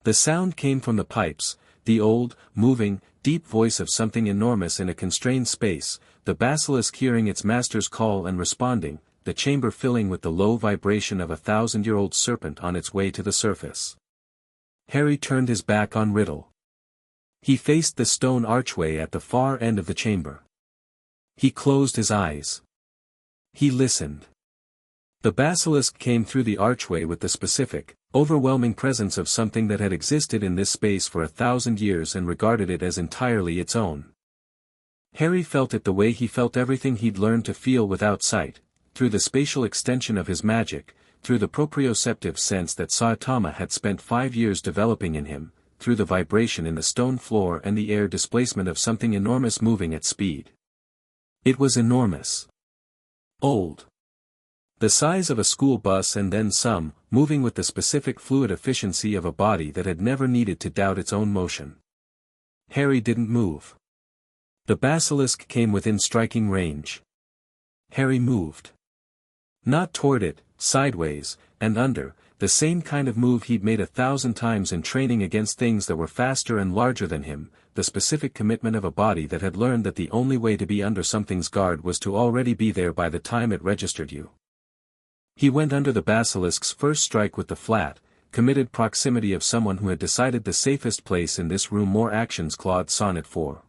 The sound came from the pipes, the old, moving, deep voice of something enormous in a constrained space, the basilisk hearing its master's call and responding, the chamber filling with the low vibration of a 1,000-year-old serpent on its way to the surface. Harry turned his back on Riddle. He faced the stone archway at the far end of the chamber. He closed his eyes. He listened. The basilisk came through the archway with the specific, overwhelming presence of something that had existed in this space for 1,000 years and regarded it as entirely its own. Harry felt it the way he felt everything he'd learned to feel without sight, through the spatial extension of his magic, through the proprioceptive sense that Saitama had spent 5 years developing in him, through the vibration in the stone floor and the air displacement of something enormous moving at speed. It was enormous. Old. The size of a school bus and then some, moving with the specific fluid efficiency of a body that had never needed to doubt its own motion. Harry didn't move. The basilisk came within striking range. Harry moved. Not toward it, sideways, and under, the same kind of move he'd made 1,000 times in training against things that were faster and larger than him, the specific commitment of a body that had learned that the only way to be under something's guard was to already be there by the time it registered you. He went under the basilisk's first strike with the flat, committed proximity of someone who had decided the safest place in this room. More actions Claude Sonnet 4.